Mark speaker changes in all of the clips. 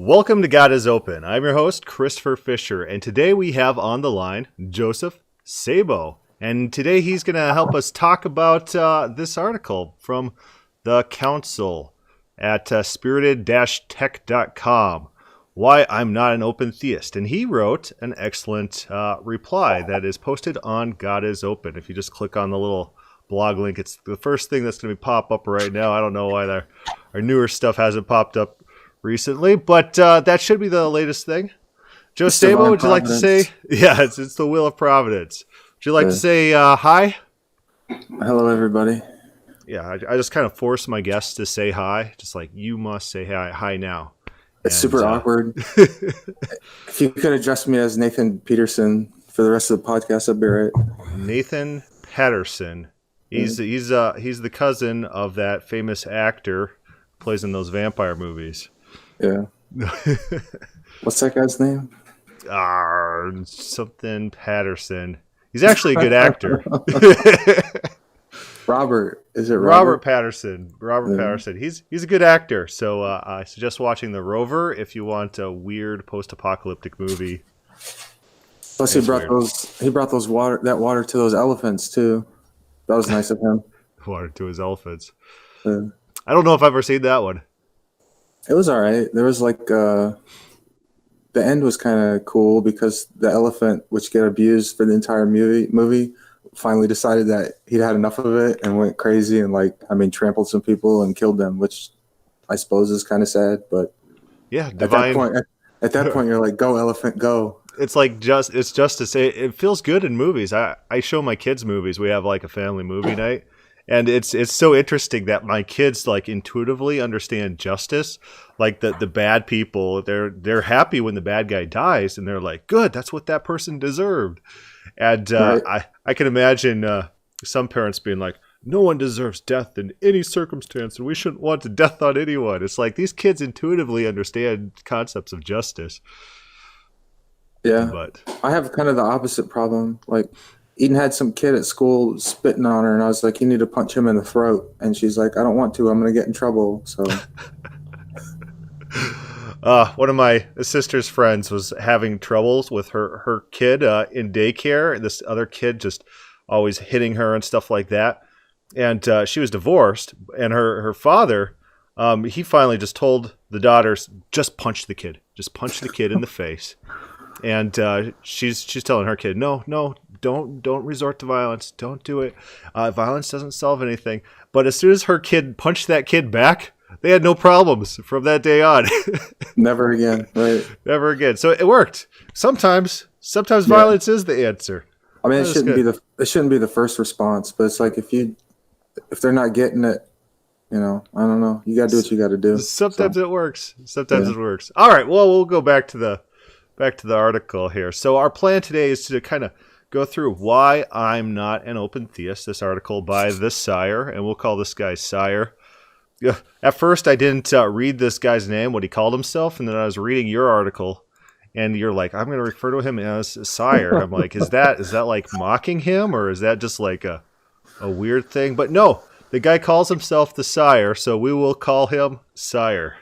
Speaker 1: Welcome to God is Open. I'm your host, Christopher Fisher, and today we have on the line Joseph Sabo. And today he's going to help us talk about this article from the Council at spirited-tech.com, Why I'm Not an Open Theist. And he wrote an excellent reply that is posted on God is Open. If you just click on the little blog link, it's the first thing that's going to pop up right now. I don't know why our newer stuff hasn't popped up recently, but that should be the latest thing. Joe Sabo, would you like to say? Yeah, it's the will of Providence. Would you like to say hi?
Speaker 2: Hello, everybody.
Speaker 1: Yeah, I just kind of force my guests to say hi, just like you must say hi now.
Speaker 2: It's super awkward. If you could address me as Nathan Peterson for the rest of the podcast, I'd be right.
Speaker 1: Nathan Patterson. He's the cousin of that famous actor who plays in those vampire movies.
Speaker 2: Yeah. What's that guy's name?
Speaker 1: Something Patterson. He's actually a good actor.
Speaker 2: Robert. Is it
Speaker 1: Robert Patterson? Robert Patterson. He's a good actor. So I suggest watching The Rover if you want a weird post-apocalyptic movie.
Speaker 2: Plus, he brought that water to those elephants too. That was nice of him.
Speaker 1: Water to his elephants.
Speaker 2: Yeah.
Speaker 1: I don't know if I've ever seen that one.
Speaker 2: It was all right. There was the end was kind of cool because the elephant, which get abused for the entire movie, finally decided that he'd had enough of it and went crazy and trampled some people and killed them, which I suppose is kind of sad. But
Speaker 1: yeah,
Speaker 2: divine. At that point, you're like, go elephant, go.
Speaker 1: It's just to say it feels good in movies. I show my kids movies. We have like a family movie night. And it's so interesting that my kids like intuitively understand justice. Like the bad people, they're happy when the bad guy dies, and they're like, "Good, that's what that person deserved." And right. I can imagine some parents being like, "No one deserves death in any circumstance, and we shouldn't want death on anyone." It's like these kids intuitively understand concepts of justice.
Speaker 2: Yeah,
Speaker 1: but
Speaker 2: I have kind of the opposite problem. Like, Eden had some kid at school spitting on her, and I was like, "You need to punch him in the throat." And she's like, "I don't want to. I'm going to get in trouble." So,
Speaker 1: one of my sister's friends was having troubles with her kid in daycare. This other kid just always hitting her and stuff like that. And she was divorced, and her father, he finally just told the daughters, "Just punch the kid. Just punch the kid in the face." And she's telling her kid, no, don't resort to violence. Don't do it. Violence doesn't solve anything. But as soon as her kid punched that kid back, they had no problems from that day on.
Speaker 2: Never again, right?
Speaker 1: Never again. So it worked. Sometimes violence is the answer.
Speaker 2: I mean, it shouldn't be the first response, but it's like if they're not getting it, I don't know. You got to do what you got to do.
Speaker 1: Sometimes it works. Sometimes it works. All right. Well, we'll go back to the article here. So our plan today is to kind of go through why I'm not an open theist, this article by the Sire, and we'll call this guy Sire. At first, I didn't read this guy's name, what he called himself, and then I was reading your article, and you're like, I'm going to refer to him as Sire. I'm like, is that like mocking him, or is that just like a weird thing? But no, the guy calls himself the Sire, so we will call him Sire.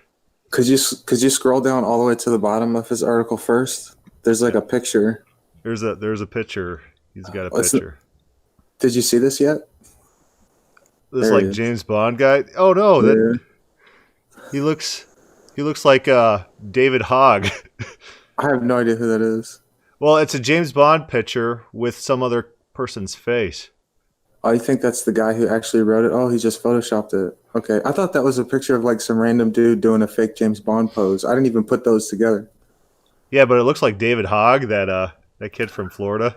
Speaker 2: Could you scroll down all the way to the bottom of his article first? There's like a picture.
Speaker 1: There's a picture. He's got a picture.
Speaker 2: Did you see this yet?
Speaker 1: This like James Bond guy. Oh no, he looks like David Hogg.
Speaker 2: I have no idea who that is.
Speaker 1: Well, it's a James Bond picture with some other person's face.
Speaker 2: Oh, you think that's the guy who actually wrote it? Oh, he just photoshopped it. Okay, I thought that was a picture of like some random dude doing a fake James Bond pose. I didn't even put those together.
Speaker 1: Yeah, but it looks like David Hogg, that kid from Florida.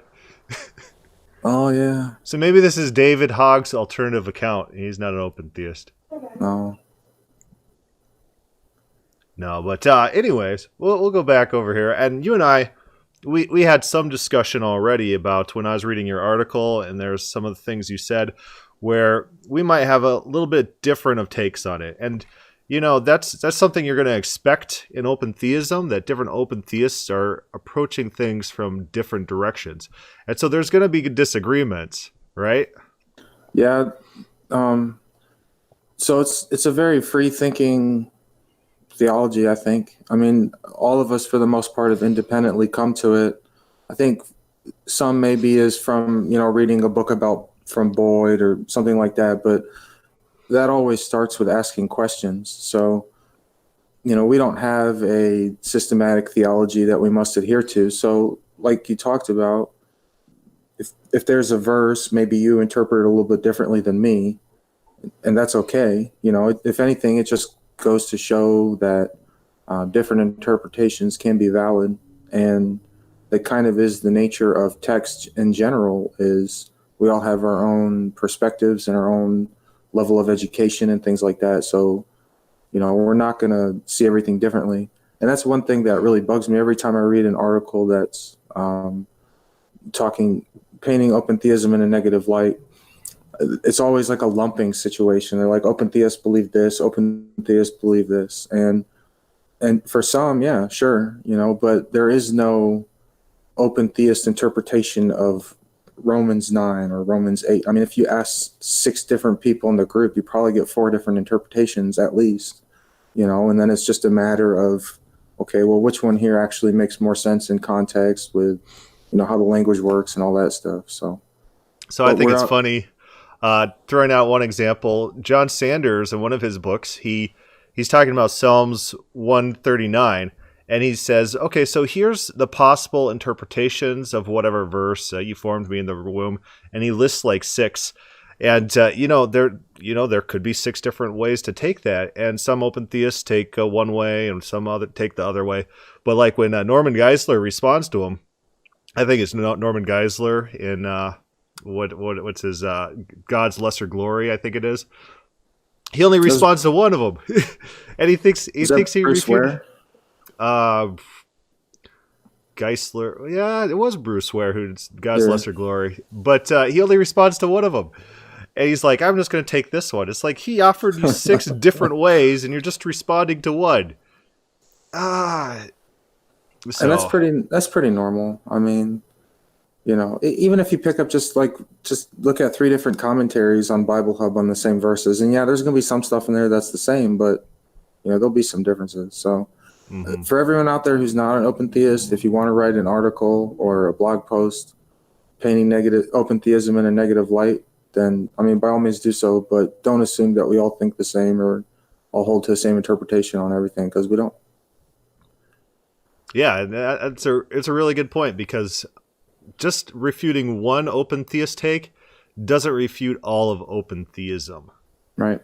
Speaker 2: Oh yeah.
Speaker 1: So maybe this is David Hogg's alternative account. He's not an open theist.
Speaker 2: No.
Speaker 1: No, but anyways, we'll go back over here, and you and I, we had some discussion already about when I was reading your article, and there's some of the things you said where we might have a little bit different of takes on it. And that's something you're going to expect in open theism, that different open theists are approaching things from different directions. And so there's going to be disagreements, right?
Speaker 2: Yeah. So it's a very free thinking theology, I think. I mean, all of us, for the most part, have independently come to it. I think some maybe is from, reading a book about from Boyd or something like that, but that always starts with asking questions. So, we don't have a systematic theology that we must adhere to. So, like you talked about, if there's a verse, maybe you interpret it a little bit differently than me, and that's okay. If anything, it just goes to show that different interpretations can be valid, and that kind of is the nature of text in general. Is we all have our own perspectives and our own level of education and things like that. So, we're not going to see everything differently. And that's one thing that really bugs me every time I read an article that's painting open theism in a negative light. It's always like a lumping situation. They're like, open theists believe this, open theists believe this. And for some, yeah, sure, but there is no open theist interpretation of Romans 9 or Romans 8. I mean, if you ask 6 different people in the group, you probably get 4 different interpretations at least, and then it's just a matter of, okay, well, which one here actually makes more sense in context with, how the language works and all that stuff. So
Speaker 1: I think it's funny, throwing out one example, John Sanders, in one of his books, he's talking about Psalms 139. And he says, okay, so here's the possible interpretations of whatever verse, you formed me in the womb. And he lists like 6. And, there could be 6 different ways to take that. And some open theists take one way and some other take the other way. But like when Norman Geisler responds to him, I think it's Norman Geisler in what's his God's Lesser Glory, I think it is. He only responds to one of them. And he thinks he refuted. Geisler, yeah, it was Bruce Ware who's God's Lesser Glory, but he only responds to one of them, and he's like, "I'm just going to take this one." It's like he offered you 6 different ways, and you're just responding to one. So.
Speaker 2: And that's pretty normal. I mean, even if you pick up just look at 3 different commentaries on Bible Hub on the same verses, and yeah, there's going to be some stuff in there that's the same, but there'll be some differences. So. Mm-hmm. For everyone out there who's not an open theist, if you want to write an article or a blog post painting open theism in a negative light, then, I mean, by all means do so, but don't assume that we all think the same or all hold to the same interpretation on everything, because we don't.
Speaker 1: Yeah, it's a really good point, because just refuting one open theist take doesn't refute all of open theism.
Speaker 2: Right.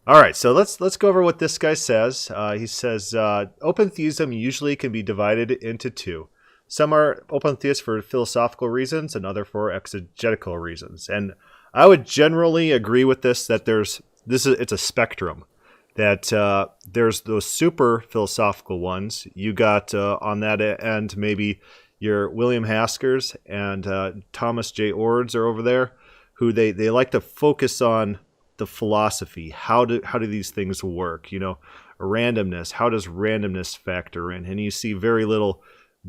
Speaker 1: All right, so let's go over what this guy says. He says, open theism usually can be divided into 2. Some are open theists for philosophical reasons and other for exegetical reasons. And I would generally agree with this, that it's a spectrum. That there's those super philosophical ones. You got on that end maybe your William Haskers and Thomas J. Ords are over there, who they like to focus on the philosophy. How do these things work? Randomness. How does randomness factor in? And you see very little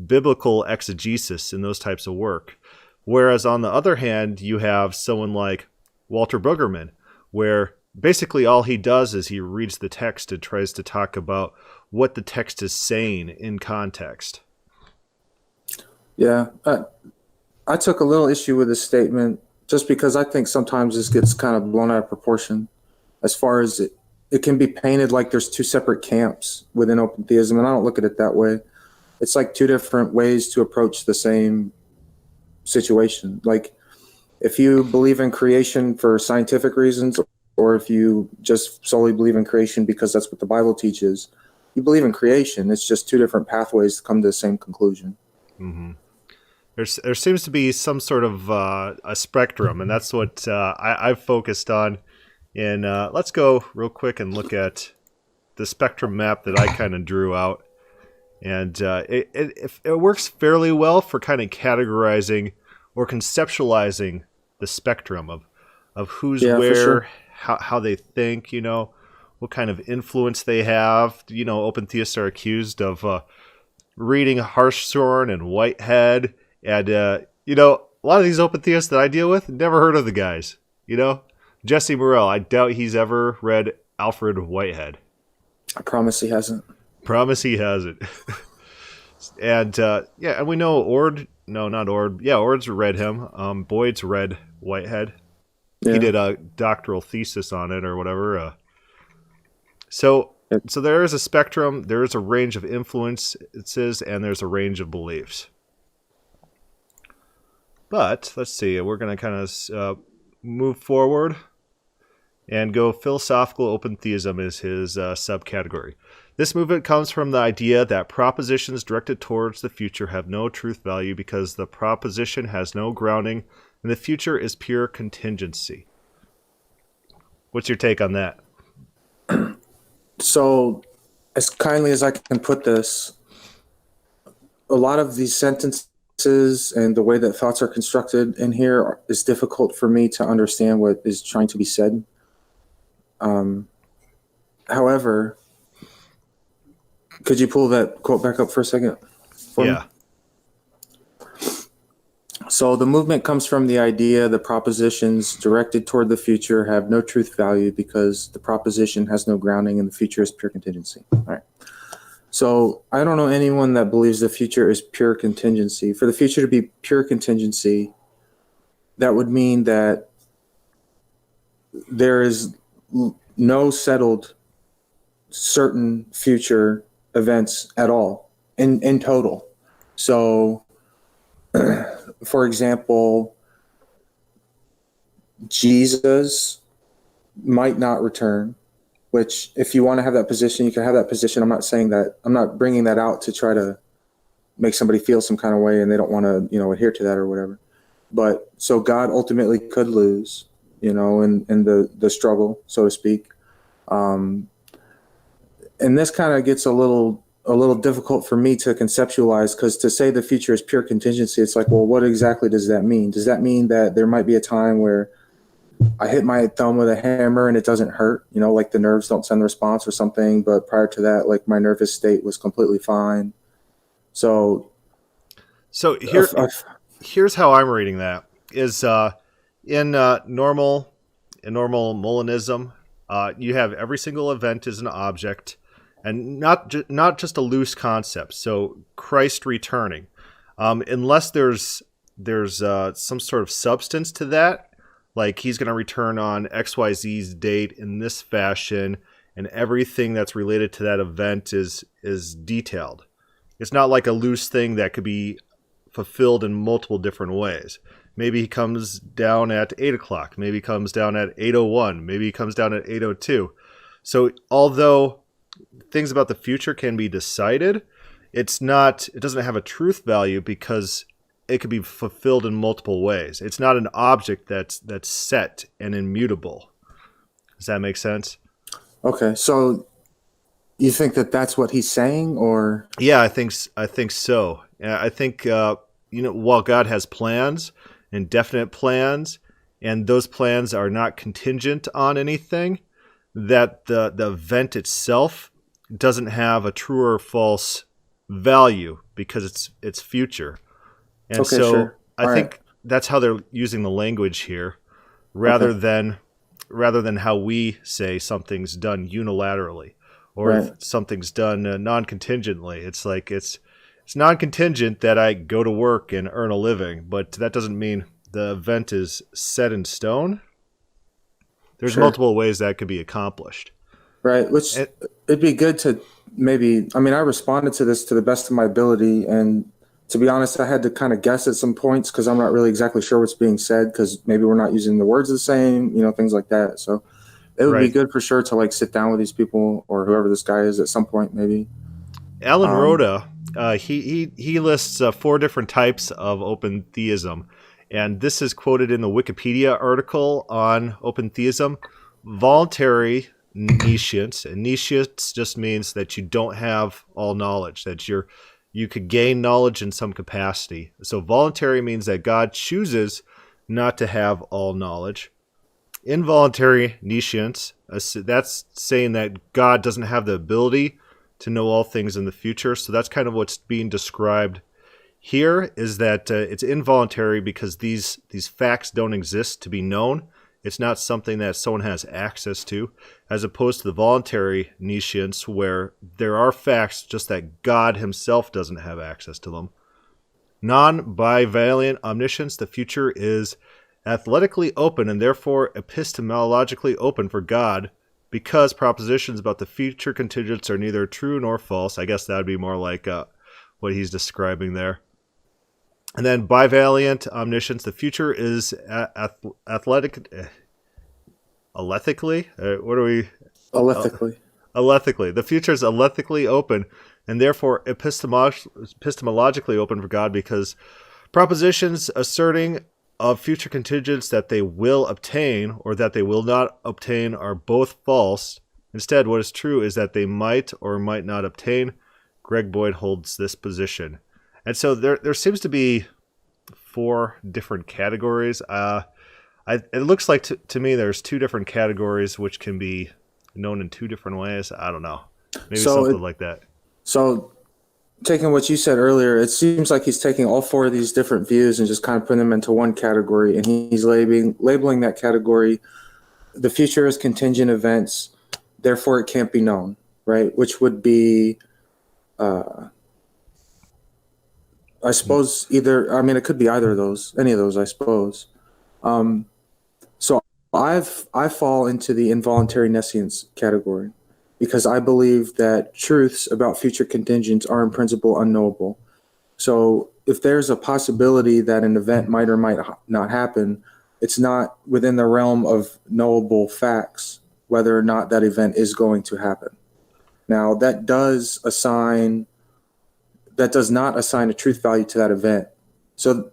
Speaker 1: biblical exegesis in those types of work. Whereas on the other hand, you have someone like Walter Brueggemann, where basically all he does is he reads the text and tries to talk about what the text is saying in context.
Speaker 2: Yeah, I took a little issue with his statement, just because I think sometimes this gets kind of blown out of proportion, as far as it can be painted like there's 2 separate camps within open theism, and I don't look at it that way. It's like 2 different ways to approach the same situation. Like, if you believe in creation for scientific reasons, or if you just solely believe in creation because that's what the Bible teaches, you believe in creation. It's just 2 different pathways to come to the same conclusion.
Speaker 1: Mm-hmm. There seems to be some sort of a spectrum, and that's what I've focused on. And let's go real quick and look at the spectrum map that I kind of drew out. And it works fairly well for kind of categorizing or conceptualizing the spectrum of who's where, sure. how they think, what kind of influence they have. Open theists are accused of reading Hartshorne and Whitehead. And, a lot of these open theists that I deal with, never heard of the guys. Jesse Morrell, I doubt he's ever read Alfred Whitehead.
Speaker 2: I promise he hasn't.
Speaker 1: Promise he hasn't. And and we know Ord. No, not Ord. Yeah, Ord's read him. Boyd's read Whitehead. He
Speaker 2: Yeah.
Speaker 1: did a doctoral thesis on it or whatever. So
Speaker 2: Yep.
Speaker 1: so there is a spectrum. There is a range of influences, and there's a range of beliefs. But let's see. We're going to kind of move forward and go philosophical open theism is his subcategory. This movement comes from the idea that propositions directed towards the future have no truth value because the proposition has no grounding and the future is pure contingency. What's your take on that?
Speaker 2: So, as kindly as I can put this, a lot of these sentences and the way that thoughts are constructed in here is difficult for me to understand what is trying to be said. However, could you pull that quote back up for a second for me? So the movement comes from the idea the propositions directed toward the future have no truth value because the proposition has no grounding and the future is pure contingency. All right. So I don't know anyone that believes the future is pure contingency. For the future to be pure contingency, that would mean that there is no settled certain future events at all in total. So for example, Jesus might not return, which if you want to have that position, you can have that position. I'm not saying that, I'm not bringing that out to try to make somebody feel some kind of way and they don't want to, adhere to that or whatever. But so God ultimately could lose, in the struggle, so to speak. And this kind of gets a little difficult for me to conceptualize, because to say the future is pure contingency, it's like, well, what exactly does that mean? Does that mean that there might be a time where I hit my thumb with a hammer and it doesn't hurt, like the nerves don't send a response or something, but prior to that, like my nervous state was completely fine. So
Speaker 1: here's how I'm reading that is in normal Molinism, you have every single event is an object, and not just a loose concept. So Christ returning, unless there's some sort of substance to that, like he's going to return on XYZ's date in this fashion, and everything that's related to that event is detailed. It's not like a loose thing that could be fulfilled in multiple different ways. Maybe he comes down at 8 o'clock. Maybe he comes down at 8:01. Maybe he comes down at 8:02. So although things about the future can be decided, it doesn't have a truth value because it could be fulfilled in multiple ways. It's not an object that's set and immutable. Does that make sense?
Speaker 2: Okay, so you think that that's what he's saying, or?
Speaker 1: Yeah, I think so. I think while God has plans and definite plans, and those plans are not contingent on anything, that the event itself doesn't have a true or false value because it's future. And
Speaker 2: okay,
Speaker 1: so
Speaker 2: sure.
Speaker 1: I think that's how they're using the language here, rather than how we say something's done unilaterally or if something's done non-contingently. It's like it's non-contingent that I go to work and earn a living, but that doesn't mean the event is set in stone. There's multiple ways that could be accomplished.
Speaker 2: Right, which it'd be good to maybe, I responded to this to the best of my ability, and to be honest, I had to kind of guess at some points because I'm not really exactly sure what's being said, because maybe we're not using the words the same, things like that. So it would be good for sure to like sit down with these people or whoever this guy is at some point, maybe.
Speaker 1: Alan Rhoda, he lists 4 different types of open theism, and this is quoted in the Wikipedia article on open theism. Voluntary nescience, and nescience just means that you don't have all knowledge, that you could gain knowledge in some capacity. So voluntary means that God chooses not to have all knowledge. Involuntary nescience, that's saying that God doesn't have the ability to know all things in the future. So that's kind of what's being described here, is that it's involuntary because these facts don't exist to be known, It's not something that someone has access to, as opposed to the voluntary nescience, where there are facts, just that God himself doesn't have access to them. Non-bivalent omniscience, the future is athletically open and therefore epistemologically open for God, because propositions about the future contingents are neither true nor false. I guess that would be more like what he's describing there. And then bivalent omniscience, the future is alethically. What are we?
Speaker 2: Alethically.
Speaker 1: Alethically. The future is alethically open and therefore epistemologically open for God, because propositions asserting of future contingents that they will obtain or that they will not obtain are both false. Instead, what is true is that they might or might not obtain. Greg Boyd holds this position. And so there seems to be 4 different categories. It looks like to me there's 2 different categories which can be known in 2 different ways. I don't know. Maybe something like that.
Speaker 2: So taking what you said earlier, it seems like he's taking all 4 of these different views and just kind of putting them into one category, and he's labeling that category, the future is contingent events, therefore it can't be known, right? Which would be, I suppose it could be either of those, any of those, I suppose. So I fall into the involuntary nescience category, because I believe that truths about future contingents are in principle unknowable. So if there's a possibility that an event might or might not happen, it's not within the realm of knowable facts whether or not that event is going to happen. Now, that does not assign a truth value to that event. So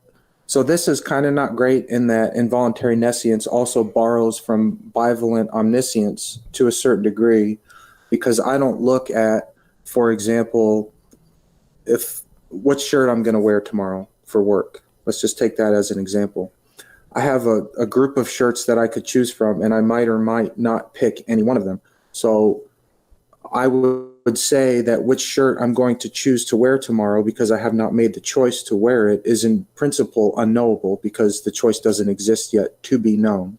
Speaker 2: this is kind of not great, in that involuntary nescience also borrows from bivalent omniscience to a certain degree, because I don't look at, for example, what shirt I'm going to wear tomorrow for work. Let's just take that as an example. I have a group of shirts that I could choose from, and I might or might not pick any one of them. So I would say that which shirt I'm going to choose to wear tomorrow, because I have not made the choice to wear it, is in principle unknowable, because the choice doesn't exist yet to be known.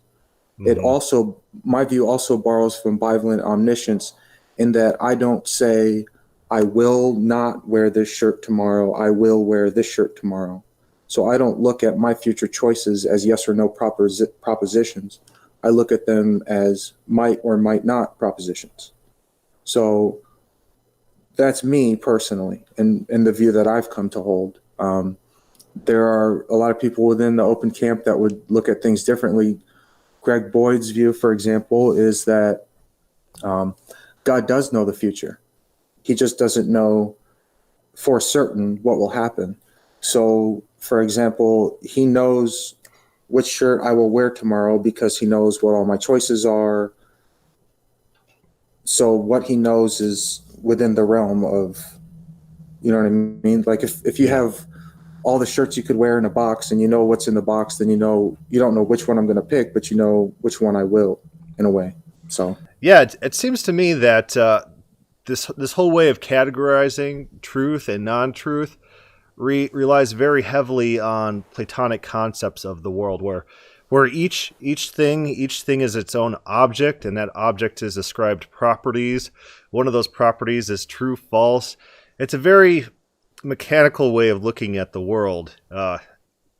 Speaker 2: Mm-hmm. My view also borrows from bivalent omniscience, in that I don't say, I will not wear this shirt tomorrow, I will wear this shirt tomorrow. So I don't look at my future choices as yes or no propositions. I look at them as might or might not propositions. So that's me personally, and the view that I've come to hold. There are a lot of people within the open camp that would look at things differently. Greg Boyd's view, for example, is that God does know the future. He just doesn't know for certain what will happen. So, for example, he knows which shirt I will wear tomorrow because he knows what all my choices are. So what he knows is within the realm of, you know what I mean? Like if you have all the shirts you could wear in a box and you know what's in the box, then you don't know which one I'm going to pick, but you know which one I will, in a way. So
Speaker 1: yeah, it seems to me that this whole way of categorizing truth and non-truth relies very heavily on Platonic concepts of the world, where each thing is its own object, and that object is ascribed properties. One of those properties is true, false. It's a very mechanical way of looking at the world,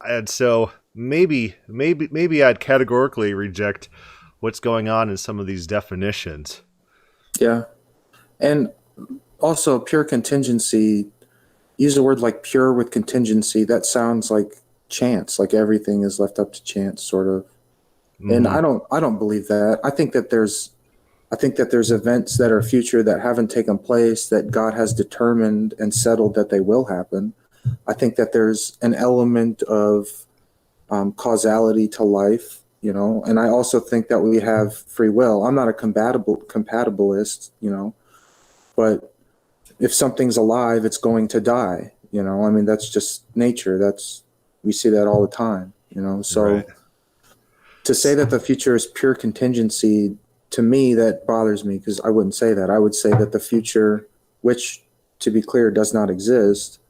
Speaker 1: and so maybe I'd categorically reject what's going on in some of these definitions.
Speaker 2: Yeah, and also pure contingency. Use a word like pure with contingency. That sounds like chance, like everything is left up to chance, sort of. Mm-hmm. And I don't believe that. I think that there's events that are future that haven't taken place, that God has determined and settled that they will happen. I think that there's an element of causality to life, and I also think that we have free will. I'm not a compatibilist, but if something's alive, it's going to die. I mean, that's just nature. We see that all the time, so right. To say that the future is pure contingency, to me, that bothers me, because I wouldn't say that. I would say that the future, which, to be clear, does not exist,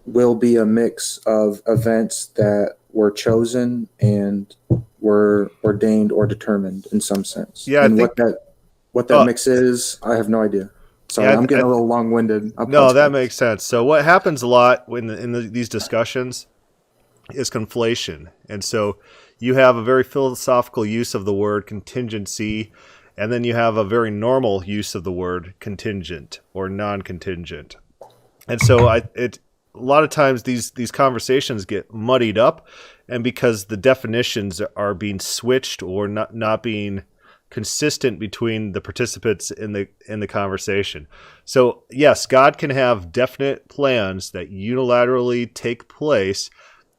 Speaker 2: will be a mix of events that were chosen and were ordained or determined in some sense.
Speaker 1: Yeah, I
Speaker 2: And
Speaker 1: think.
Speaker 2: what that
Speaker 1: Oh,
Speaker 2: mix is, I have no idea. Sorry,
Speaker 1: yeah.
Speaker 2: I'm getting a little long-winded. I
Speaker 1: No, that
Speaker 2: apologize.
Speaker 1: makes sense. So what happens a lot when these discussions is conflation, and so you have a very philosophical use of the word contingency, and then you have a very normal use of the word contingent or non-contingent. And so a lot of times these conversations get muddied up, and because the definitions are being switched or not being consistent between the participants in the conversation. So yes, God can have definite plans that unilaterally take place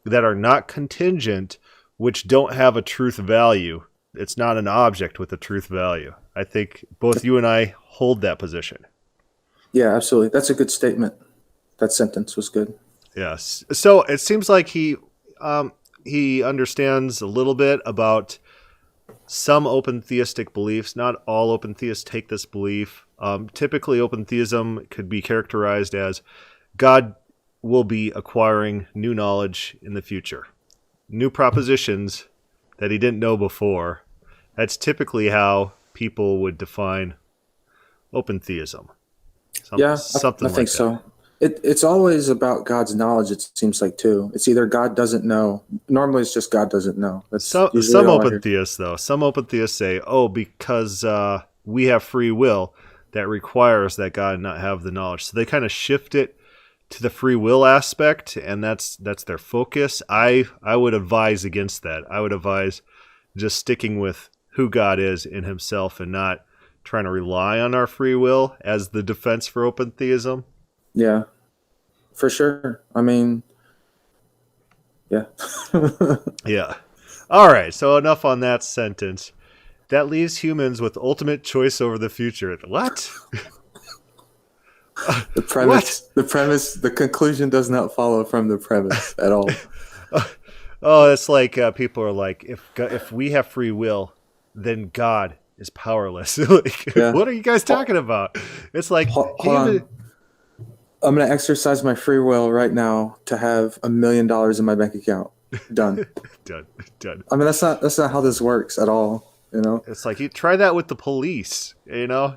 Speaker 1: that are not contingent, which don't have a truth value. It's not an object with a truth value. I think both you and I hold that position.
Speaker 2: Yeah, absolutely. That's a good statement. That sentence was good.
Speaker 1: Yes. So it seems like he understands a little bit about some open theistic beliefs. Not all open theists take this belief. Typically, open theism could be characterized as God will be acquiring new knowledge in the future, new propositions that he didn't know before. That's typically how people would define open theism.
Speaker 2: Yeah,
Speaker 1: Something
Speaker 2: I think
Speaker 1: like that.
Speaker 2: so. It's always about God's knowledge, it seems like, too. It's either God doesn't know. Normally, it's just God doesn't know. That's usually
Speaker 1: Some
Speaker 2: all I
Speaker 1: open
Speaker 2: hear.
Speaker 1: theists, though, some open theists say, "Oh, because we have free will, that requires that God not have the knowledge." So they kind of shift it to the free will aspect, and that's their focus. I would advise against that. I would advise just sticking with who God is in Himself, and not trying to rely on our free will as the defense for open theism.
Speaker 2: Yeah, for sure. I mean, yeah.
Speaker 1: Yeah. All right. So enough on that sentence. That leaves humans with ultimate choice over the future. What? What?
Speaker 2: The conclusion does not follow from the premise at all.
Speaker 1: Oh, it's like people are like, if we have free will, then God is powerless. Like,
Speaker 2: Yeah.
Speaker 1: what are you guys talking about? It's like
Speaker 2: Hold
Speaker 1: even.
Speaker 2: on. I'm going to exercise my free will right now to have $1 million in my bank account. Done.
Speaker 1: Done, done.
Speaker 2: I mean, that's not how this works at all. You know.
Speaker 1: It's like you try that with the police. You know,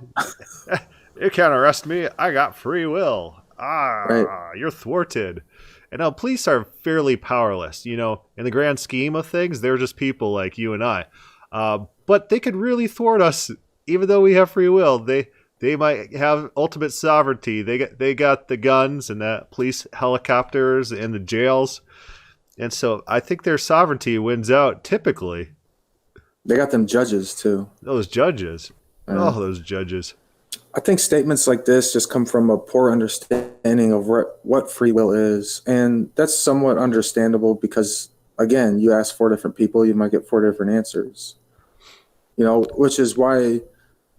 Speaker 1: you can't arrest me. I got free will.
Speaker 2: Right.
Speaker 1: You're thwarted. And now police are fairly powerless. You know, in the grand scheme of things, they're just people like you and I. But they could really thwart us, even though we have free will. They might have ultimate sovereignty. They got the guns and the police helicopters and the jails, and so I think their sovereignty wins out typically.
Speaker 2: They got them judges too.
Speaker 1: Those judges,
Speaker 2: Uh,
Speaker 1: those judges.
Speaker 2: I think statements like this just come from a poor understanding of what free will is, and that's somewhat understandable because, again, you ask four different people, you might get four different answers. You know, which is why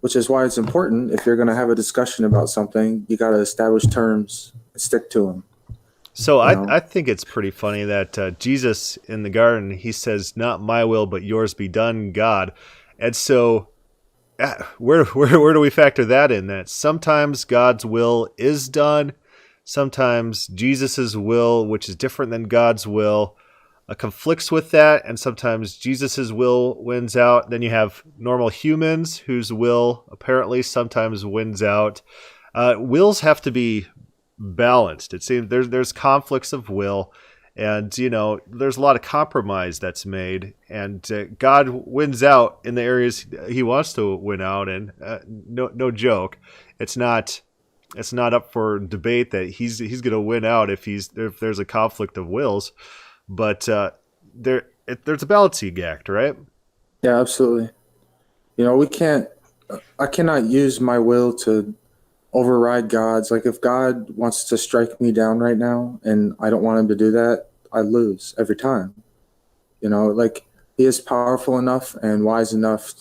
Speaker 2: it's important if you're going to have a discussion about something, you got to establish terms and stick to them.
Speaker 1: So
Speaker 2: You know,
Speaker 1: I think it's pretty funny that Jesus in the garden, he says, "Not my will, but yours be done, God." And so where do we factor that in? That sometimes God's will is done, sometimes Jesus's will, which is different than God's will, conflicts with that, and sometimes Jesus's will wins out. Then you have normal humans whose will apparently sometimes wins out. Wills have to be balanced. It seems there's conflicts of will, and there's a lot of compromise that's made, and God wins out in the areas He wants to win out in. No joke. It's not up for debate that he's going to win out if there's a conflict of wills, but there's a balancing act, right?
Speaker 2: yeah, absolutely. You know, I cannot use my will to override God's. Like, if God wants to strike me down right now and I don't want him to do that, I lose every time. You know, like, he is powerful enough and wise enough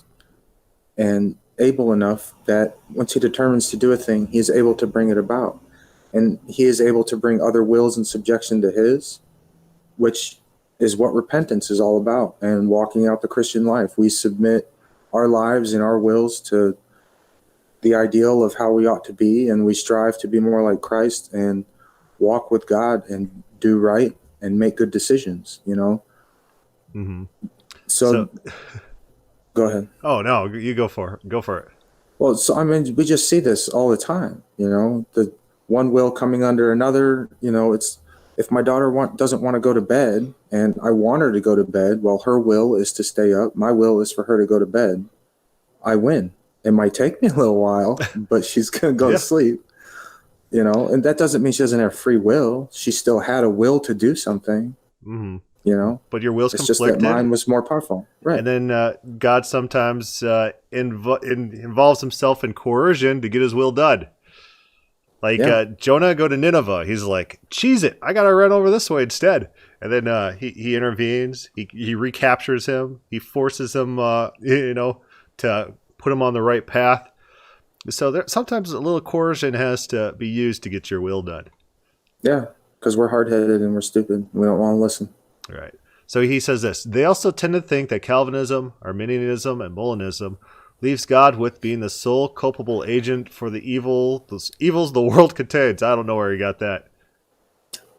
Speaker 2: and able enough that once he determines to do a thing, he is able to bring it about. And he is able to bring other wills in subjection to his, which is what repentance is all about, and walking out the Christian life. We submit our lives and our wills to the ideal of how we ought to be, and we strive to be more like Christ and walk with God and do right and make good decisions, you know?
Speaker 1: Mm-hmm.
Speaker 2: So
Speaker 1: So,
Speaker 2: go ahead.
Speaker 1: oh no, you go for it.
Speaker 2: Well, so I mean, we just see this all the time. The one will coming under another. It's if my daughter doesn't want to go to bed, and I want her to go to bed, well, her will is to stay up. My will is for her to go to bed. I win. It might take me a little while, but she's gonna go to
Speaker 1: Yeah.
Speaker 2: sleep. And that doesn't mean she doesn't have free will. She still had a will to do something.
Speaker 1: Hmm.
Speaker 2: You know,
Speaker 1: But your will's
Speaker 2: it's just that mine
Speaker 1: conflicted.
Speaker 2: was more powerful. Right.
Speaker 1: And then God sometimes involves himself in coercion to get his will done. Like
Speaker 2: Yeah.
Speaker 1: Jonah go to Nineveh. He's like, cheese it. I got to run over this way instead. And then he intervenes. He recaptures him. He forces him, to put him on the right path. So sometimes a little coercion has to be used to get your will done.
Speaker 2: Yeah. Because we're hard headed and we're stupid. We don't want to listen.
Speaker 1: All right. So he says this. They also tend to think that Calvinism, Arminianism, and Molinism leaves God with being the sole culpable agent for those evils the world contains. I don't know where he got that.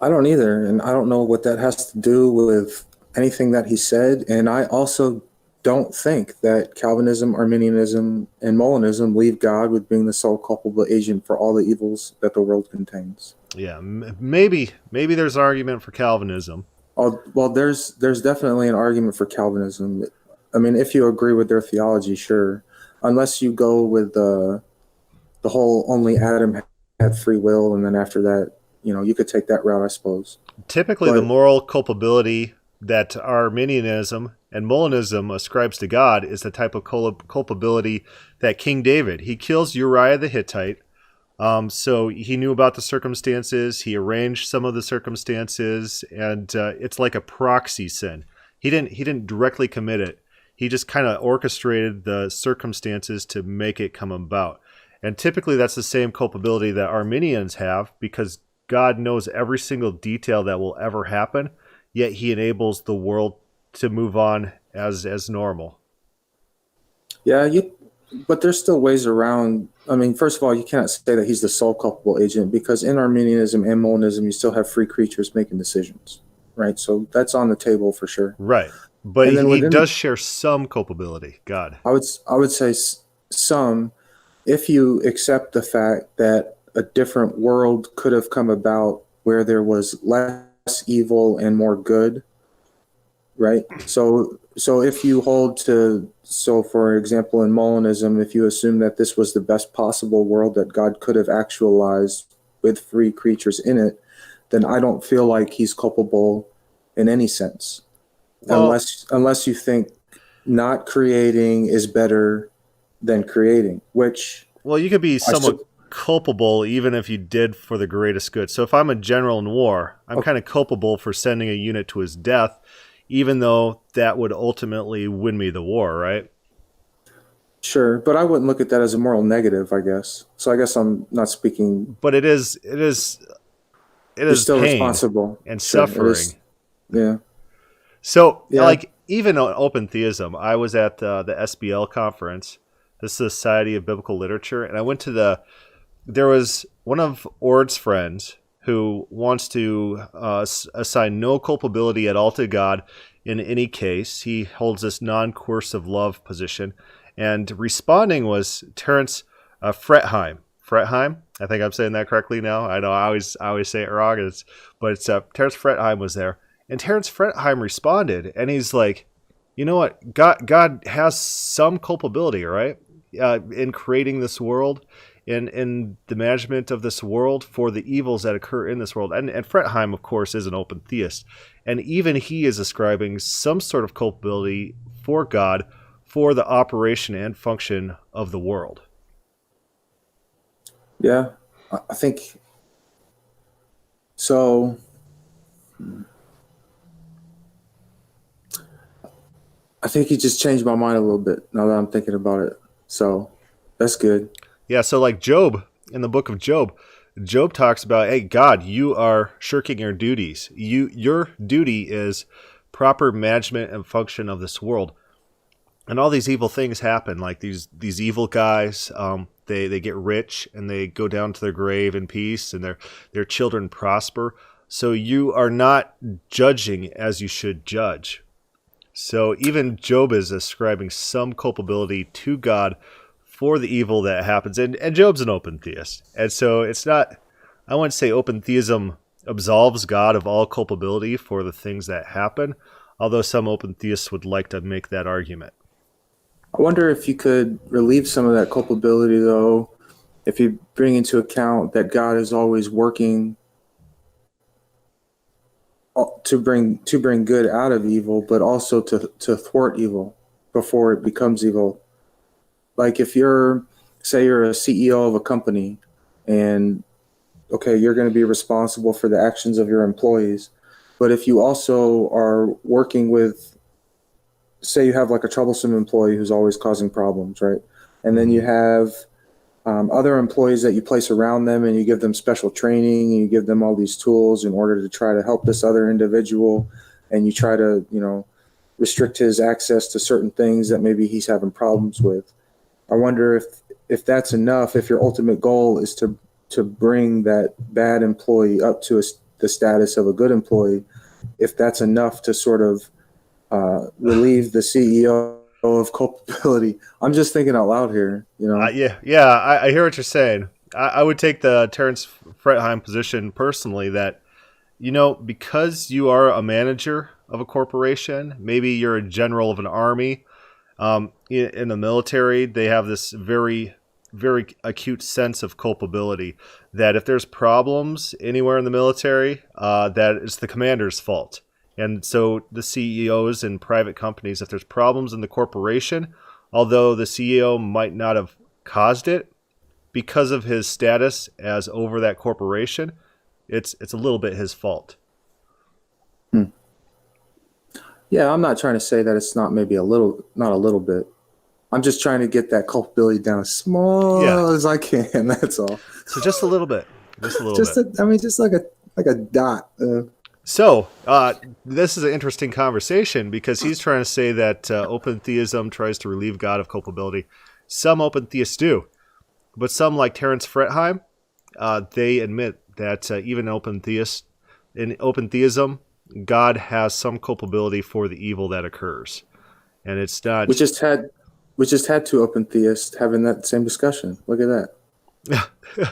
Speaker 2: I don't either, and I don't know what that has to do with anything that he said. And I also don't think that Calvinism, Arminianism, and Molinism leave God with being the sole culpable agent for all the evils that the world contains.
Speaker 1: Yeah, maybe there's an argument for Calvinism.
Speaker 2: Well, there's definitely an argument for Calvinism. I mean, if you agree with their theology, sure. Unless you go with the whole only Adam had free will, and then after that, you could take that route, I suppose.
Speaker 1: Typically, the
Speaker 2: But
Speaker 1: moral culpability that Arminianism and Molinism ascribes to God is the type of culpability that King David. He kills Uriah the Hittite. So he knew about the circumstances. He arranged some of the circumstances, and it's like a proxy sin. He didn't directly commit it. He just kind of orchestrated the circumstances to make it come about. And typically, that's the same culpability that Arminians have, because God knows every single detail that will ever happen. Yet He enables the world to move on as normal.
Speaker 2: yeah, but there's still ways around. I mean, first of all, you cannot say that he's the sole culpable agent, because in Arminianism and Molinism, you still have free creatures making decisions, right? So that's on the table for sure.
Speaker 1: Right. But
Speaker 2: And then
Speaker 1: he
Speaker 2: within,
Speaker 1: does share some culpability, God.
Speaker 2: I would say some, if you accept the fact that a different world could have come about where there was less evil and more good, right? So if you hold to, so for example, in Molinism, if you assume that this was the best possible world that God could have actualized with free creatures in it, then I don't feel like he's culpable in any sense,
Speaker 1: Well,
Speaker 2: unless you think not creating is better than creating, which
Speaker 1: you could be
Speaker 2: I
Speaker 1: somewhat culpable even if you did for the greatest good. So if I'm a general in war, I'm kind of culpable for sending a unit to his death, even though that would ultimately win me the war, right?
Speaker 2: sure, but I wouldn't look at that as a moral negative, I guess. So I guess I'm not speaking.
Speaker 1: But it
Speaker 2: You're
Speaker 1: is
Speaker 2: still
Speaker 1: pain
Speaker 2: responsible.
Speaker 1: and
Speaker 2: Sure, it is.
Speaker 1: suffering.
Speaker 2: Yeah,
Speaker 1: So,
Speaker 2: yeah.
Speaker 1: like, even on open theism, I was at the SBL conference, the Society of Biblical Literature, and I went to there was one of Ord's friends who wants to assign no culpability at all to God in any case. He holds this non-coercive love position. And responding was Terence Fretheim. Fretheim? I think I'm saying that correctly now. I know I always say it wrong. But Terence Fretheim was there. And Terence Fretheim responded, and he's like, you know what? God has some culpability, right? In creating this world, in the management of this world for the evils that occur in this world. And Fretheim, of course, is an open theist. And even he is ascribing some sort of culpability for God for the operation and function of the world.
Speaker 2: Yeah, I think so. I think he just changed my mind a little bit now that I'm thinking about it. So that's good.
Speaker 1: Yeah, so like Job, in the book of Job, Job talks about, hey, God, you are shirking your duties. Your duty is proper management and function of this world. And all these evil things happen, like these evil guys, they get rich and they go down to their grave in peace, and their children prosper. So you are not judging as you should judge. So even Job is ascribing some culpability to God for the evil that happens. And Job's an open theist. And so it's not, I wouldn't say open theism absolves God of all culpability for the things that happen, although some open theists would like to make that argument.
Speaker 2: I wonder if you could relieve some of that culpability, though, if you bring into account that God is always working to bring good out of evil, but also to thwart evil before it becomes evil. Like if you're, say you're a CEO of a company, and okay, you're going to be responsible for the actions of your employees, but if you also are working with, say you have like a troublesome employee who's always causing problems, right? And then you have other employees that you place around them, and you give them special training, and you give them all these tools in order to try to help this other individual, and you try to, restrict his access to certain things that maybe he's having problems with. I wonder if that's enough, if your ultimate goal is to bring that bad employee up to the status of a good employee, if that's enough to sort of relieve the CEO of culpability. I'm just thinking out loud here,
Speaker 1: I hear what you're saying. I would take the Terence Fretheim position personally that, because you are a manager of a corporation, maybe you're a general of an army, in the military, they have this very, very acute sense of culpability that if there's problems anywhere in the military, that it's the commander's fault. And so the CEOs in private companies, if there's problems in the corporation, although the CEO might not have caused it, because of his status as over that corporation, it's a little bit his fault.
Speaker 2: Yeah, I'm not trying to say that it's not maybe not a little bit. I'm just trying to get that culpability down as small as I can. That's all.
Speaker 1: So just a little bit, just a little bit.
Speaker 2: Just like a dot.
Speaker 1: So this is an interesting conversation because he's trying to say that open theism tries to relieve God of culpability. Some open theists do, but some, like Terence Fretheim, they admit that even in open theism, God has some culpability for the evil that occurs, and it's not.
Speaker 2: We just had two open theists having that same discussion. Look at that.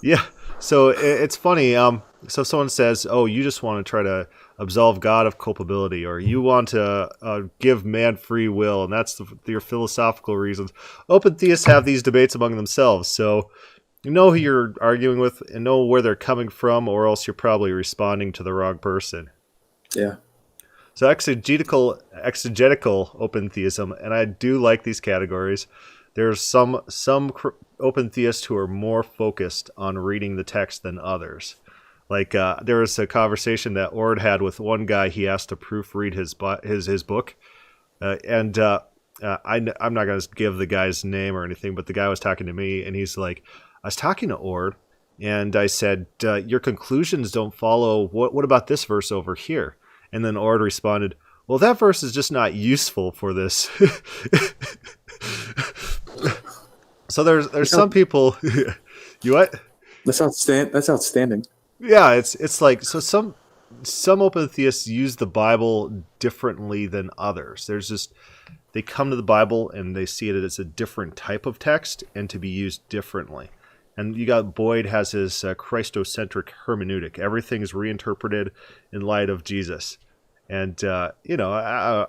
Speaker 1: Yeah. So it's funny. So someone says, "Oh, you just want to try to absolve God of culpability, or you want to give man free will, and that's your philosophical reasons." Open theists have these debates among themselves, so you know who you're arguing with and know where they're coming from, or else you're probably responding to the wrong person.
Speaker 2: Yeah.
Speaker 1: So exegetical open theism, and I do like these categories. There's some open theists who are more focused on reading the text than others. Like there was a conversation that Ord had with one guy. He asked to proofread his book, and I'm not going to give the guy's name or anything, but the guy was talking to me, and he's like, I was talking to Ord, and I said, your conclusions don't follow. What about this verse over here? And then Ord responded, well, that verse is just not useful for this. So there's some people. You what?
Speaker 2: That's outstanding.
Speaker 1: Yeah, it's like, so some open theists use the Bible differently than others. They come to the Bible and they see it as a different type of text and to be used differently. And you got Boyd has his Christocentric hermeneutic. Everything is reinterpreted in light of Jesus. And, I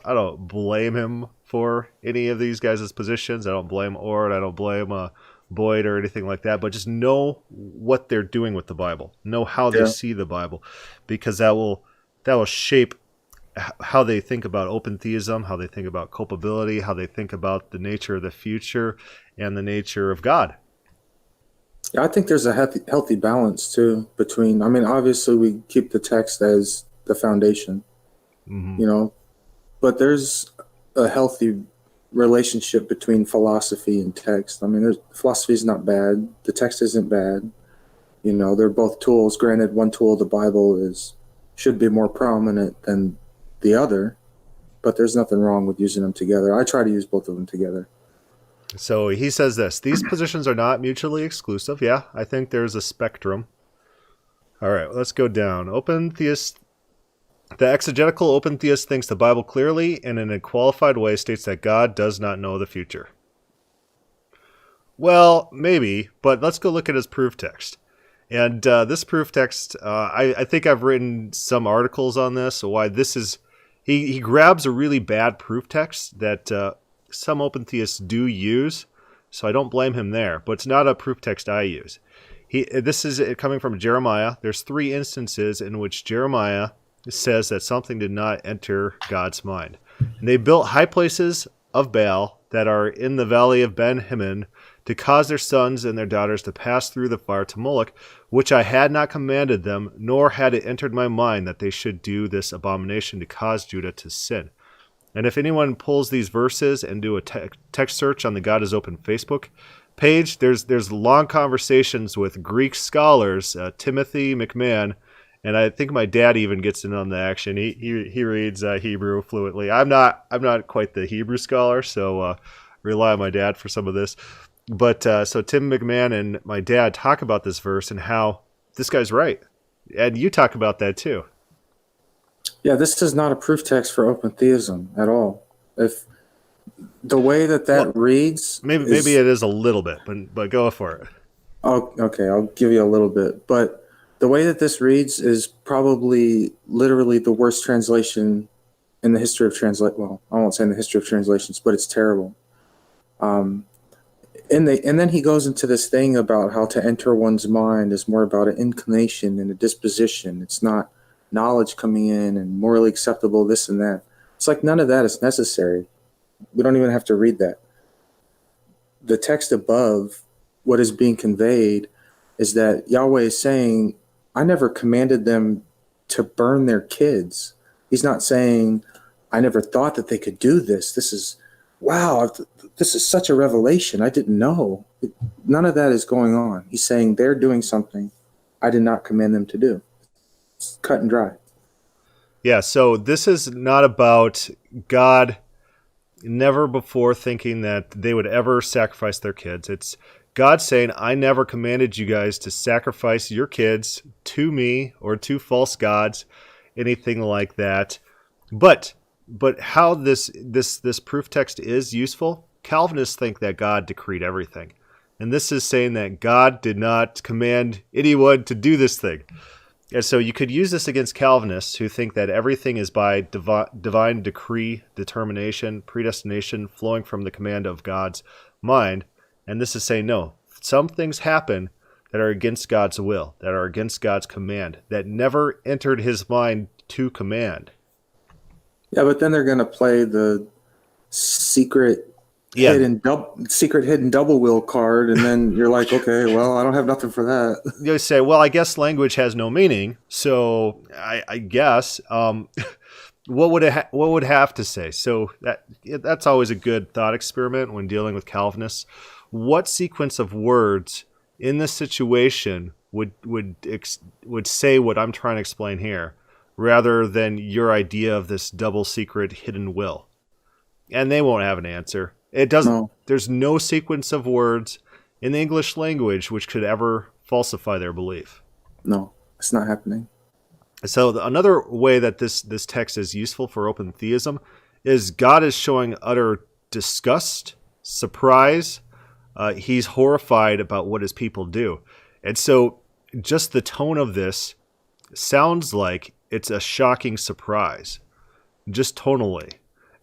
Speaker 1: don't blame him for any of these guys' positions. I don't blame Ord. I don't blame Boyd or anything like that. But just know what they're doing with the Bible. Know how they see the Bible. Because that will shape how they think about open theism, how they think about culpability, how they think about the nature of the future and the nature of God.
Speaker 2: I think there's a healthy balance, too, between, obviously we keep the text as the foundation, but there's a healthy relationship between philosophy and text. Philosophy is not bad. The text isn't bad. They're both tools. Granted, one tool, the Bible, should be more prominent than the other, but there's nothing wrong with using them together. I try to use both of them together.
Speaker 1: So he says this, these positions are not mutually exclusive. Yeah, I think there's a spectrum. All right, let's go down. Open theists The exegetical open theist thinks the Bible clearly and in a qualified way states that God does not know the future. Well, maybe, but let's go look at his proof text. And this proof text, I think I've written some articles on this, why this is... He grabs a really bad proof text that some open theists do use, so I don't blame him there, but it's not a proof text I use. This is coming from Jeremiah. There's 3 instances in which Jeremiah says that something did not enter God's mind. And they built high places of Baal that are in the valley of Ben Hinnom to cause their sons and their daughters to pass through the fire to Moloch, which I had not commanded them, nor had it entered my mind that they should do this abomination to cause Judah to sin. And if anyone pulls these verses and do a text search on the God is Open Facebook page, there's long conversations with Greek scholars, Timothy McMahon, and I think my dad even gets in on the action. He reads Hebrew fluently. I'm not quite the Hebrew scholar, so rely on my dad for some of this. But so Tim McMahon and my dad talk about this verse and how this guy's right. And you talk about that too.
Speaker 2: Yeah, this is not a proof text for open theism at all. If the way that reads...
Speaker 1: Maybe it is a little bit, but go for it.
Speaker 2: Oh, okay, I'll give you a little bit. But the way that this reads is probably literally the worst translation in the history of translation. Well, I won't say in the history of translations, but it's terrible. And then he goes into this thing about how to enter one's mind is more about an inclination and a disposition. It's not knowledge coming in and morally acceptable, this and that. It's like none of that is necessary. We don't even have to read that. The text above, what is being conveyed is that Yahweh is saying, I never commanded them to burn their kids. He's not saying, I never thought that they could do this. This is, wow, this is such a revelation. I didn't know. None of that is going on. He's saying they're doing something I did not command them to do. It's cut and dry.
Speaker 1: Yeah, so this is not about God never before thinking that they would ever sacrifice their kids. It's God saying, I never commanded you guys to sacrifice your kids to me or to false gods, anything like that. But how this proof text is useful, Calvinists think that God decreed everything. And this is saying that God did not command anyone to do this thing. And so you could use this against Calvinists who think that everything is by divine decree, determination, predestination, flowing from the command of God's mind. And this is saying, no, some things happen that are against God's will, that are against God's command, that never entered his mind to command.
Speaker 2: Yeah, but then they're going to play the secret hidden double wheel card, and then you're like, okay, well, I don't have nothing for that.
Speaker 1: You say, well, I guess language has no meaning, so I guess what would it have to say? So that's always a good thought experiment when dealing with Calvinists. What sequence of words in this situation would say what I'm trying to explain here, rather than your idea of this double secret hidden will? And they won't have an answer. It doesn't. No. There's no sequence of words in the English language which could ever falsify their belief.
Speaker 2: No, it's not happening.
Speaker 1: So another way that this text is useful for open theism is God is showing utter disgust, surprise. He's horrified about what his people do. And so just the tone of this sounds like it's a shocking surprise, just tonally.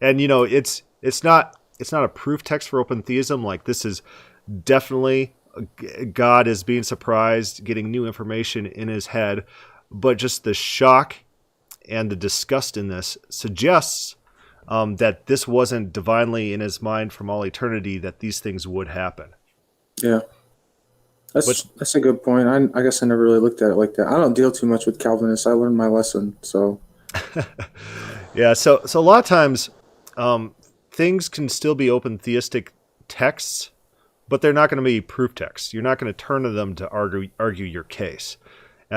Speaker 1: And, it's not a proof text for open theism. Like, this is definitely God is being surprised, getting new information in his head. But just the shock and the disgust in this suggests that this wasn't divinely in his mind from all eternity that these things would happen.
Speaker 2: Yeah. That's a good point. I guess I never really looked at it like that. I don't deal too much with Calvinists. I learned my lesson, so.
Speaker 1: Yeah, so a lot of times things can still be open theistic texts, but they're not going to be proof texts. You're not going to turn to them to argue your case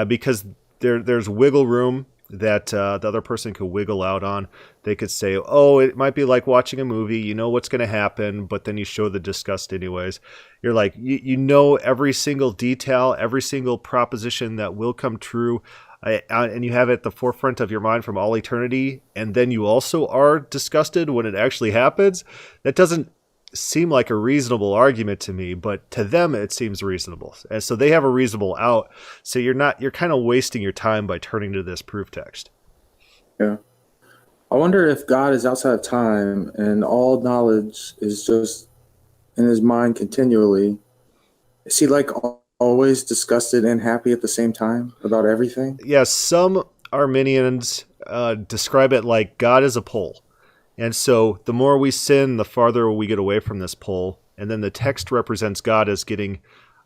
Speaker 1: because there's wiggle room that the other person could wiggle out on. They could say, oh, it might be like watching a movie. You know what's going to happen, but then you show the disgust anyways. You're like, you know every single detail, every single proposition that will come true. and you have it at the forefront of your mind from all eternity, and then you also are disgusted when it actually happens, that doesn't seem like a reasonable argument to me, but to them it seems reasonable. And so they have a reasonable out. So you're kind of wasting your time by turning to this proof text.
Speaker 2: Yeah. I wonder if God is outside of time and all knowledge is just in his mind continually. Is he like always disgusted and happy at the same time about everything?
Speaker 1: Yeah, some Arminians describe it like God is a pole. And so the more we sin, the farther we get away from this pole. And then the text represents God as getting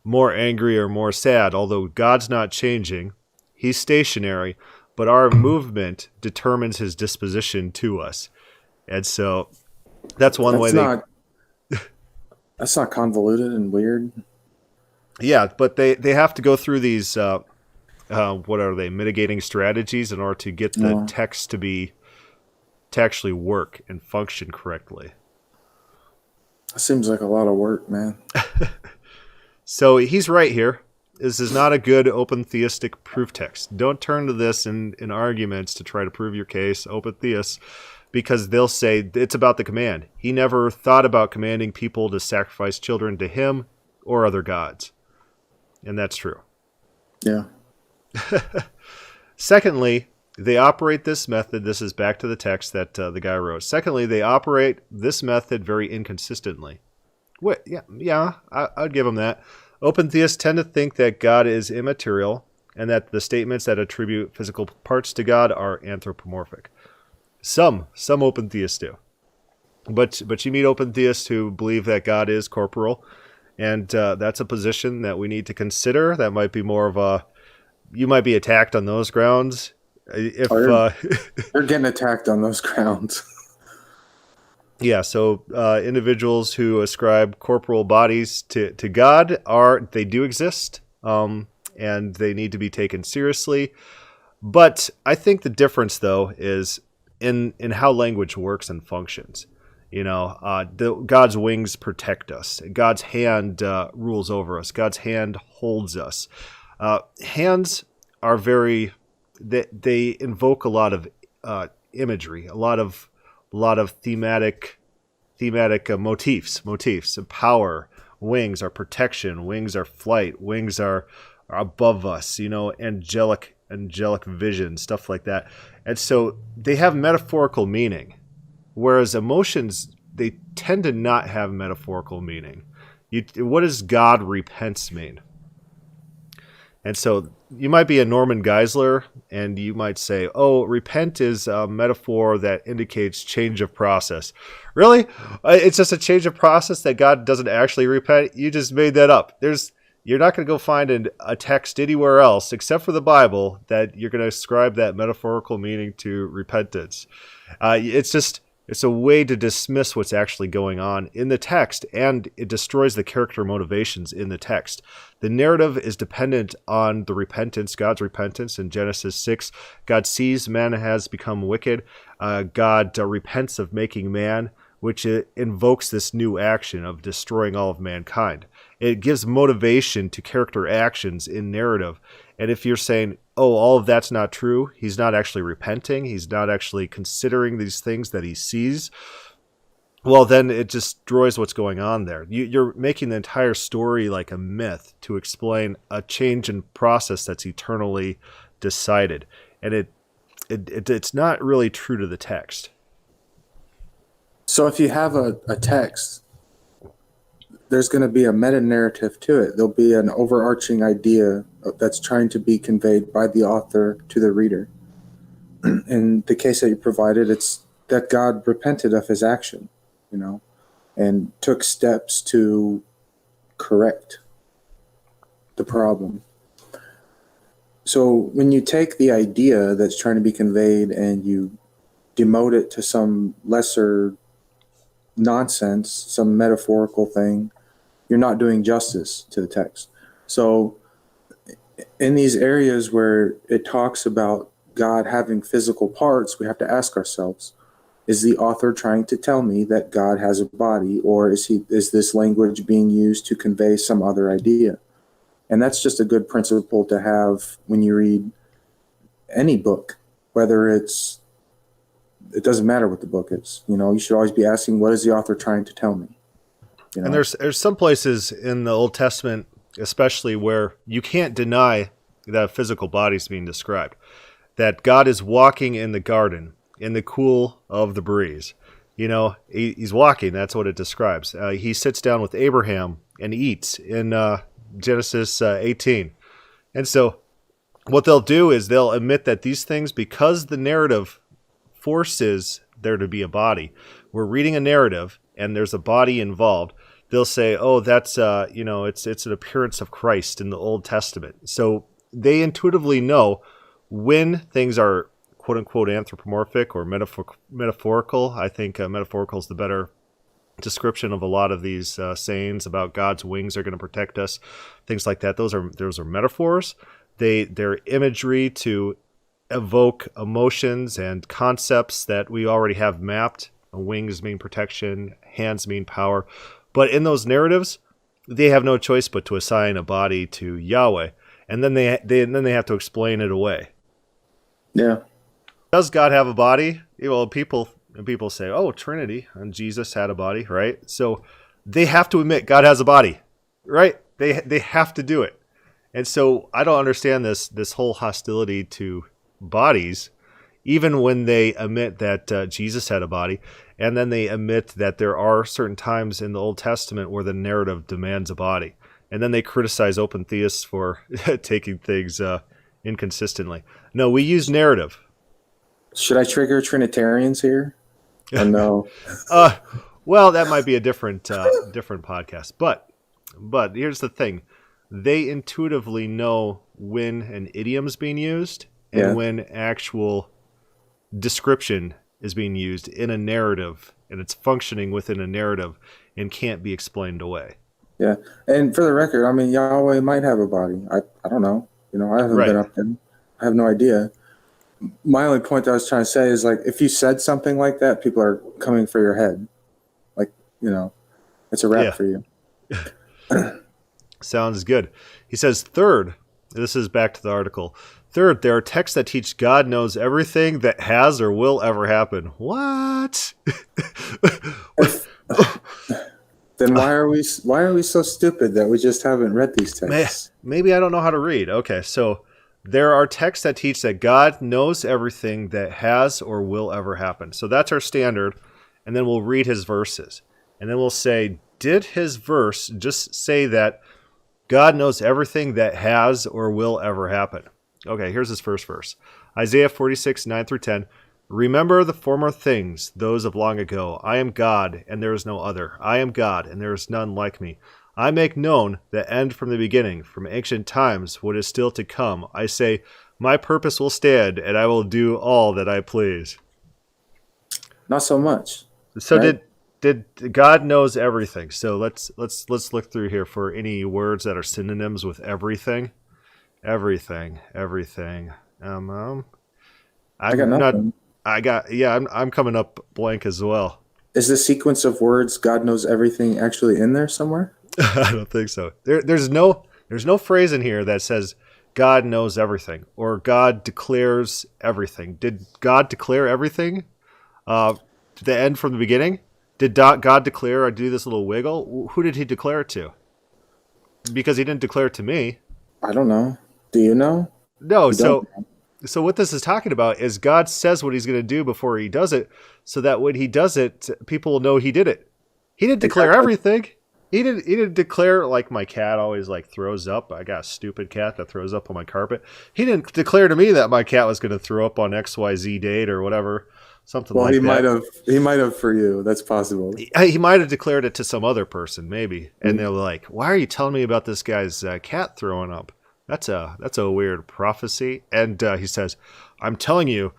Speaker 1: more angry or more sad, although God's not changing. He's stationary, but our movement determines his disposition to us. And so that's one way
Speaker 2: That's not convoluted and weird.
Speaker 1: Yeah, but they have to go through these, what are they, mitigating strategies in order to get the text to actually work and function correctly.
Speaker 2: That seems like a lot of work, man.
Speaker 1: So he's right here. This is not a good open theistic proof text. Don't turn to this in arguments to try to prove your case, open theists, because they'll say it's about the command. He never thought about commanding people to sacrifice children to him or other gods. And that's true.
Speaker 2: Yeah.
Speaker 1: Secondly, they operate this method. This is back to the text that the guy wrote. Secondly, they operate this method very inconsistently. I'd give them that. Open theists tend to think that God is immaterial and that the statements that attribute physical parts to God are anthropomorphic. Some open theists do. But you meet open theists who believe that God is corporal, and that's a position that we need to consider. That might be more of a... You might be attacked on those grounds.
Speaker 2: You're getting attacked on those grounds.
Speaker 1: Yeah, so individuals who ascribe corporal bodies to God they do exist, and they need to be taken seriously. But I think the difference, though, is in how language works and functions. God's wings protect us. God's hand rules over us. God's hand holds us. Hands are they invoke a lot of imagery, a lot of thematic motifs of power. Wings are protection. Wings are flight. Wings are above us. Angelic vision, stuff like that. And so they have metaphorical meaning, whereas emotions, they tend to not have metaphorical meaning. What does God repents mean? And so you might be a Norman Geisler, and you might say, oh, repent is a metaphor that indicates change of process. Really? It's just a change of process that God doesn't actually repent? You just made that up. You're not going to go find a text anywhere else, except for the Bible, that you're going to ascribe that metaphorical meaning to repentance. It's a way to dismiss what's actually going on in the text, and it destroys the character motivations in the text. The narrative is dependent on the repentance, God's repentance. In Genesis 6, God sees man has become wicked. God repents of making man, which invokes this new action of destroying all of mankind. It gives motivation to character actions in narrative. And if you're saying, oh, all of that's not true, he's not actually repenting, he's not actually considering these things that he sees, well, then it destroys what's going on there. You're making the entire story like a myth to explain a change in process that's eternally decided. And it's not really true to the text.
Speaker 2: So if you have a text, there's going to be a meta-narrative to it. There'll be an overarching idea that's trying to be conveyed by the author to the reader. In the case that you provided, it's that God repented of his action, and took steps to correct the problem. So when you take the idea that's trying to be conveyed and you demote it to some lesser nonsense, some metaphorical thing, you're not doing justice to the text. So in these areas where it talks about God having physical parts, we have to ask ourselves, is the author trying to tell me that God has a body, or is this language being used to convey some other idea? And that's just a good principle to have when you read any book, whether it doesn't matter what the book is. You should always be asking, what is the author trying to tell me?
Speaker 1: And there's some places in the Old Testament, especially, where you can't deny that a physical body is being described. That God is walking in the garden in the cool of the breeze. He's walking. That's what it describes. He sits down with Abraham and eats in Genesis 18. And so what they'll do is they'll admit that these things, because the narrative forces there to be a body, we're reading a narrative and there's a body involved. They'll say, oh, that's, it's an appearance of Christ in the Old Testament. So they intuitively know when things are quote unquote anthropomorphic or metaphorical. I think metaphorical is the better description of a lot of these sayings about God's wings are going to protect us, things like that. Those are metaphors. They're imagery to evoke emotions and concepts that we already have mapped. Wings mean protection, hands mean power. But in those narratives, they have no choice but to assign a body to Yahweh, and then they have to explain it away.
Speaker 2: Yeah.
Speaker 1: Does God have a body? Well, people say, oh, Trinity, and Jesus had a body, right? So they have to admit God has a body, right? They have to do it. And so I don't understand this whole hostility to bodies, even when they admit that Jesus had a body, and then they admit that there are certain times in the Old Testament where the narrative demands a body. And then they criticize open theists for taking things inconsistently. No, we use narrative.
Speaker 2: Should I trigger Trinitarians here? Or no?
Speaker 1: Well, that might be a different podcast. But here's the thing. They intuitively know when an idiom is being used and when actual description is being used in a narrative, and it's functioning within a narrative and can't be explained away.
Speaker 2: Yeah. And for the record, I mean, Yahweh might have a body. I don't know. I haven't been up there. I have no idea. My only point that I was trying to say is, like, if you said something like that, people are coming for your head. Like, it's a wrap for you.
Speaker 1: Sounds good. He says, third, this is back to the article. Third, there are texts that teach God knows everything that has or will ever happen. What?
Speaker 2: Then why are we so stupid that we just haven't read these texts?
Speaker 1: Maybe I don't know how to read. Okay, so there are texts that teach that God knows everything that has or will ever happen. So that's our standard, and then we'll read his verses. And then we'll say, did his verse just say that God knows everything that has or will ever happen? Okay, here's his first verse. Isaiah 46, 9 through 10. Remember the former things, those of long ago. I am God, and there is no other. I am God, and there is none like me. I make known the end from the beginning, from ancient times, what is still to come. I say, my purpose will stand, and I will do all that I please.
Speaker 2: Not so much.
Speaker 1: So right? Did God knows everything? So let's look through here for any words that are synonyms with everything. Everything. I got nothing. I'm coming up blank as well.
Speaker 2: Is the sequence of words "God knows everything" actually in there somewhere?
Speaker 1: I don't think so. There's no phrase in here that says God knows everything or God declares everything. Did God declare everything? The end from the beginning? Did God declare? I do this little wiggle. Who did he declare it to? Because he didn't declare it to me.
Speaker 2: I don't know. Do you know?
Speaker 1: No. So what this is talking about is God says what he's going to do before he does it, so that when he does it, people will know he did it. He didn't declare everything. He didn't declare, like my cat always like throws up. I got a stupid cat that throws up on my carpet. He didn't declare to me that my cat was going to throw up on XYZ date or whatever. Something like that.
Speaker 2: Well, he might have for you. That's possible.
Speaker 1: He might have declared it to some other person, maybe. And they're like, why are you telling me about this guy's cat throwing up? That's a weird prophecy. And he says, I'm telling you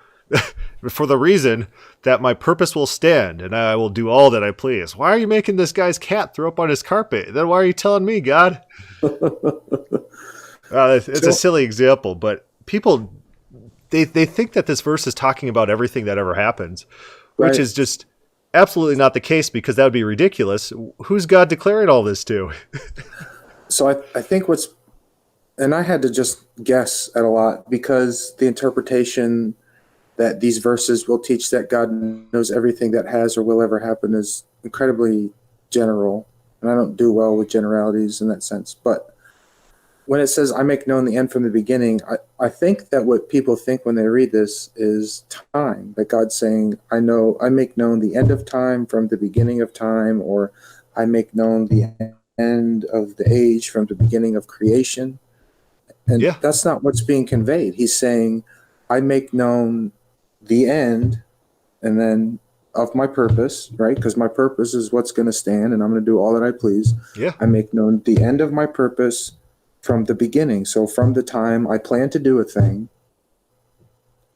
Speaker 1: for the reason that my purpose will stand and I will do all that I please. Why are you making this guy's cat throw up on his carpet? Then why are you telling me, God? It's a silly example, but people, they think that this verse is talking about everything that ever happens, which is just absolutely not the case, because that would be ridiculous. Who's God declaring all this to?
Speaker 2: So I think what's And I had to just guess at a lot because the interpretation that these verses will teach that God knows everything that has or will ever happen is incredibly general. And I don't do well with generalities in that sense. But when it says, I make known the end from the beginning, I think that what people think when they read this is time, that God's saying, I make known the end of time from the beginning of time, or I make known the end of the age from the beginning of creation. And
Speaker 1: Yeah.
Speaker 2: that's not what's being conveyed. He's saying, I make known the end and then of my purpose, right? Because my purpose is what's going to stand and I'm going to do all that I please.
Speaker 1: Yeah.
Speaker 2: I make known the end of my purpose from the beginning. So from the time I plan to do a thing,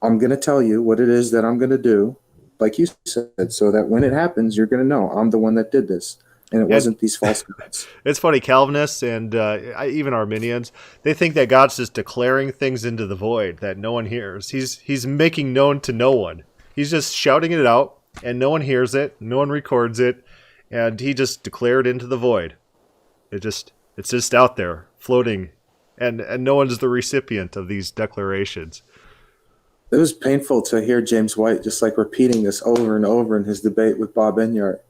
Speaker 2: I'm going to tell you what it is that I'm going to do, like you said, so that when it happens, you're going to know I'm the one that did this. And it wasn't these false gods.
Speaker 1: It's funny, Calvinists and even Arminians, they think that God's just declaring things into the void that no one hears. He's making known to no one. He's just shouting it out, and no one hears it, no one records it, and he just declared into the void. It's just out there, floating, and no one's the recipient of these declarations.
Speaker 2: It was painful to hear James White just like repeating this over and over in his debate with Bob Enyart.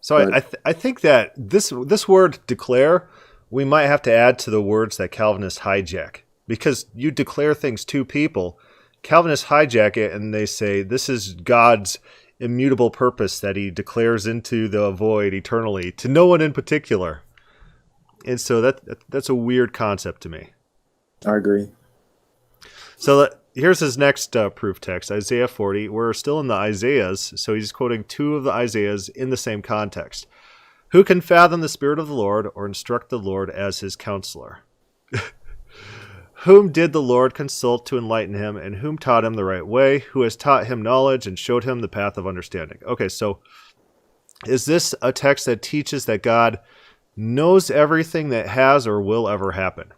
Speaker 1: So I think that this word declare, we might have to add to the words that Calvinists hijack. Because you declare things to people, Calvinists hijack it and they say this is God's immutable purpose that he declares into the void eternally to no one in particular. And so that's a weird concept to me.
Speaker 2: I agree.
Speaker 1: So here's his next proof text, Isaiah 40. We're still in the Isaiahs, so he's quoting two of the Isaiahs in the same context. Who can fathom the Spirit of the Lord or instruct the Lord as his counselor? Whom did the Lord consult to enlighten him, and whom taught him the right way? Who has taught him knowledge and showed him the path of understanding? Okay, so is this a text that teaches that God knows everything that has or will ever happen?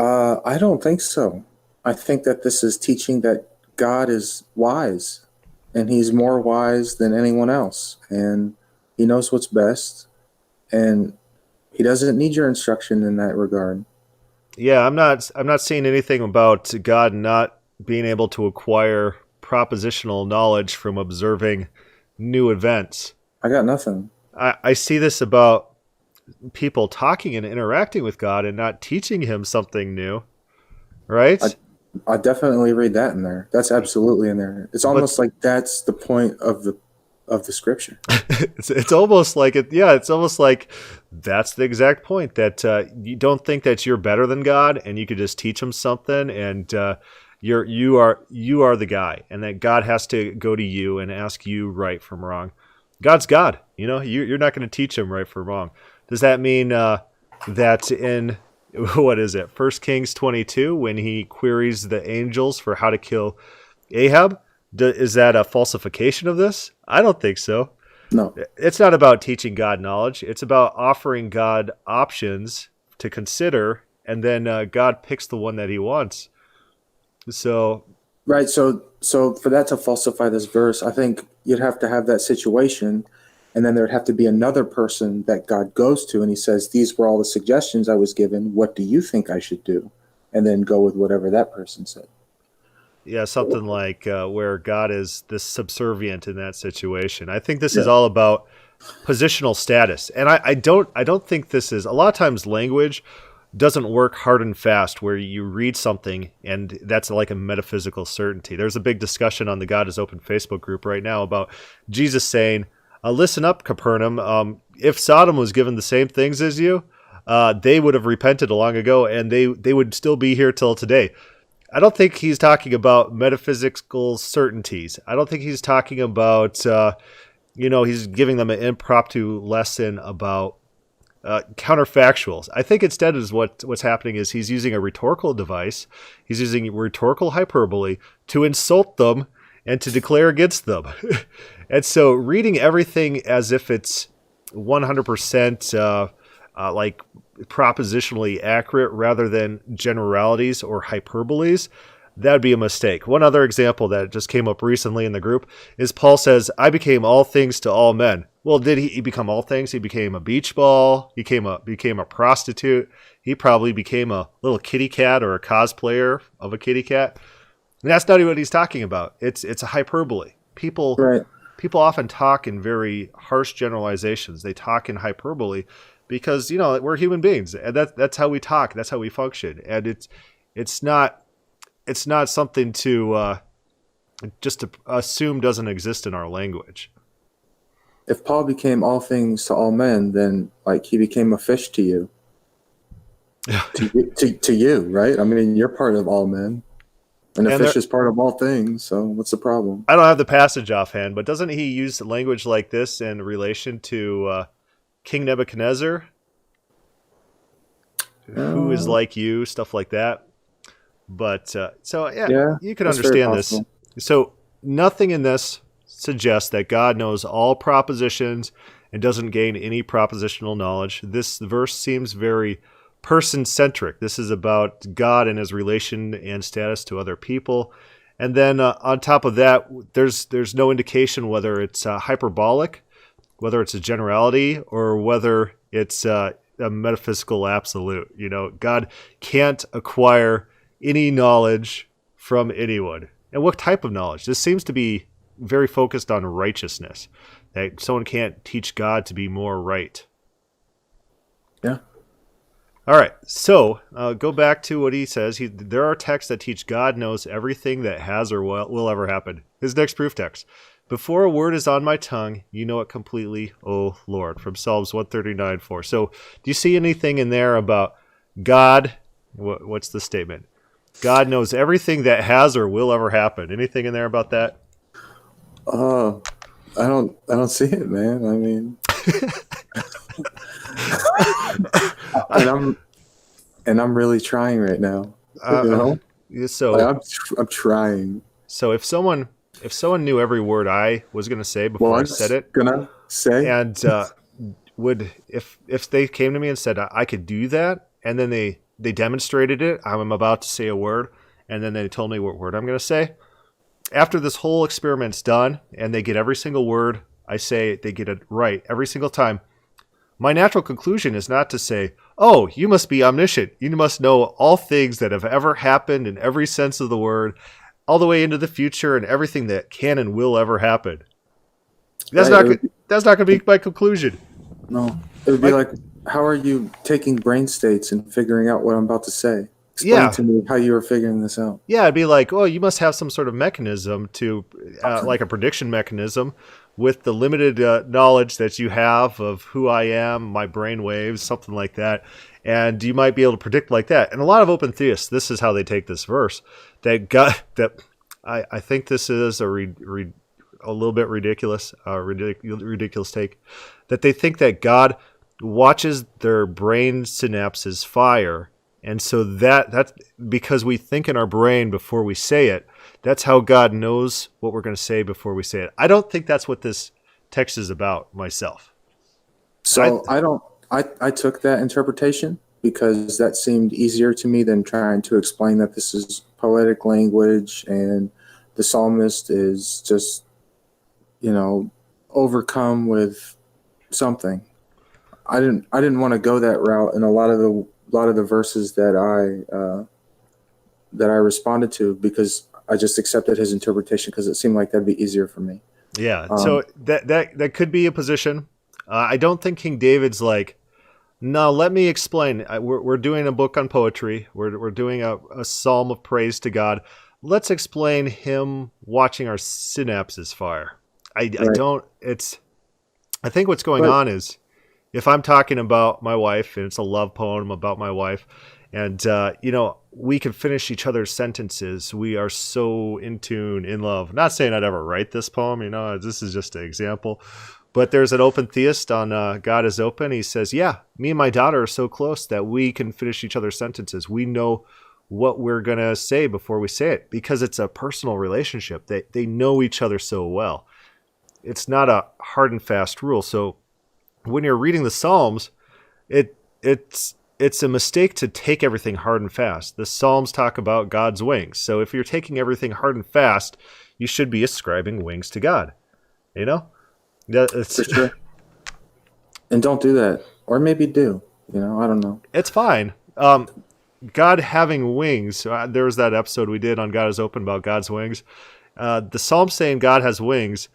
Speaker 2: I don't think so. I think that this is teaching that God is wise, and he's more wise than anyone else, and he knows what's best, and he doesn't need your instruction in that regard.
Speaker 1: Yeah, I'm not seeing anything about God not being able to acquire propositional knowledge from observing new events.
Speaker 2: I got nothing.
Speaker 1: I see this about people talking and interacting with God and not teaching him something new, right?
Speaker 2: I definitely read that in there. That's absolutely in there. It's almost like that's the point of the scripture.
Speaker 1: It's almost like it. Yeah, it's almost like that's the exact point, that you don't think that you're better than God and you could just teach him something, and you are the guy, and that God has to go to you and ask you right from wrong. God's God. You're not going to teach him right from wrong. Does that mean that in, what is it, 1 Kings 22, when he queries the angels for how to kill Ahab, is that a falsification of this? I don't think so.
Speaker 2: No.
Speaker 1: It's not about teaching God knowledge. It's about offering God options to consider, and then God picks the one that he wants. So...
Speaker 2: Right, so for that to falsify this verse, I think you'd have to have that situation, and then there'd have to be another person that God goes to, and he says, these were all the suggestions I was given. What do you think I should do? And then go with whatever that person said.
Speaker 1: Yeah, something like where God is this subservient in that situation. I think this is all about positional status. And I don't think this is, a lot of times language doesn't work hard and fast where you read something and that's like a metaphysical certainty. There's a big discussion on the God is Open Facebook group right now about Jesus saying, listen up, Capernaum. If Sodom was given the same things as you, they would have repented long ago, and they would still be here till today. I don't think he's talking about metaphysical certainties. I don't think he's talking about, he's giving them an impromptu lesson about counterfactuals. I think instead is what's happening is he's using a rhetorical device. He's using rhetorical hyperbole to insult them and to declare against them. And so reading everything as if it's 100% like propositionally accurate rather than generalities or hyperboles, that'd be a mistake. One other example that just came up recently in the group is Paul says, I became all things to all men. Well, did he become all things? He became a beach ball. He became a prostitute. He probably became a little kitty cat or a cosplayer of a kitty cat. And that's not what he's talking about. It's a hyperbole. People
Speaker 2: Right.
Speaker 1: people often talk in very harsh generalizations. They talk in hyperbole because we're human beings, and that's how we talk. That's how we function, and it's not something to just to assume doesn't exist in our language.
Speaker 2: If Paul became all things to all men, then like he became a fish to you. to you, right? I mean, you're part of all men, and a fish is part of all things. So what's the problem?
Speaker 1: I don't have the passage offhand, but doesn't he use language like this in relation to King Nebuchadnezzar, who is like you, stuff like that? But you can understand this. So nothing in this suggests that God knows all propositions and doesn't gain any propositional knowledge. This verse seems very person-centric. This is about God and his relation and status to other people. And then on top of that, there's no indication whether it's hyperbolic, whether it's a generality, or whether it's a metaphysical absolute. God can't acquire any knowledge from anyone. And what type of knowledge? This seems to be very focused on righteousness, that someone can't teach God to be more right.
Speaker 2: Yeah.
Speaker 1: All right, so go back to what he says. There are texts that teach God knows everything that has or will ever happen. His next proof text. Before a word is on my tongue, you know it completely, O Lord, from Psalms 139:4. So do you see anything in there about God? What's the statement? God knows everything that has or will ever happen. Anything in there about that?
Speaker 2: Oh, I don't see it, man. I mean, and I'm really trying right now.
Speaker 1: So
Speaker 2: like, I'm trying.
Speaker 1: So if someone knew every word I was going to say before I said it, and if they came to me and said I could do that, and then they demonstrated it, I'm about to say a word, and then they told me what word I'm going to say. After this whole experiment's done, and they get every single word I say, they get it right every single time, my natural conclusion is not to say, oh, you must be omniscient. You must know all things that have ever happened in every sense of the word, all the way into the future and everything that can and will ever happen. That's not going to be my conclusion.
Speaker 2: No. It would be like, how are you taking brain states and figuring out what I'm about to say? Explain to me how you were figuring this out.
Speaker 1: Yeah, it'd be like, oh, you must have some sort of mechanism to, like a prediction mechanism, with the limited knowledge that you have of who I am, my brain waves, something like that. And you might be able to predict like that. And a lot of open theists, this is how they take this verse. I think this is a little bit ridiculous, ridiculous take, that they think that God watches their brain synapses fire. And so that's because we think in our brain before we say it. That's how God knows what we're going to say before we say it. I don't think that's what this text is about myself.
Speaker 2: So I took that interpretation because that seemed easier to me than trying to explain that this is poetic language and the psalmist is just, overcome with something. I didn't want to go that route, and a lot of the verses that I responded to, because I just accepted his interpretation because it seemed like that'd be easier for me.
Speaker 1: Yeah. So that could be a position. I don't think King David's like, no, let me explain. We're doing a book on poetry. We're doing a psalm of praise to God. Let's explain him watching our synapses fire. I think what's going on is, if I'm talking about my wife and it's a love poem about my wife, and we can finish each other's sentences. We are so in tune, in love. Not saying I'd ever write this poem, this is just an example. But there's an open theist on God is Open. He says, yeah, me and my daughter are so close that we can finish each other's sentences. We know what we're going to say before we say it because it's a personal relationship. They know each other so well. It's not a hard and fast rule. So when you're reading the Psalms, it's a mistake to take everything hard and fast. The Psalms talk about God's wings. So if you're taking everything hard and fast, you should be ascribing wings to God.
Speaker 2: For sure. And don't do that. Or maybe do. I don't know.
Speaker 1: It's fine. God having wings. There was that episode we did on God is Open about God's wings. The psalm saying God has wings,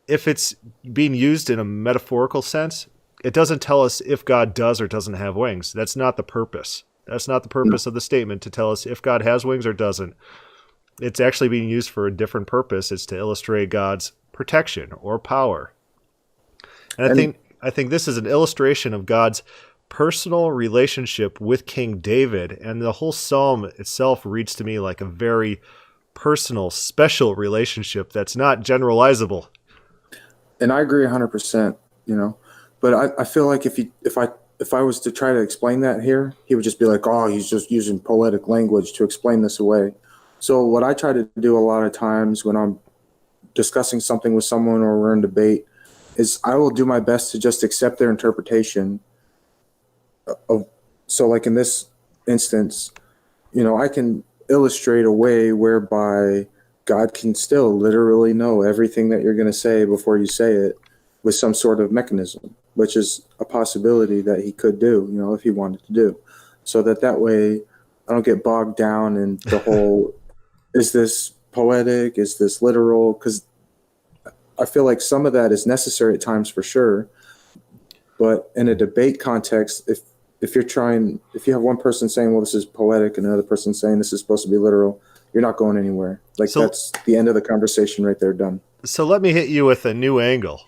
Speaker 1: if it's being used in a metaphorical sense, it doesn't tell us if God does or doesn't have wings. That's not the purpose. That's not the
Speaker 2: No.
Speaker 1: purpose of the statement, to tell us if God has wings or doesn't. It's actually being used for a different purpose. It's to illustrate God's protection or power. And
Speaker 2: And
Speaker 1: I think this is an illustration of God's personal relationship with King David, and the whole psalm itself reads to me like a very personal, special relationship that's not generalizable.
Speaker 2: and I agree 100%, But I feel like if I was to try to explain that here, he would just be like, "Oh, he's just using poetic language to explain this away." So what I try to do a lot of times when I'm discussing something with someone or we're in debate is I will do my best to just accept their interpretation of. So like in this instance, I can illustrate a way whereby God can still literally know everything that you're going to say before you say it with some sort of mechanism, which is a possibility that he could do, if he wanted to do. So that way I don't get bogged down in the whole, is this poetic? Is this literal? Because I feel like some of that is necessary at times for sure. But in a debate context, if you have one person saying, well, this is poetic, and another person saying this is supposed to be literal, you're not going anywhere. Like
Speaker 1: So,
Speaker 2: that's the end of the conversation right there, done.
Speaker 1: so let me hit you with a new angle.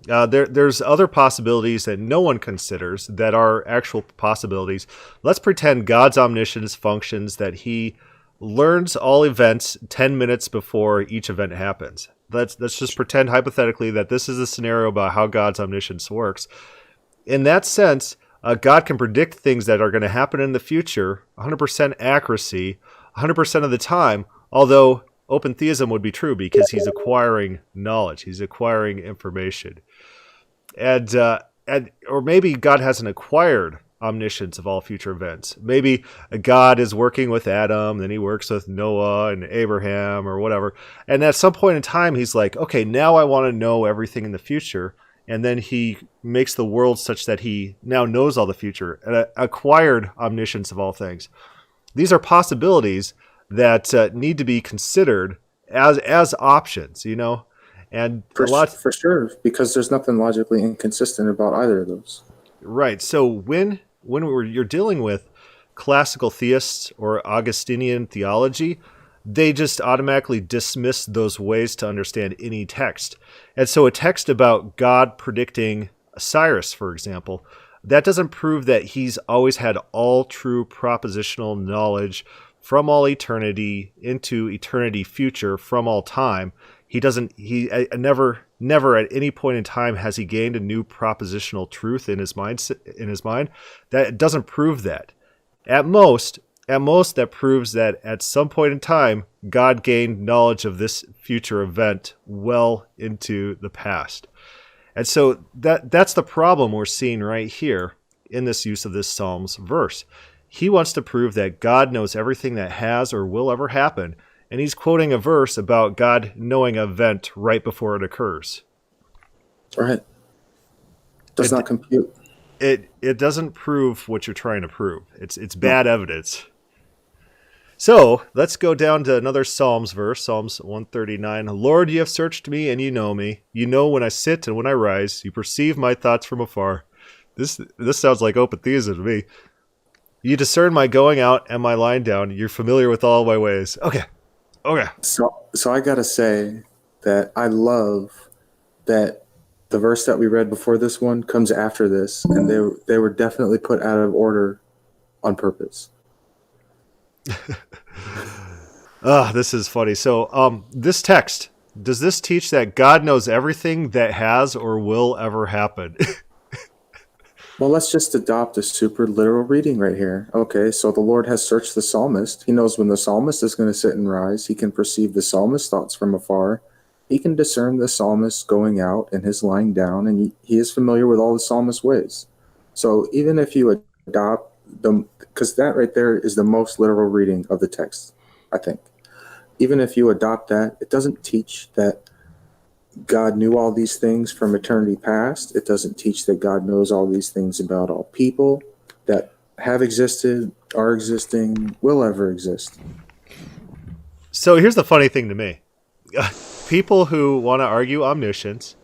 Speaker 1: There's other possibilities that no one considers that are actual possibilities. Let's pretend God's omniscience functions that he learns all events 10 minutes before each event happens. Let's just pretend hypothetically that this is a scenario about how God's omniscience works. In that sense, God can predict things that are going to happen in the future, 100% accuracy, 100% of the time, although open theism would be true because he's acquiring knowledge, he's acquiring information. And or maybe God hasn't acquired omniscience of all future events. Maybe God is working with Adam, then he works with Noah and Abraham or whatever. And at some point in time, he's like, okay, now I want to know everything in the future. And then he makes the world such that he now knows all the future, and acquired omniscience of all things. These are possibilities that need to be considered as options, and
Speaker 2: For,
Speaker 1: a lot.
Speaker 2: for sure, because there's nothing logically inconsistent about either of those.
Speaker 1: Right. So you're dealing with classical theists or Augustinian theology, they just automatically dismiss those ways to understand any text. And so a text about God predicting Cyrus, for example, that doesn't prove that he's always had all true propositional knowledge from all eternity into eternity future from all time. He never at any point in time has he gained a new propositional truth in his mind. That doesn't prove that. At most, that proves that at some point in time, God gained knowledge of this future event well into the past. And so that's the problem we're seeing right here in this use of this Psalms verse. He wants to prove that God knows everything that has or will ever happen, and he's quoting a verse about God knowing an event right before it occurs.
Speaker 2: Right. Does
Speaker 1: It
Speaker 2: not compute.
Speaker 1: it doesn't prove what you're trying to prove. It's bad evidence. So let's go down to another Psalms verse, Psalms 139. Lord, you have searched me and you know me. You know when I sit and when I rise. You perceive my thoughts from afar. This sounds like open theism to me. You discern my going out and my lying down. You're familiar with all my ways. Okay.
Speaker 2: So I gotta say that I love that the verse that we read before this one comes after this, and they were definitely put out of order on purpose.
Speaker 1: This is funny. So, this text, does this teach that God knows everything that has or will ever happen?
Speaker 2: Well, let's just adopt a super literal reading right here. Okay, so the Lord has searched the psalmist. He knows when the psalmist is going to sit and rise. He can perceive the psalmist's thoughts from afar. He can discern the psalmist going out and his lying down, and he is familiar with all the psalmist's ways. So even if you adopt the, because that right there is the most literal reading of the text, I think. Even if you adopt that, it doesn't teach that God knew all these things from eternity past. It doesn't teach that God knows all these things about all people that have existed, are existing, will ever exist.
Speaker 1: So here's the funny thing to me. People who want to argue omniscience,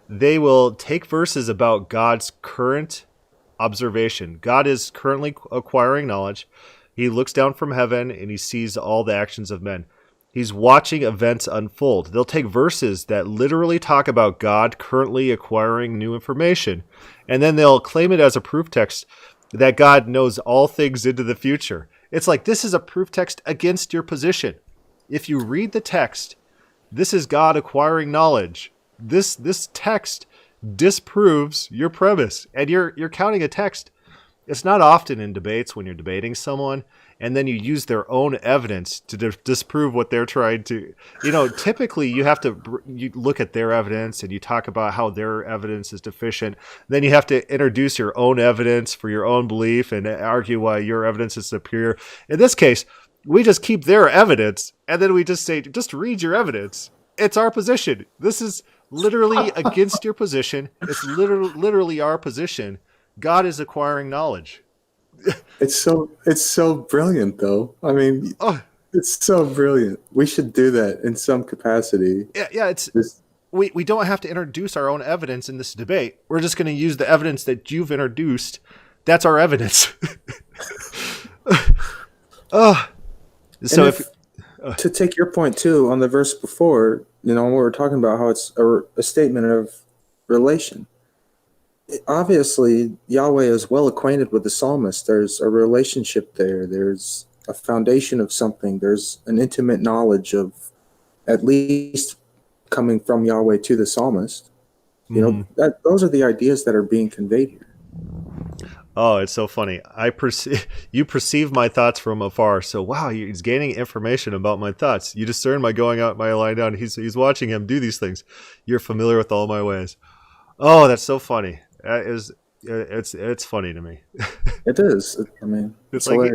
Speaker 1: they will take verses about God's current observation. God is currently acquiring knowledge. He looks down from heaven and he sees all the actions of men. He's watching events unfold. They'll take verses that literally talk about God currently acquiring new information, and then they'll claim it as a proof text that God knows all things into the future. It's like this is a proof text against your position. If you read the text, this is God acquiring knowledge. This text disproves your premise, and you're counting a text. It's not often in debates when you're debating someone and then you use their own evidence to disprove what they're trying to. Typically you look at their evidence and you talk about how their evidence is deficient. Then you have to introduce your own evidence for your own belief and argue why your evidence is superior. In this case, we just keep their evidence and then we just say, just read your evidence. It's our position. This is literally against your position. It's literally our position. God is acquiring knowledge.
Speaker 2: It's so brilliant, though. I mean, it's so brilliant. We should do that in some capacity.
Speaker 1: Yeah. We don't have to introduce our own evidence in this debate. We're just going to use the evidence that you've introduced. That's our evidence.
Speaker 2: To take your point too on the verse before, we were talking about how it's a statement of relation. Obviously, Yahweh is well acquainted with the psalmist. There's a relationship there. There's a foundation of something. There's an intimate knowledge of, at least coming from Yahweh to the psalmist. Those are the ideas that are being conveyed here.
Speaker 1: Oh, it's so funny. You perceive my thoughts from afar. So wow, he's gaining information about my thoughts. You discern my going out, my lying down. He's watching him do these things. You're familiar with all my ways. Oh, that's so funny. It's funny to me.
Speaker 2: It is. I mean,
Speaker 1: it's like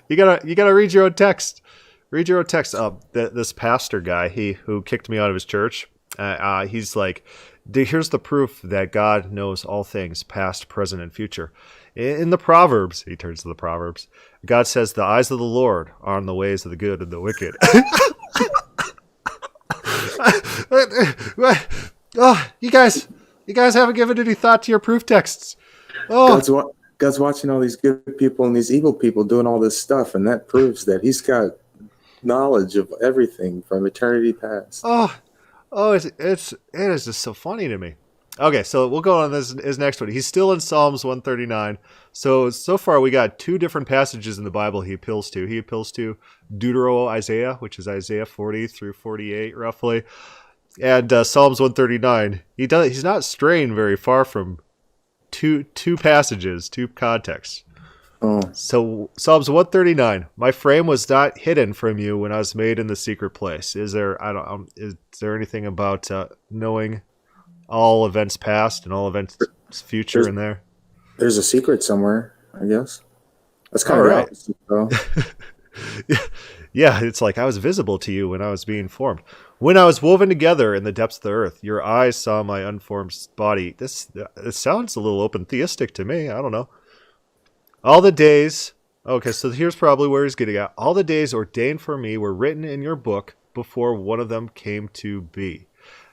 Speaker 1: you gotta read your own text. Read your own text. This pastor guy, who kicked me out of his church. He's like, here's the proof that God knows all things, past, present, and future. In the Proverbs, he turns to the Proverbs. God says, "The eyes of the Lord are on the ways of the good and the wicked." You guys haven't given any thought to your proof texts. Oh,
Speaker 2: God's watching all these good people and these evil people doing all this stuff, and that proves that He's got knowledge of everything from eternity past.
Speaker 1: it is just so funny to me. Okay, so we'll go on his next one. He's still in Psalms 139. So far we got two different passages in the Bible he appeals to. He appeals to Deutero-Isaiah, which is Isaiah 40 through 48, roughly. And Psalms 139, he's not straying very far from two passages, two contexts.
Speaker 2: Oh.
Speaker 1: So Psalms 139, my frame was not hidden from you when I was made in the secret place. Is there anything about knowing all events past and all events future in there?
Speaker 2: There's a secret somewhere, I guess. That's kind of right. Opposite, though.
Speaker 1: Yeah, it's like I was visible to you when I was being formed. When I was woven together in the depths of the earth, your eyes saw my unformed body. It sounds a little open theistic to me. I don't know. All the days... Okay, so here's probably where he's getting at. All the days ordained for me were written in your book before one of them came to be.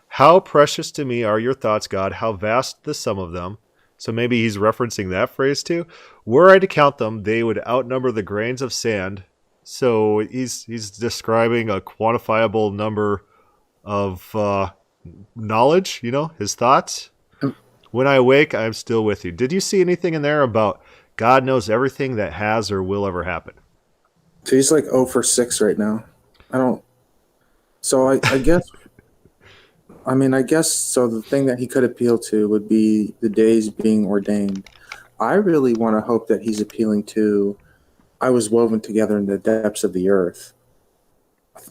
Speaker 1: How precious to me are your thoughts, God. How vast the sum of them. So maybe he's referencing that phrase too. Were I to count them, they would outnumber the grains of sand. So he's describing a quantifiable number of knowledge, his thoughts. When I awake, I am still with you. Did you see anything in there about God knows everything that has or will ever happen?
Speaker 2: So he's like 0 for 6 right now. So I guess... I guess so. The thing that he could appeal to would be the days being ordained. I really want to hope that he's appealing to, I was woven together in the depths of the earth.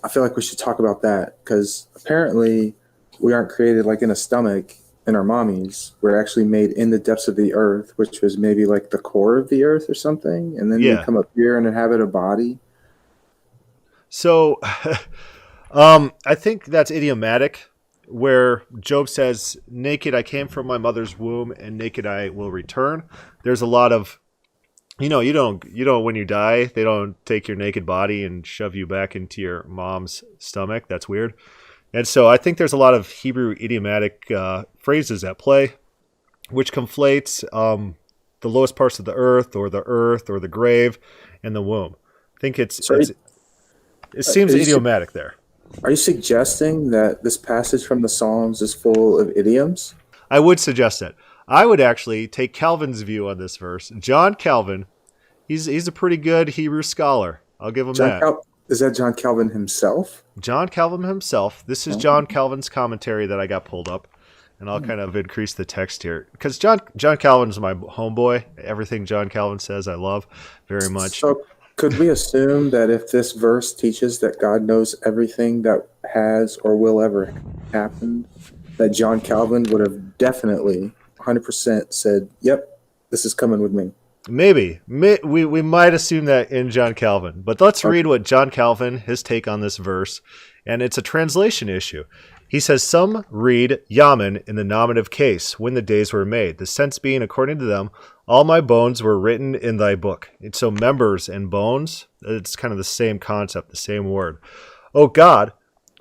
Speaker 2: I feel like we should talk about that because apparently we aren't created like in a stomach in our mommies. We're actually made in the depths of the earth, which was maybe like the core of the earth or something. And then we come up here and inhabit a body.
Speaker 1: So I think that's idiomatic. where Job says, naked I came from my mother's womb and naked I will return. There's a lot of, you don't, when you die, they don't take your naked body and shove you back into your mom's stomach. That's weird. And so I think there's a lot of Hebrew idiomatic phrases at play, which conflates the lowest parts of the earth or the grave and the womb. I think it seems idiomatic there.
Speaker 2: Are you suggesting that this passage from the Psalms is full of idioms?
Speaker 1: I would suggest that. I would actually take Calvin's view on this verse. John Calvin, he's a pretty good Hebrew scholar. I'll give him that.
Speaker 2: Is that John Calvin himself?
Speaker 1: John Calvin himself. This is John Calvin's commentary that I got pulled up. And I'll kind of increase the text here. Because John Calvin's my homeboy. Everything John Calvin says I love very much.
Speaker 2: So could we assume that if this verse teaches that God knows everything that has or will ever happen, that John Calvin would have definitely 100% said, yep, this is coming with me?
Speaker 1: Maybe. We might assume that in John Calvin. But let's read what John Calvin, his take on this verse. And it's a translation issue. He says, some read Yamin in the nominative case, when the days were made. The sense being, according to them, all my bones were written in thy book. And so members and bones, it's kind of the same concept, the same word. O God,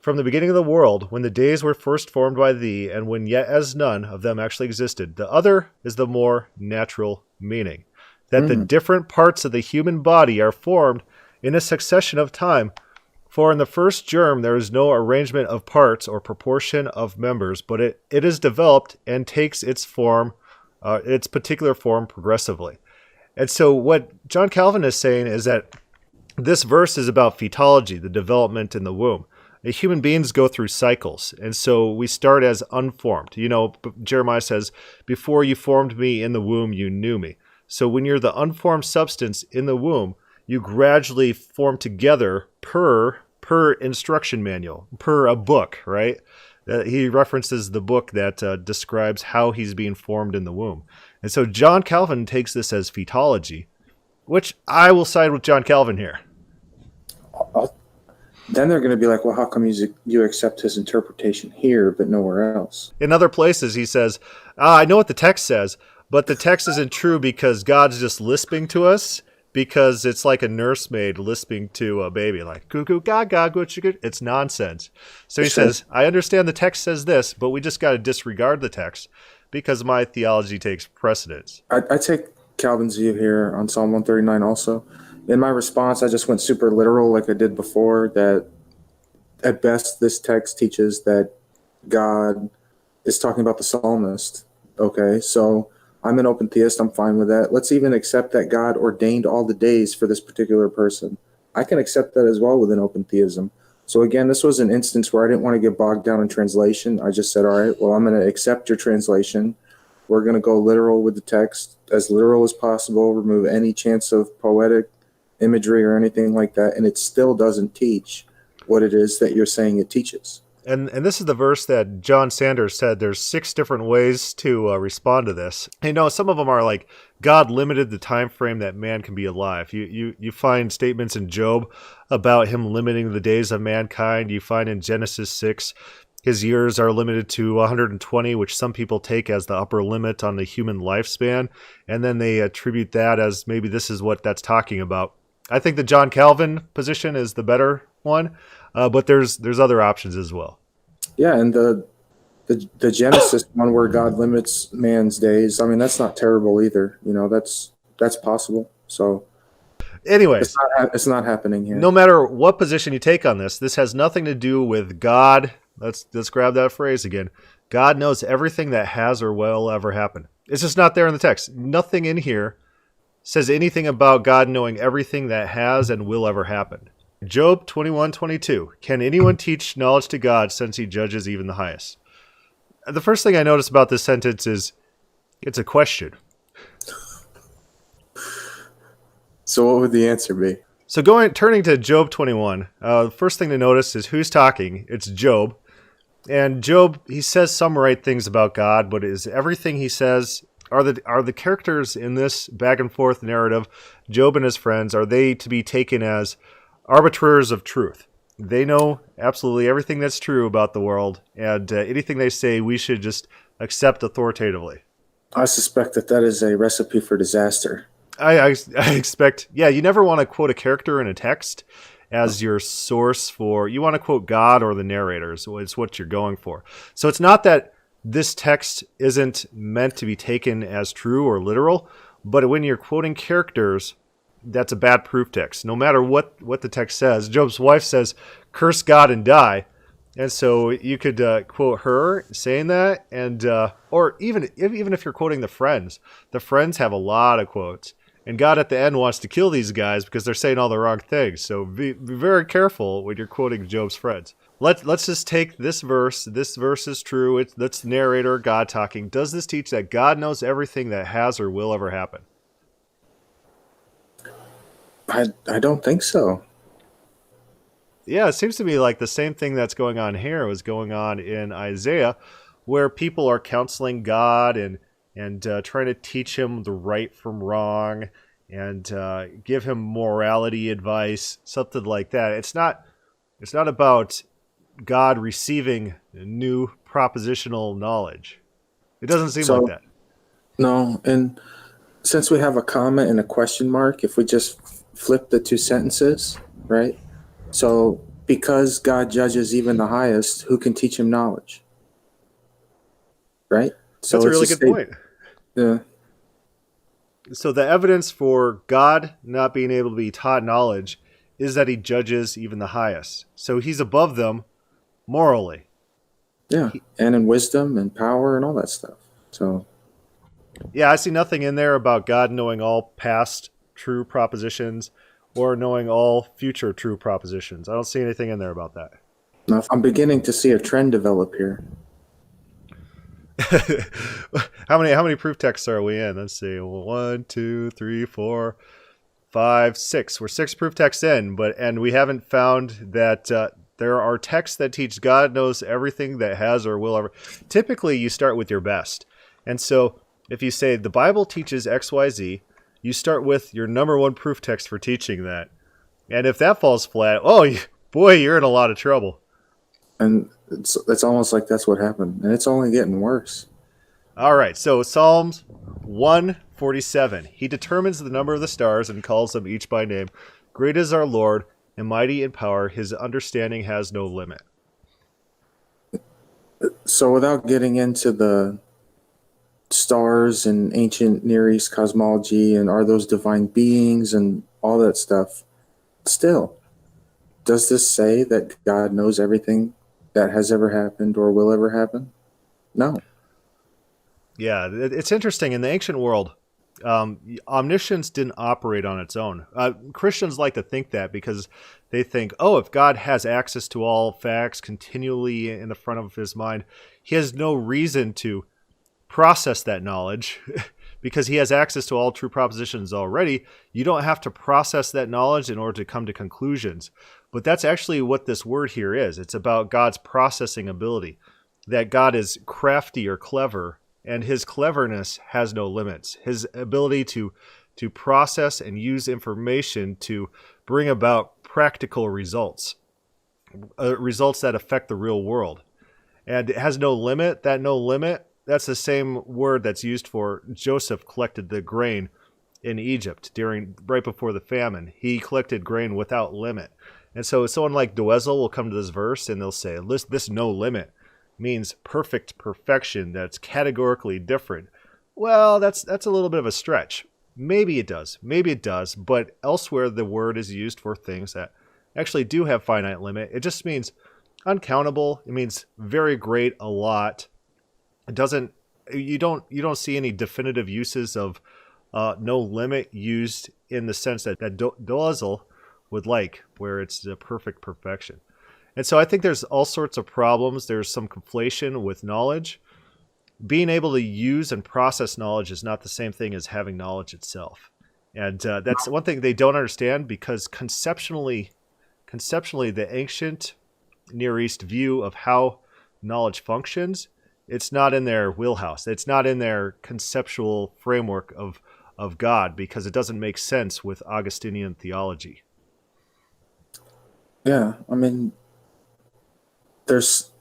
Speaker 1: from the beginning of the world, when the days were first formed by thee, and when yet as none of them actually existed. The other is the more natural meaning. That the different parts of the human body are formed in a succession of time. For in the first germ there is no arrangement of parts or proportion of members, but it is developed and takes its form, its particular form progressively. And so what John Calvin is saying is that this verse is about fetology, the development in the womb. Human beings go through cycles, and so we start as unformed. Jeremiah says, before you formed me in the womb, you knew me. So when you're the unformed substance in the womb, you gradually form together per instruction manual, per a book, right? He references the book that describes how he's being formed in the womb. And so John Calvin takes this as fetology, which I will side with John Calvin here.
Speaker 2: Then they're going to be like, well, how come you accept his interpretation here but nowhere else?
Speaker 1: In other places, he says, I know what the text says, but the text isn't true because God's just lisping to us. Because it's like a nursemaid lisping to a baby, like, cuckoo, gaga, it's nonsense. So he says, I understand the text says this, but we just got to disregard the text because my theology takes precedence.
Speaker 2: I take Calvin's view here on Psalm 139 also. In my response, I just went super literal like I did before, that at best this text teaches that God is talking about the psalmist. Okay, so I'm an open theist. I'm fine with that. Let's even accept that God ordained all the days for this particular person. I can accept that as well within open theism. So again, this was an instance where I didn't want to get bogged down in translation. I just said, all right, well, I'm going to accept your translation. We're going to go literal with the text, as literal as possible, remove any chance of poetic imagery or anything like that. And it still doesn't teach what it is that you're saying it teaches.
Speaker 1: And this is the verse that John Sanders said there's 6 different ways to respond to this. Some of them are like, God limited the time frame that man can be alive. You find statements in Job about him limiting the days of mankind. You find in Genesis 6, his years are limited to 120, which some people take as the upper limit on the human lifespan. And then they attribute that as maybe this is what that's talking about. I think the John Calvin position is the better one. But there's other options as well.
Speaker 2: Yeah, and the Genesis one where God limits man's days, I mean, that's not terrible either. That's possible. So
Speaker 1: anyways,
Speaker 2: it's not happening here.
Speaker 1: No matter what position you take on this has nothing to do with God. Let's grab that phrase again. God knows everything that has or will ever happen. It's just not there in the text. Nothing in here says anything about God knowing everything that has and will ever happen. Job 21:22. Can anyone teach knowledge to God since he judges even the highest? The first thing I notice about this sentence is it's a question.
Speaker 2: So what would the answer be?
Speaker 1: So turning to Job 21, the first thing to notice is who's talking. It's Job. And Job, he says some right things about God, but is everything he says, are the characters in this back and forth narrative, Job and his friends, are they to be taken as arbiters of truth? They know absolutely everything that's true about the world, and anything they say, we should just accept authoritatively.
Speaker 2: I suspect that that is a recipe for disaster.
Speaker 1: I expect, yeah, you never want to quote a character in a text as your source for, you want to quote God or the narrator, so it's what you're going for. So it's not that this text isn't meant to be taken as true or literal, but when you're quoting characters, that's a bad proof text. No matter what the text says, Job's wife says, curse God and die. And so you could quote her saying that, and or even if you're quoting the friends have a lot of quotes, and God at the end wants to kill these guys because they're saying all the wrong things. So be very careful when you're quoting Job's friends. Let's just take this verse. This verse is true. That's the narrator, God talking. Does this teach that God knows everything that has or will ever happen?
Speaker 2: I don't think so.
Speaker 1: Yeah, it seems to me like the same thing that's going on here was going on in Isaiah, where people are counseling God and trying to teach him the right from wrong and give him morality advice, something like that. It's not about God receiving new propositional knowledge. It doesn't seem like
Speaker 2: So
Speaker 1: that.
Speaker 2: no, and since we have a comma and a question mark, if we just flip the two sentences, right? So because God judges even the highest, who can teach him knowledge, right? So
Speaker 1: That's a
Speaker 2: it's
Speaker 1: really
Speaker 2: a
Speaker 1: good
Speaker 2: state.
Speaker 1: point.
Speaker 2: Yeah.
Speaker 1: So the evidence for God not being able to be taught knowledge is that he judges even the highest. So he's above them morally.
Speaker 2: Yeah, and in wisdom and power and all that stuff. So
Speaker 1: Yeah, I see nothing in there about God knowing all past true propositions or knowing all future true propositions. I don't see anything in there about that.
Speaker 2: now I'm beginning to see a trend develop here.
Speaker 1: How many proof texts are we in? Let's see. 1, 2, 3, 4, 5, 6. We're 6 proof texts in, and we haven't found that there are texts that teach God knows everything that has or will ever. Typically, you start with your best, and so if you say the Bible teaches X, Y, Z, you start with your number one proof text for teaching that. And if that falls flat, boy, you're in a lot of trouble.
Speaker 2: And it's almost like that's what happened. And it's only getting worse.
Speaker 1: All right, so Psalms 147. He determines the number of the stars and calls them each by name. Great is our Lord, and mighty in power. His understanding has no limit.
Speaker 2: So without getting into the stars and ancient Near East cosmology and are those divine beings and all that stuff, still, does this say that God knows everything that has ever happened or will ever happen? No.
Speaker 1: Yeah, it's interesting. In the ancient world, omniscience didn't operate on its own. Christians like to think that because they think, oh, if God has access to all facts continually in the front of his mind, he has no reason to process that knowledge because he has access to all true propositions already. You don't have to process that knowledge in order to come to conclusions. But that's actually what this word here is. It's about God's processing ability, that God is crafty or clever, and his cleverness has no limits. His ability to process and use information to bring about practical results, results that affect the real world. And it has no limit. That no limit, that's the same word that's used for Joseph collected the grain in Egypt right before the famine. He collected grain without limit. And so someone like Doezel will come to this verse and they'll say, this no limit means perfect perfection that's categorically different. Well, that's a little bit of a stretch. Maybe it does. Maybe it does. But elsewhere, the word is used for things that actually do have finite limit. It just means uncountable. It means very great, a lot. It doesn't. You don't see any definitive uses of no limit used in the sense that Doezel would like, where it's a perfect perfection. And so I think there's all sorts of problems. There's some conflation with knowledge. Being able to use and process knowledge is not the same thing as having knowledge itself. And that's one thing they don't understand because conceptually, the ancient Near East view of how knowledge functions, it's not in their wheelhouse. It's not in their conceptual framework of God because it doesn't make sense with Augustinian theology.
Speaker 2: Yeah, I mean, there's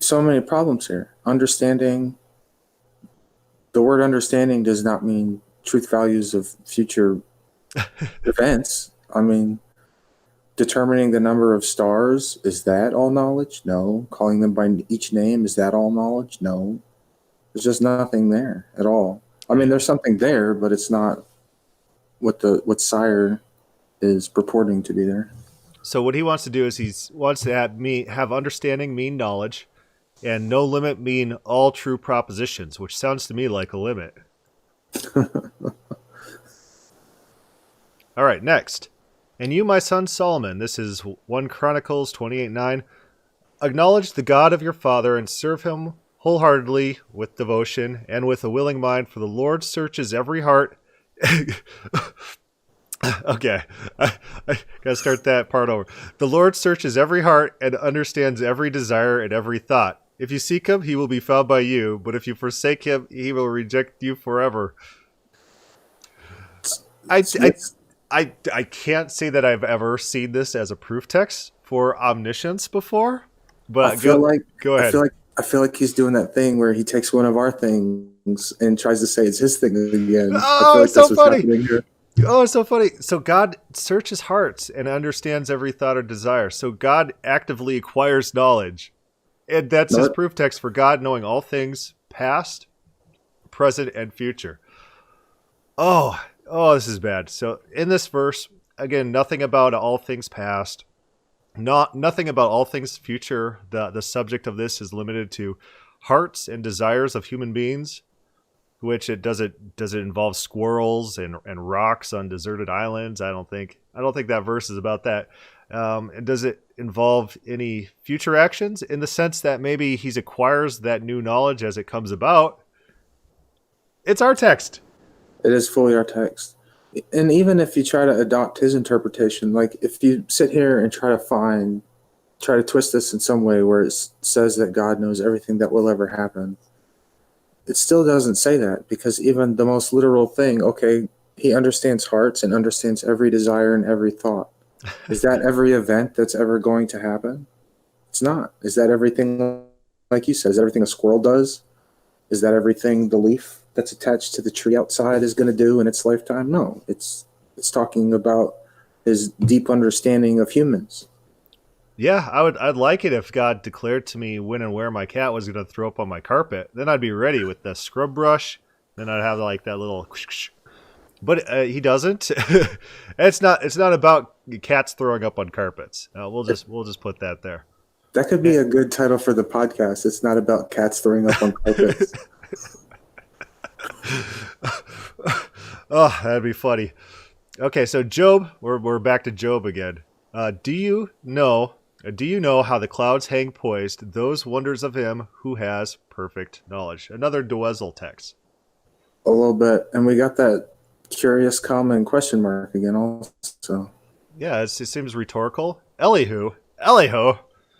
Speaker 2: so many problems here. Understanding the word understanding does not mean truth values of future events. I mean, determining the number of stars, is that all knowledge? No. Calling them by each name, is that all knowledge? No. There's just nothing there at all. I mean,
Speaker 1: Yeah.
Speaker 2: there's something there, but it's not what Sire is purporting to be there.
Speaker 1: So what he wants to do is he wants to have understanding mean knowledge, and no limit mean all true propositions, which sounds to me like a limit. All right, next. And you, my son Solomon, this is 1 Chronicles 28:9. Acknowledge the God of your father and serve him wholeheartedly with devotion and with a willing mind, for the Lord searches every heart. Okay, I gotta start that part over. The Lord searches every heart and understands every desire and every thought. If you seek him, he will be found by you, but if you forsake him, he will reject you forever. I, I,
Speaker 2: It's,
Speaker 1: I can't say that I've ever seen this as a proof text for omniscience before,
Speaker 2: I
Speaker 1: but
Speaker 2: feel like
Speaker 1: go
Speaker 2: I
Speaker 1: ahead.
Speaker 2: feel like I feel like he's doing that thing where he takes one of our things and tries to say it's his thing again. I
Speaker 1: Oh,
Speaker 2: feel like
Speaker 1: it's so
Speaker 2: that's what's
Speaker 1: funny.
Speaker 2: happening here.
Speaker 1: Oh, it's so funny. So God searches hearts and understands every thought or desire. So God actively acquires knowledge. And that's his
Speaker 2: No,
Speaker 1: proof text for God knowing all things past, present, and future. This is bad. So in this verse, again, nothing about all things past, nothing about all things future. The subject of this is limited to hearts and desires of human beings, which does it involve squirrels and rocks on deserted islands? I don't think that verse is about that. And does it involve any future actions in the sense that maybe he acquires that new knowledge as it comes about? It's our text.
Speaker 2: it is fully our text. And even if you try to adopt his interpretation, like if you sit here and try to twist this in some way where it says that God knows everything that will ever happen, it still doesn't say that, because even the most literal thing, okay, he understands hearts and understands every desire and every thought. Is that every event that's ever going to happen? It's not. Is that everything, like you said, is that everything a squirrel does? Is that everything the leaf that's attached to the tree outside is going to do in its lifetime? No. It's talking about his deep understanding of humans.
Speaker 1: Yeah, I'd like it if God declared to me when and where my cat was going to throw up on my carpet. Then I'd be ready with the scrub brush. Then I'd have like that little. But he doesn't. It's not about cats throwing up on carpets. We'll just put that there.
Speaker 2: That could be a good title for the podcast. It's not about cats throwing up on carpets.
Speaker 1: Oh, that'd be funny. Okay, so Job, we're back to Job again. Do you know? Do you know how the clouds hang poised? Those wonders of him who has perfect knowledge. Another Dwezel text.
Speaker 2: A little bit. And we got that curious comment question mark again also.
Speaker 1: Yeah, it seems rhetorical. Elihu.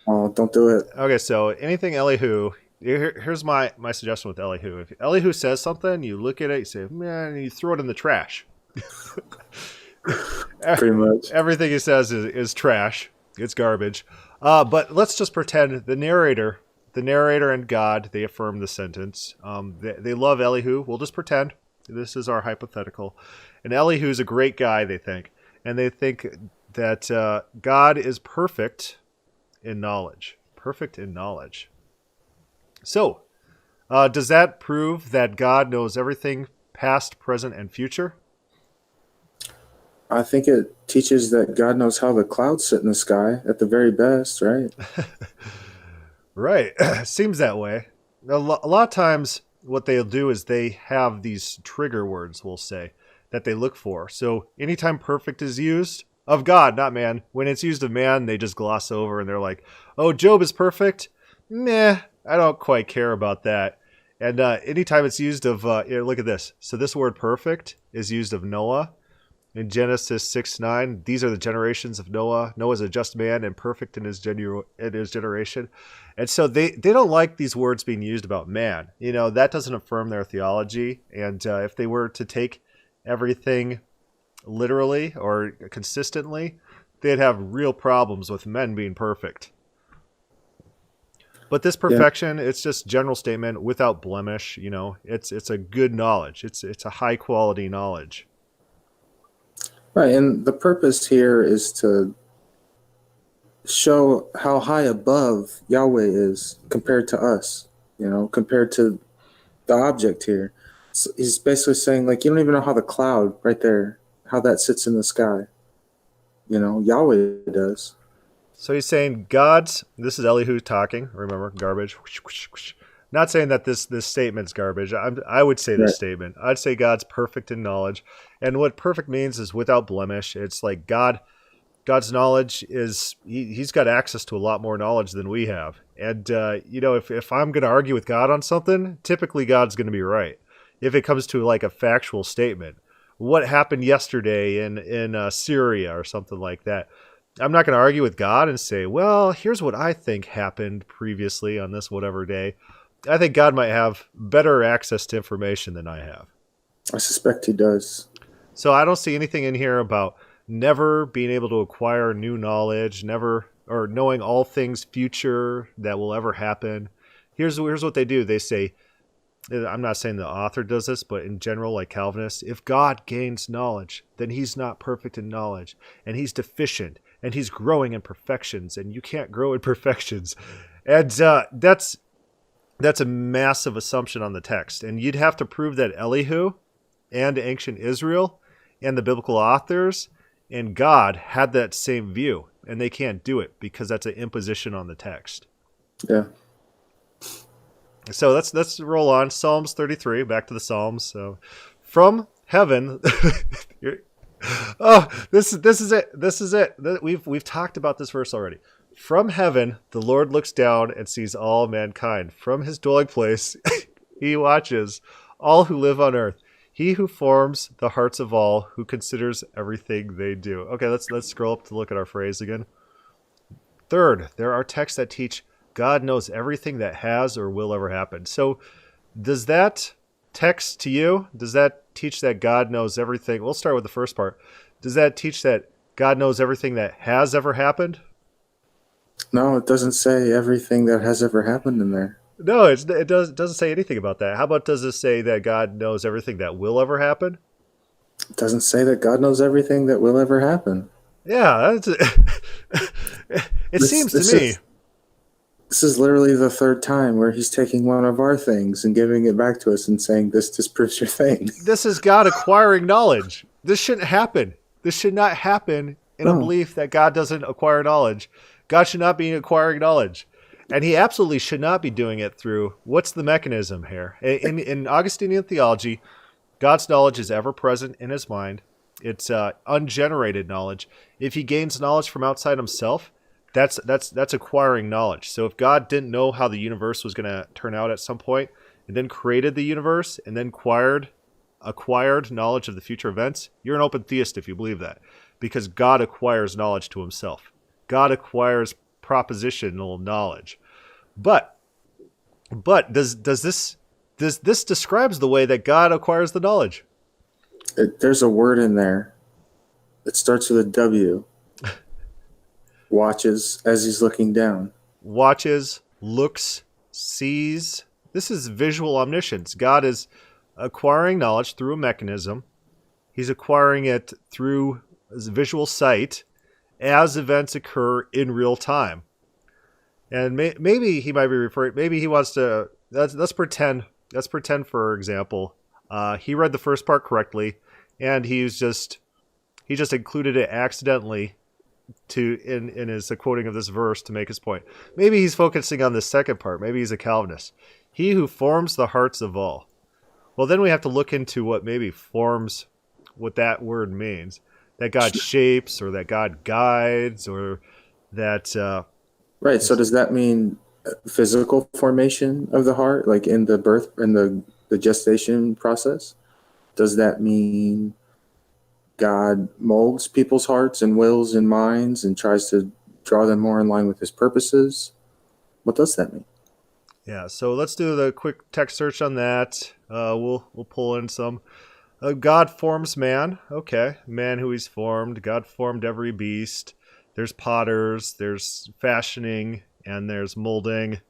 Speaker 2: Oh, don't do it.
Speaker 1: Okay, so anything Elihu. Here's my suggestion with Elihu. If Elihu says something, you look at it, you say, man, and you throw it in the trash.
Speaker 2: Pretty much.
Speaker 1: Everything he says is trash. It's garbage. But let's just pretend the narrator and God, they affirm the sentence. They love Elihu. We'll just pretend. This is our hypothetical. And Elihu's a great guy, they think. And they think that God is perfect in knowledge. Perfect in knowledge. So, does that prove that God knows everything past, present, and future?
Speaker 2: I think it teaches that God knows how the clouds sit in the sky at the very best, right?
Speaker 1: Right. Seems that way. A lot of times, what they'll do is they have these trigger words, we'll say, that they look for. So, anytime perfect is used, of God, not man, when it's used of man, they just gloss over and they're like, oh, Job is perfect? Meh, I don't quite care about that. And anytime it's used of, here, look at this. So, this word perfect is used of Noah. In Genesis 6:9, these are the generations of Noah. Noah's a just man and perfect in his generation. And so they don't like these words being used about man. That doesn't affirm their theology. And if they were to take everything literally or consistently, they'd have real problems with men being perfect. But this
Speaker 2: Yeah.
Speaker 1: perfection, it's just general statement without blemish. It's a good knowledge. It's a high quality knowledge.
Speaker 2: Right. And the purpose here is to show how high above Yahweh is compared to us, compared to the object here. So he's basically saying, like, you don't even know how the cloud right there, how that sits in the sky. Yahweh does.
Speaker 1: So he's saying God's. This is Elihu talking. Remember, garbage. Not saying that this statement's garbage. I would say this
Speaker 2: Right.
Speaker 1: statement. I'd say God's perfect in knowledge, and what perfect means is without blemish. It's like God's knowledge is he's got access to a lot more knowledge than we have. And if I'm going to argue with God on something, typically God's going to be right. If it comes to like a factual statement, what happened yesterday in Syria or something like that, I'm not going to argue with God and say, well, here's what I think happened previously on this whatever day. I think God might have better access to information than I have.
Speaker 2: I suspect he does.
Speaker 1: So I don't see anything in here about never being able to acquire new knowledge, never or knowing all things future that will ever happen. Here's what they do. They say, I'm not saying the author does this, but in general, like Calvinists, if God gains knowledge, then he's not perfect in knowledge, and he's deficient, and he's growing in perfections, and you can't grow in perfections. And that's a massive assumption on the text. And you'd have to prove that Elihu and ancient Israel and the biblical authors and God had that same view, and they can't do it because that's an imposition on the text.
Speaker 2: Yeah.
Speaker 1: So let's roll on. Psalms 33, back to the Psalms. So from heaven, this is it. This is it. We've talked about this verse already. From heaven, the Lord looks down and sees all mankind. From his dwelling place, he watches all who live on earth. He who forms the hearts of all, who considers everything they do. Okay, let's scroll up to look at our phrase again. Third, there are texts that teach God knows everything that has or will ever happen. So does that text to you, does that teach that God knows everything? We'll start with the first part. Does that teach that God knows everything that has ever happened?
Speaker 2: No, it doesn't say everything that has ever happened in there.
Speaker 1: No, it doesn't say anything about that. How about does it say that God knows everything that will ever happen?
Speaker 2: It doesn't say that God knows everything that will ever happen.
Speaker 1: Yeah, it seems to me.
Speaker 2: This is literally the third time where he's taking one of our things and giving it back to us and saying, this disproves your thing.
Speaker 1: This is God acquiring knowledge. This shouldn't happen. This should not happen in a belief that God doesn't acquire knowledge. God should not be acquiring knowledge. And he absolutely should not be doing it through, what's the mechanism here? In Augustinian theology, God's knowledge is ever present in his mind. It's ungenerated knowledge. If he gains knowledge from outside himself, that's acquiring knowledge. So if God didn't know how the universe was going to turn out at some point, and then created the universe, and then acquired knowledge of the future events, you're an open theist if you believe that, because God acquires knowledge to himself. God acquires propositional knowledge. But does this describes the way that God acquires the knowledge?
Speaker 2: There's a word in there. It starts with a W. Watches as he's looking down.
Speaker 1: Watches, looks, sees. This is visual omniscience. God is acquiring knowledge through a mechanism. He's acquiring it through visual sight as events occur in real time. And maybe he might be referring, maybe he wants to, let's pretend, for example, he read the first part correctly, and he just included it accidentally in his quoting of this verse to make his point. Maybe he's focusing on the second part. Maybe he's a Calvinist. He who forms the hearts of all. Well, then we have to look into what maybe forms, what that word means. That God shapes, or that God guides, or that...
Speaker 2: Right, so does that mean physical formation of the heart, like in the birth, in the gestation process? Does that mean God molds people's hearts and wills and minds and tries to draw them more in line with his purposes? What does that mean?
Speaker 1: Yeah, so let's do the quick text search on that. We'll pull in some. God forms man. Okay, man who he's formed. God formed every beast. there's potters, there's fashioning, and there's molding.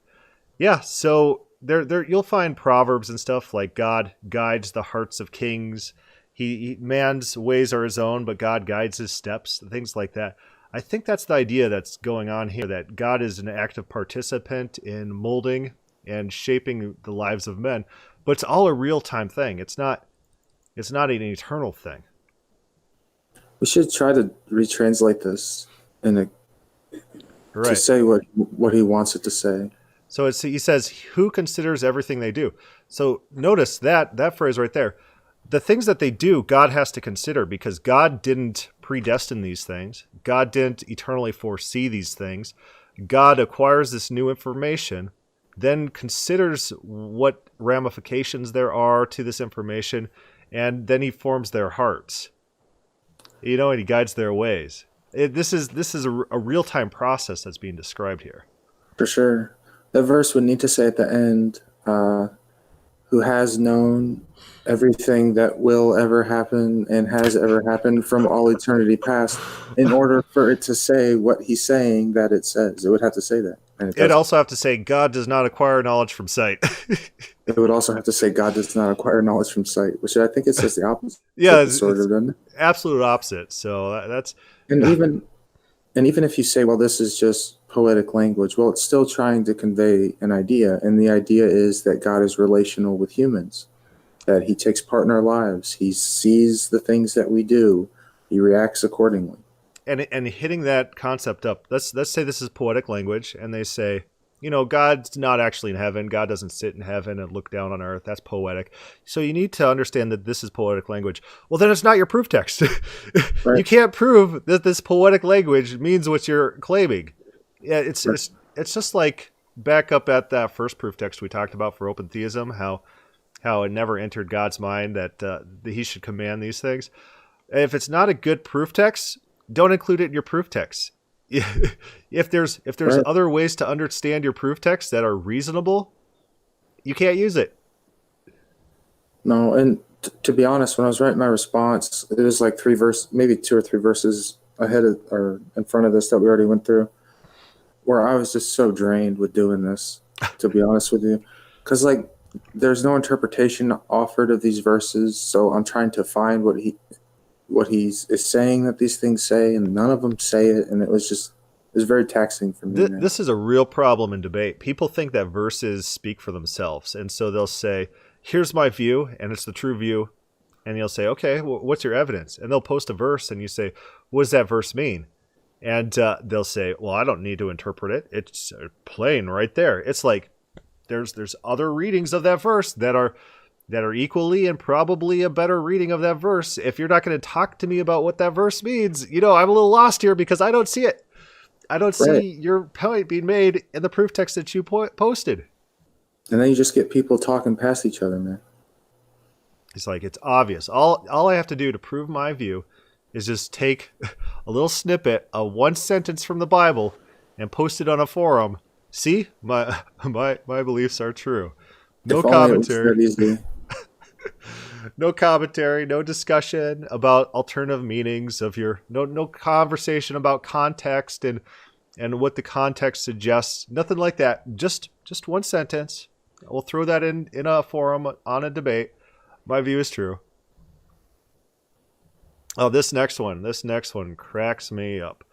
Speaker 1: Yeah, so there you'll find proverbs and stuff like God guides the hearts of kings. Man's ways are his own, but God guides his steps. Things like that. I think that's the idea that's going on here. That God is an active participant in molding and shaping the lives of men, but it's all a real time thing. It's not. It's not an eternal thing.
Speaker 2: We should try to retranslate this to
Speaker 1: Right.
Speaker 2: say what he wants it to say.
Speaker 1: So he says, "Who considers everything they do?" So notice that phrase right there. The things that they do, God has to consider because God didn't predestine these things. God didn't eternally foresee these things. God acquires this new information, then considers what ramifications there are to this information, and then he forms their hearts. And he guides their ways. This is a real-time process that's being described here.
Speaker 2: For sure. That verse would need to say at the end, who has known everything that will ever happen and has ever happened from all eternity past, in order for it to say what he's saying that it says. It would have to say that. And
Speaker 1: It'd also have to say, God does not acquire knowledge from sight.
Speaker 2: It would also have to say, God does not acquire knowledge from sight, which I think it says the opposite.
Speaker 1: Yeah,
Speaker 2: sort of, doesn't it?
Speaker 1: Absolute opposite. So that's...
Speaker 2: And even if you say, well, this is just poetic language, well, it's still trying to convey an idea. And the idea is that God is relational with humans, that he takes part in our lives. He sees the things that we do. He reacts accordingly.
Speaker 1: And hitting that concept up, let's say this is poetic language, and they say, God's not actually in heaven. God doesn't sit in heaven and look down on earth. That's poetic. So you need to understand that this is poetic language. Well, then it's not your proof text. Right. You can't prove that this poetic language means what you're claiming. Yeah, it's just like back up at that first proof text we talked about for open theism, how it never entered God's mind that he should command these things. If it's not a good proof text, don't include it in your proof text. If there's right. Other ways to understand your proof text that are reasonable, you can't use it.
Speaker 2: No, and to be honest, when I was writing my response, it was like maybe 2 or 3 verses ahead of or in front of this that we already went through, where I was just so drained with doing this, to be honest with you, because there's no interpretation offered of these verses, so I'm trying to find what he is saying that these things say, and none of them say it, and it was very taxing for me.
Speaker 1: This is a real problem in debate. People think that verses speak for themselves, and so they'll say, here's my view, and it's the true view, and you'll say, okay, well, what's your evidence? And they'll post a verse, and you say, what does that verse mean? And they'll say, well, I don't need to interpret it. It's plain right there. It's like there's other readings of that verse that are equally and probably a better reading of that verse. If you're not going to talk to me about what that verse means, I'm a little lost here because I don't see it. I don't see your point being made in the proof text that you posted.
Speaker 2: And then you just get people talking past each other, man.
Speaker 1: It's like, it's obvious. All I have to do to prove my view is just take a little snippet of one sentence from the Bible and post it on a forum. See, my beliefs are true. No commentary. No commentary, no discussion about alternative meanings of no conversation about context and what the context suggests. Nothing like that. Just one sentence. We'll throw that in a forum on a debate. My view is true. Oh, this next one cracks me up.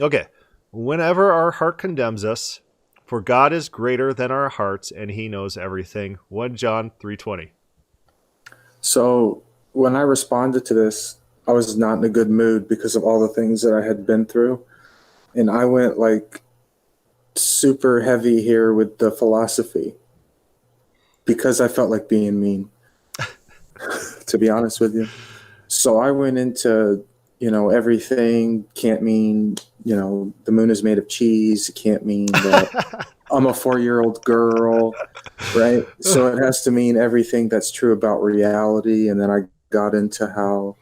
Speaker 1: Okay. Whenever our heart condemns us, for God is greater than our hearts, and he knows everything. 1 John 3:20.
Speaker 2: So when I responded to this, I was not in a good mood because of all the things that I had been through. And I went super heavy here with the philosophy because I felt like being mean, to be honest with you. So I went into, everything can't mean, the moon is made of cheese. It can't mean that I'm a 4-year-old girl, right? So it has to mean everything that's true about reality. And then I got into how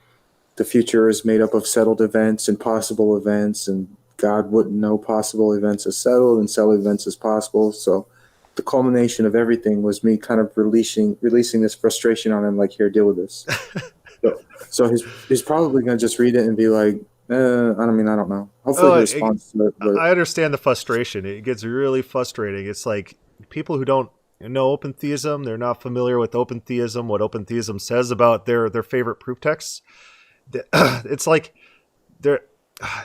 Speaker 2: the future is made up of settled events and possible events, and God wouldn't know possible events as settled and settled events as possible. So the culmination of everything was me kind of releasing this frustration on him, here, deal with this. So he's probably going to just read it and be like, I mean, I don't know. Hopefully
Speaker 1: Oh,
Speaker 2: he responds to it, but
Speaker 1: I understand the frustration. It gets really frustrating. It's like people who don't know open theism, they're not familiar with open theism, what open theism says about their favorite proof texts. It's like they're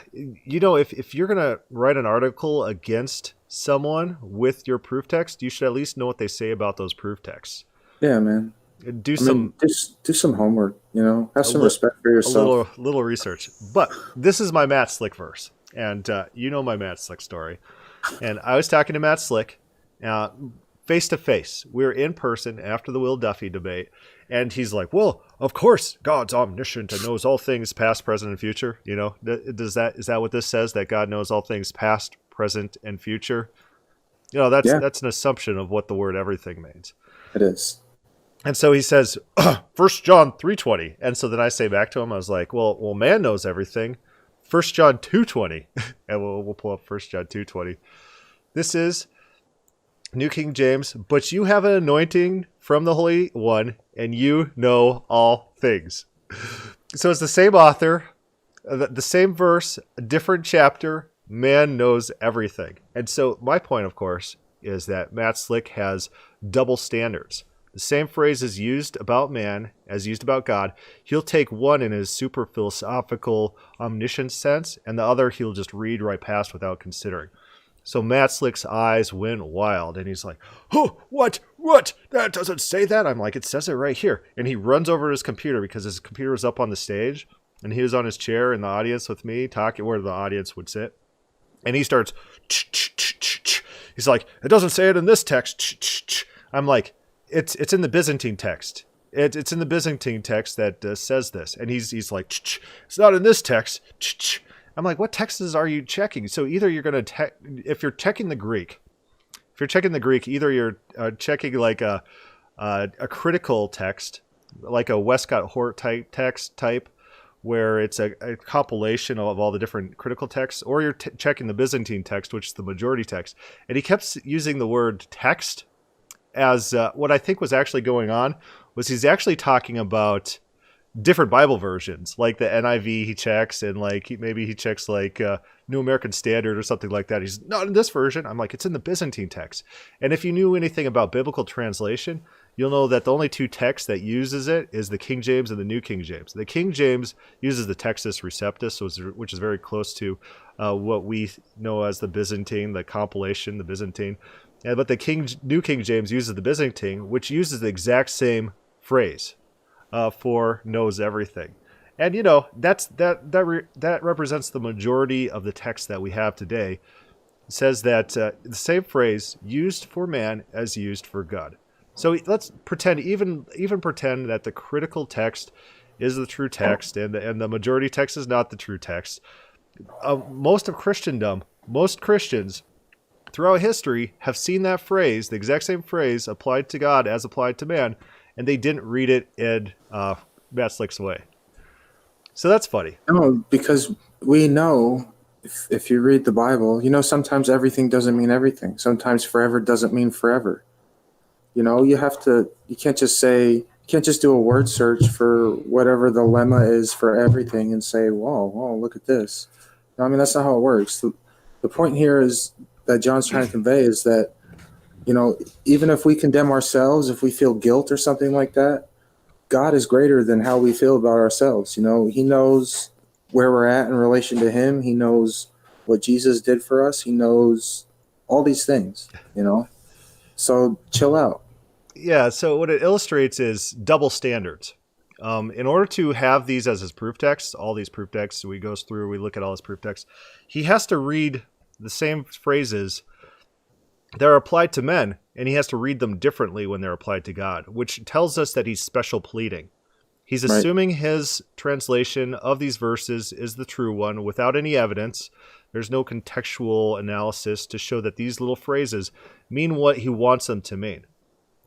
Speaker 1: if you're gonna write an article against someone with your proof text, you should at least know what they say about those proof texts.
Speaker 2: yeah, man.
Speaker 1: Do
Speaker 2: I mean,
Speaker 1: some
Speaker 2: just do some homework. Have
Speaker 1: a,
Speaker 2: some
Speaker 1: li-
Speaker 2: respect for
Speaker 1: a
Speaker 2: yourself.
Speaker 1: little research. But this is my Matt Slick verse, and you know my Matt Slick story. And I was talking to Matt Slick, uh, face to face. We were in person after the Will Duffy debate, and he's like, "Well, of course, God's omniscient and knows all things, past, present, and future." Is that what this says? That God knows all things, past, present, and future?
Speaker 2: Yeah,
Speaker 1: That's an assumption of what the word everything means.
Speaker 2: it is.
Speaker 1: And so he says, 1 John 3:20. And so then I say back to him, I was like, well, man knows everything. 1 John 2:20. And we'll pull up 1 John 2:20. This is New King James. But you have an anointing from the Holy One, and you know all things. So it's the same author, the same verse, a different chapter. Man knows everything. And so my point, of course, is that Matt Slick has double standards. The same phrase is used about man as used about God. He'll take one in his super philosophical, omniscient sense, and the other he'll just read right past without considering. So Matt Slick's eyes went wild, and he's like, "Oh, what? That doesn't say that." I'm like, "It says it right here." And he runs over to his computer because his computer was up on the stage, and he was on his chair in the audience with me, talking where the audience would sit. And he starts, he's like, "It doesn't say it in this text." I'm like, it's in the Byzantine text. It's in the Byzantine text that says this. And he's like, "It's not in this text." I'm like, "What texts are you checking?" So either you're going to, if you're checking the Greek, either you're checking like a critical text, like a Westcott Hort type text type, where it's a compilation of all the different critical texts, or you're checking the Byzantine text, which is the majority text. And he kept using the word text as what I think was actually going on was he's actually talking about different Bible versions, like the NIV he checks, and like maybe he checks like New American Standard or something like that. He's not in this version. I'm like, it's in the Byzantine text. And if you knew anything about biblical translation, you'll know that the only two texts that uses it is the King James and the New King James. The King James uses the Textus Receptus, which is very close to what we know as the Byzantine, the compilation, the Byzantine. But the New King James uses the Byzantine, which uses the exact same phrase for knows everything. And that represents the majority of the text that we have today. It says that the same phrase used for man as used for God. So let's pretend, even pretend that the critical text is the true text, and the majority text is not the true text. Most of Christendom, most Christians throughout history have seen that phrase, the exact same phrase, applied to God as applied to man, and they didn't read it in Matt Slick's way. So that's funny.
Speaker 2: No, because we know if you read the Bible, sometimes everything doesn't mean everything. Sometimes forever doesn't mean forever. You can't just do a word search for whatever the lemma is for everything and say, whoa, look at this. No, I mean, that's not how it works. The point here is that John's trying to convey is that, even if we condemn ourselves, if we feel guilt or something like that, God is greater than how we feel about ourselves. He knows where we're at in relation to him. He knows what Jesus did for us. He knows all these things, So chill out.
Speaker 1: Yeah, so what it illustrates is double standards. In order to have these as his proof texts, all these proof texts we goes through, we look at all his proof texts, he has to read the same phrases that are applied to men, and he has to read them differently when they're applied to God, which tells us that he's special pleading. He's
Speaker 2: Right.
Speaker 1: assuming his translation of these verses is the true one without any evidence. There's no contextual analysis to show that these little phrases mean what he wants them to mean.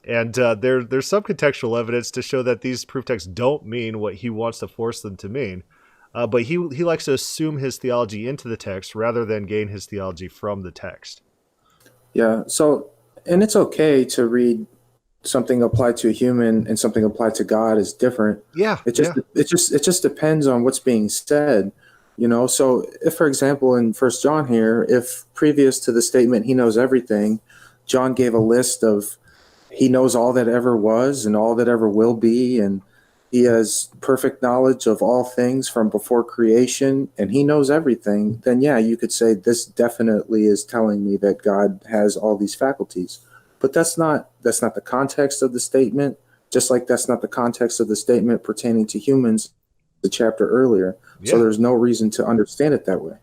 Speaker 1: And there's some contextual evidence to show that these proof texts don't mean what he wants to force them to mean. But he likes to assume his theology into the text rather than gain his theology from the text.
Speaker 2: Yeah. So, and it's okay to read something applied to a human and something applied to God is different.
Speaker 1: Yeah,
Speaker 2: It just depends on what's being said. So if, for example, in First John here, if previous to the statement he knows everything, John gave a list of he knows all that ever was and all that ever will be, and he has perfect knowledge of all things from before creation, and he knows everything, then yeah, you could say this definitely is telling me that God has all these faculties. But that's not the context of the statement, just like that's not the context of the statement pertaining to humans the chapter earlier. So
Speaker 1: Yeah.
Speaker 2: there's no reason to understand it that way.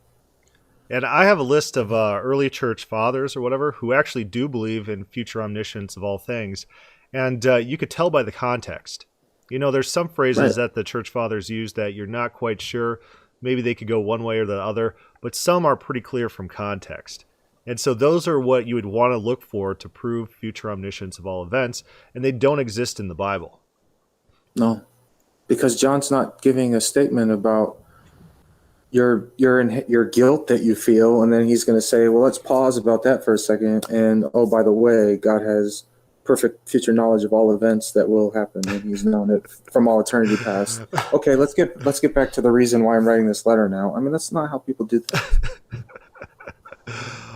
Speaker 1: And I have a list of early church fathers or whatever who actually do believe in future omniscience of all things. And you could tell by the context. There's some phrases
Speaker 2: Right.
Speaker 1: that the church fathers use that you're not quite sure. Maybe they could go one way or the other, but some are pretty clear from context. And so those are what you would want to look for to prove future omniscience of all events, and they don't exist in the Bible.
Speaker 2: No, because John's not giving a statement about your guilt that you feel, and then he's going to say, well, let's pause about that for a second, and oh, by the way, God has perfect future knowledge of all events that will happen, and he's known it from all eternity past. Okay, let's get back to the reason why I'm writing this letter now. I mean, that's not how people do things.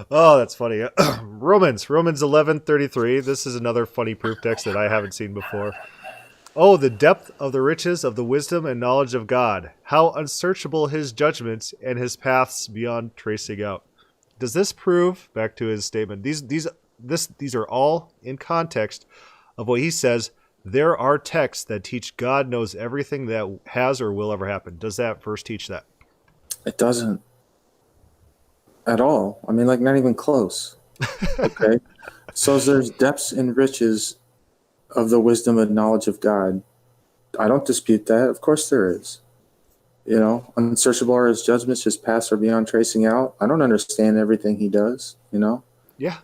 Speaker 1: Oh, that's funny. Romans 11:33. This is another funny proof text that I haven't seen before. Oh, the depth of the riches of the wisdom and knowledge of God. How unsearchable his judgments and his paths beyond tracing out. Does this prove, back to his statement, these are all in context of what he says, there are texts that teach God knows everything that has or will ever happen. Does that verse teach that?
Speaker 2: It doesn't at all. I mean, like, not even close. Okay, so there's depths and riches of the wisdom and knowledge of God. I don't dispute that. Of course there is. Unsearchable are his judgments, his paths are beyond tracing out. I don't understand everything he does.
Speaker 1: Yeah.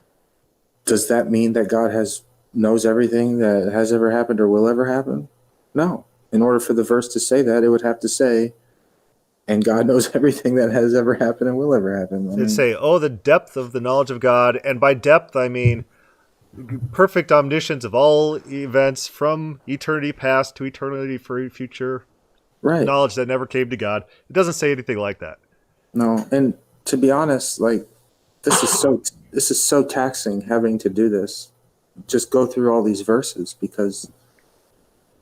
Speaker 2: Does that mean that God knows everything that has ever happened or will ever happen? No. In order for the verse to say that, it would have to say, and God knows everything that has ever happened and will ever happen.
Speaker 1: It'd say, oh, the depth of the knowledge of God. And by depth, I mean perfect omniscience of all events from eternity past to eternity future.
Speaker 2: Right.
Speaker 1: Knowledge that never came to God. It doesn't say anything like that.
Speaker 2: No. And to be honest, like, this is so taxing having to do this. Just go through all these verses because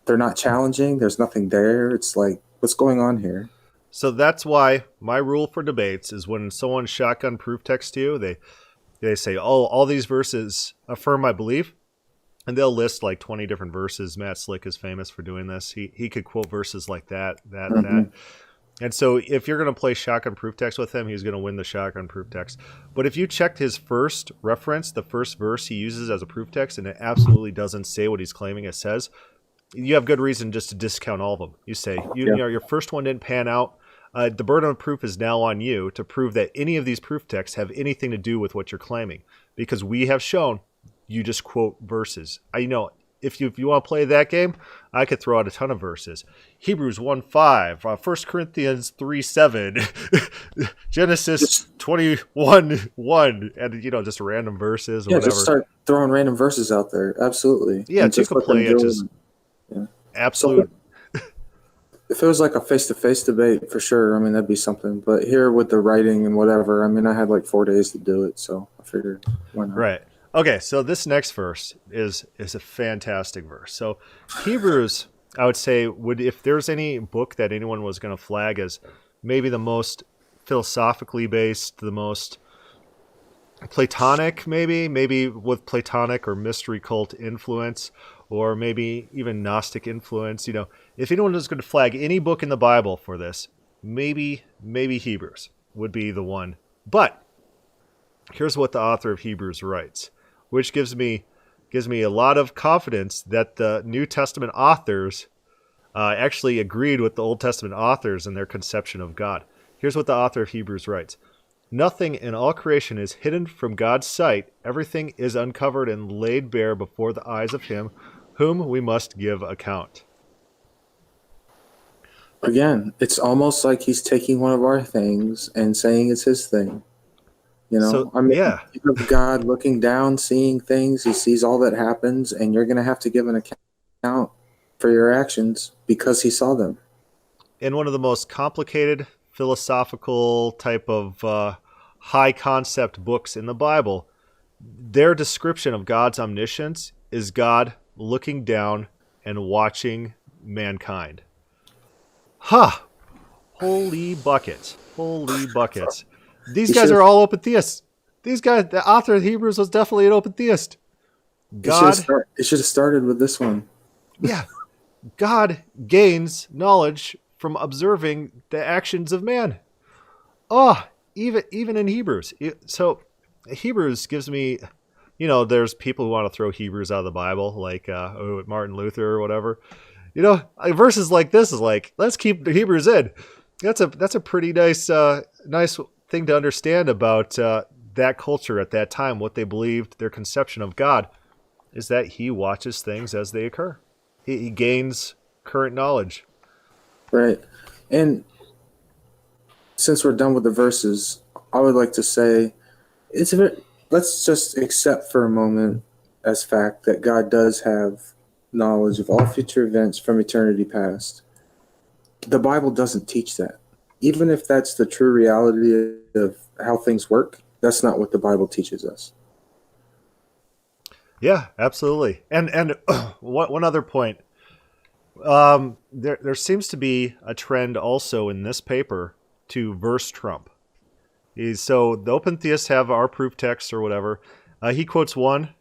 Speaker 2: they're not challenging. There's nothing there. It's like, what's going on here?
Speaker 1: So that's why my rule for debates is when someone shotgun proof texts you, they say, oh, all these verses affirm my belief. And they'll list like 20 different verses. Matt Slick is famous for doing this. He could quote verses like that. And so if you're going to play shotgun proof text with him, he's going to win the shotgun proof text. But if you checked his first reference, the first verse he uses as a proof text, and it absolutely doesn't say what he's claiming it says, you have good reason just to discount all of them. You say, your first one didn't pan out. The burden of proof is now on you to prove that any of these proof texts have anything to do with what you're claiming. Because we have shown you just quote verses. If you want to play that game, I could throw out a ton of verses. Hebrews 1:5, 1 Corinthians 3:7, Genesis 21:1, and just random verses or whatever.
Speaker 2: Just start throwing random verses out there. Absolutely.
Speaker 1: Yeah, you can play it just absolute.
Speaker 2: So if it was like a face-to-face debate, for sure, I mean, that'd be something. But here with the writing and whatever, I mean, I had like 4 days to do it, so I figured, why not?
Speaker 1: Right. Okay, so this next verse is a fantastic verse. So Hebrews, I would say, if there's any book that anyone was going to flag as maybe the most philosophically based, the most Platonic, maybe with Platonic or mystery cult influence, or maybe even Gnostic influence, if anyone was going to flag any book in the Bible for this, maybe Hebrews would be the one. But here's what the author of Hebrews writes, which gives me a lot of confidence that the New Testament authors actually agreed with the Old Testament authors in their conception of God. Here's what the author of Hebrews writes. Nothing in all creation is hidden from God's sight. Everything is uncovered and laid bare before the eyes of him whom we must give account.
Speaker 2: Again, it's almost like he's taking one of our things and saying it's his thing. You have God looking down, seeing things. He sees all that happens, and you're going to have to give an account for your actions because he saw them.
Speaker 1: In one of the most complicated philosophical type of high concept books in the Bible, their description of God's omniscience is God looking down and watching mankind. Ha! Holy buckets. Holy buckets. These guys are all open theists. These guys, the author of Hebrews was definitely an open theist. God.
Speaker 2: It should have started with this one.
Speaker 1: Yeah. God gains knowledge from observing the actions of man. Oh, even in Hebrews. So Hebrews gives me, there's people who want to throw Hebrews out of the Bible, like Martin Luther or whatever. Verses like this is like, let's keep the Hebrews in. That's a pretty nice thing to understand about that culture at that time. What they believed, their conception of God, is that He watches things as they occur. He gains current knowledge.
Speaker 2: Right. And since we're done with the verses, I would like to say let's just accept for a moment as fact that God does have knowledge of all future events from eternity past. The Bible doesn't teach that. Even if that's the true reality of how things work, that's not what the Bible teaches us.
Speaker 1: Yeah, absolutely. And one other point. There seems to be a trend also in this paper to verse trump. So the open theists have our proof text or whatever. He quotes one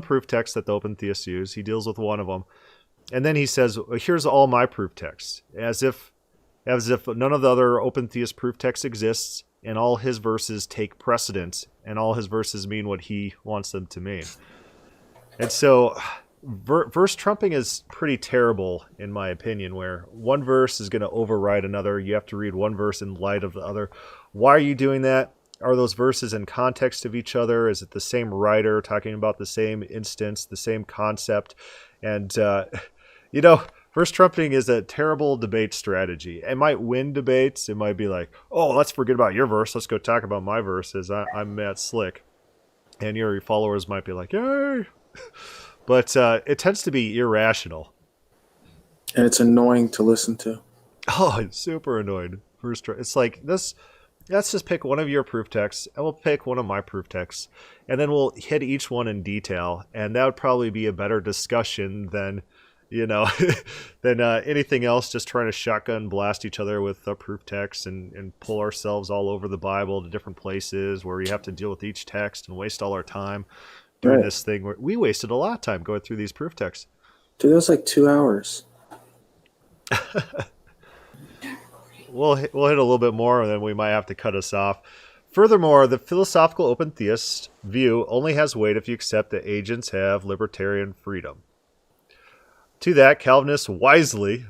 Speaker 1: proof text that the open theists use. He deals with one of them. And then he says, here's all my proof texts, as if none of the other open theist proof text exists, and all his verses take precedence, and all his verses mean what he wants them to mean. And so verse trumping is pretty terrible, in my opinion, where one verse is going to override another. You have to read one verse in light of the other. Why are you doing that? Are those verses in context of each other? Is it the same writer talking about the same instance, the same concept? And, verse trumping is a terrible debate strategy. It might win debates. It might be like, oh, let's forget about your verse. Let's go talk about my verses. I'm Matt Slick. And your followers might be like, yay! But it tends to be irrational.
Speaker 2: And it's annoying to listen to.
Speaker 1: Oh, it's super annoying. It's like this. Let's just pick one of your proof texts, and we'll pick one of my proof texts, and then we'll hit each one in detail. And that would probably be a better discussion than, anything else. Just trying to shotgun blast each other with a proof text and pull ourselves all over the Bible to different places where we have to deal with each text and waste all our time doing this thing. Where we wasted a lot of time going through these proof texts.
Speaker 2: Dude, that was like 2 hours.
Speaker 1: We'll hit a little bit more, and then we might have to cut us off. Furthermore, the philosophical open theist view only has weight if you accept that agents have libertarian freedom. To that, Calvinists wisely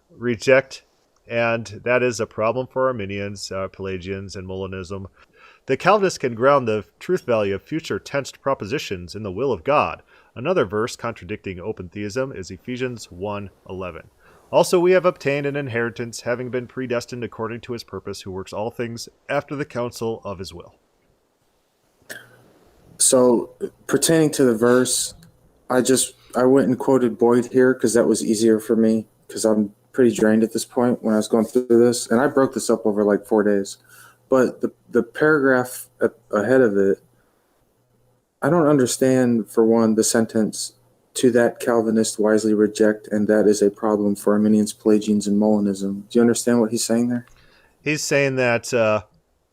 Speaker 1: reject, and that is a problem for Arminians, Pelagians, and Molinism. The Calvinists can ground the truth value of future tensed propositions in the will of God. Another verse contradicting open theism is Ephesians 1:11. Also, we have obtained an inheritance, having been predestined according to his purpose, who works all things after the counsel of his will.
Speaker 2: So, pertaining to the verse, I went and quoted Boyd here because that was easier for me, because I'm pretty drained at this point when I was going through this, and I broke this up over like 4 days. But the paragraph ahead of it, I don't understand, for one, the sentence, to that Calvinists wisely reject, and that is a problem for Arminians, Pelagians, and Molinism. Do you understand what he's saying there?
Speaker 1: He's saying that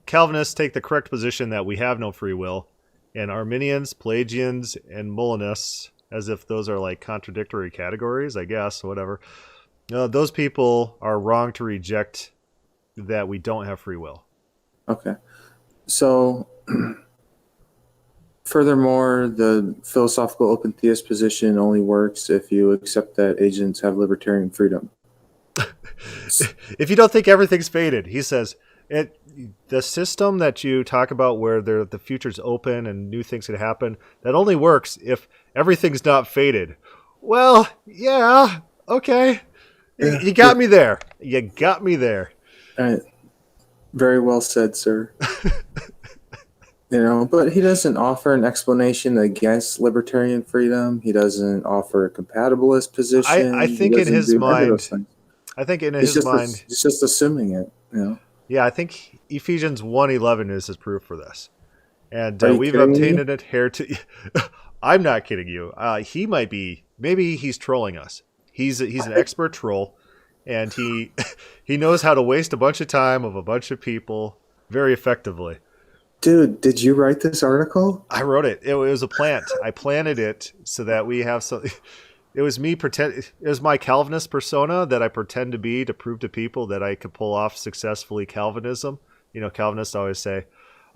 Speaker 1: Calvinists take the correct position that we have no free will, and Arminians, Pelagians, and Molinists, as if those are like contradictory categories, I guess, whatever. Those people are wrong to reject that we don't have free will.
Speaker 2: Okay. So, furthermore, the philosophical open theist position only works if you accept that agents have libertarian freedom.
Speaker 1: If you don't think everything's fated, he says, the system that you talk about where the future's open and new things could happen, that only works if everything's not fated. Well, yeah, okay. You got me there. You got me there.
Speaker 2: All right. Very well said, sir. But he doesn't offer an explanation against libertarian freedom. He doesn't offer a compatibilist position.
Speaker 1: I think in his mind,
Speaker 2: he's just assuming it. Yeah.
Speaker 1: Yeah, I think Ephesians 1:11 is his proof for this. And
Speaker 2: Are you
Speaker 1: we've
Speaker 2: kidding
Speaker 1: obtained
Speaker 2: me?
Speaker 1: an inheritance. I'm not kidding you. He might be. Maybe he's trolling us. He's an expert troll, and he he knows how to waste a bunch of time of a bunch of people very effectively.
Speaker 2: Dude, did you write this article?
Speaker 1: I wrote it. It was a plant. I planted it so that we have some. It was me pretend. It was my Calvinist persona that I pretend to be to prove to people that I could pull off successfully Calvinism. Calvinists always say,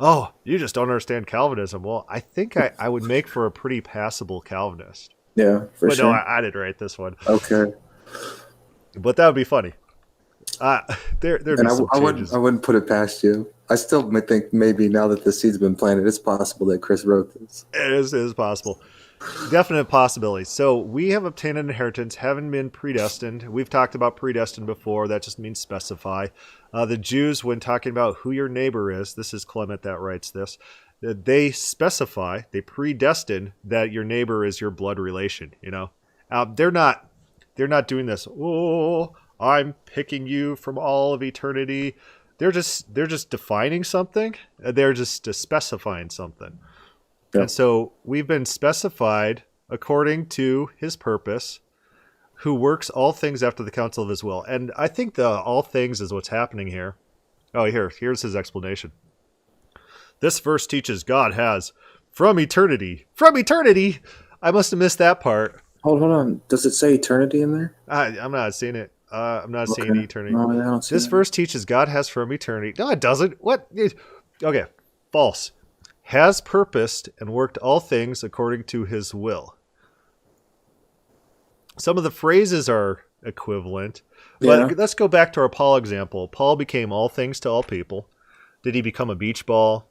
Speaker 1: "Oh, you just don't understand Calvinism." Well, I think I would make for a pretty passable Calvinist.
Speaker 2: Yeah, for
Speaker 1: But no,
Speaker 2: sure.
Speaker 1: I didn't write this one.
Speaker 2: Okay.
Speaker 1: But that would be funny. Uh, there'd
Speaker 2: And
Speaker 1: be some
Speaker 2: I wouldn't
Speaker 1: changes.
Speaker 2: I wouldn't put it past you. I still might think maybe now that the seed's been planted, it's possible that Chris wrote this.
Speaker 1: It is possible. Definite possibility. So we have obtained an inheritance, having been predestined. We've talked about predestined before. That just means specify. The Jews, when talking about who your neighbor is, this is Clement that writes this, they specify, they predestine that your neighbor is your blood relation. They're not doing this. Oh, I'm picking you from all of eternity. They're just defining something. They're just specifying something. And
Speaker 2: Yep.
Speaker 1: so we've been specified according to his purpose, who works all things after the counsel of his will. And I think the all things is what's happening here. Oh, here's his explanation. This verse teaches God has from eternity. From eternity! I must have missed that part.
Speaker 2: Hold on. Does it say eternity in there?
Speaker 1: I'm not seeing it. I'm not seeing
Speaker 2: Okay.
Speaker 1: eternity.
Speaker 2: No, I don't see
Speaker 1: This
Speaker 2: that.
Speaker 1: verse teaches God has from eternity. No, it doesn't. What? Okay, false. Has purposed and worked all things according to his will. Some of the phrases are equivalent,
Speaker 2: Yeah.
Speaker 1: but let's go back to our Paul example. Paul became all things to all people. Did he become a beach ball?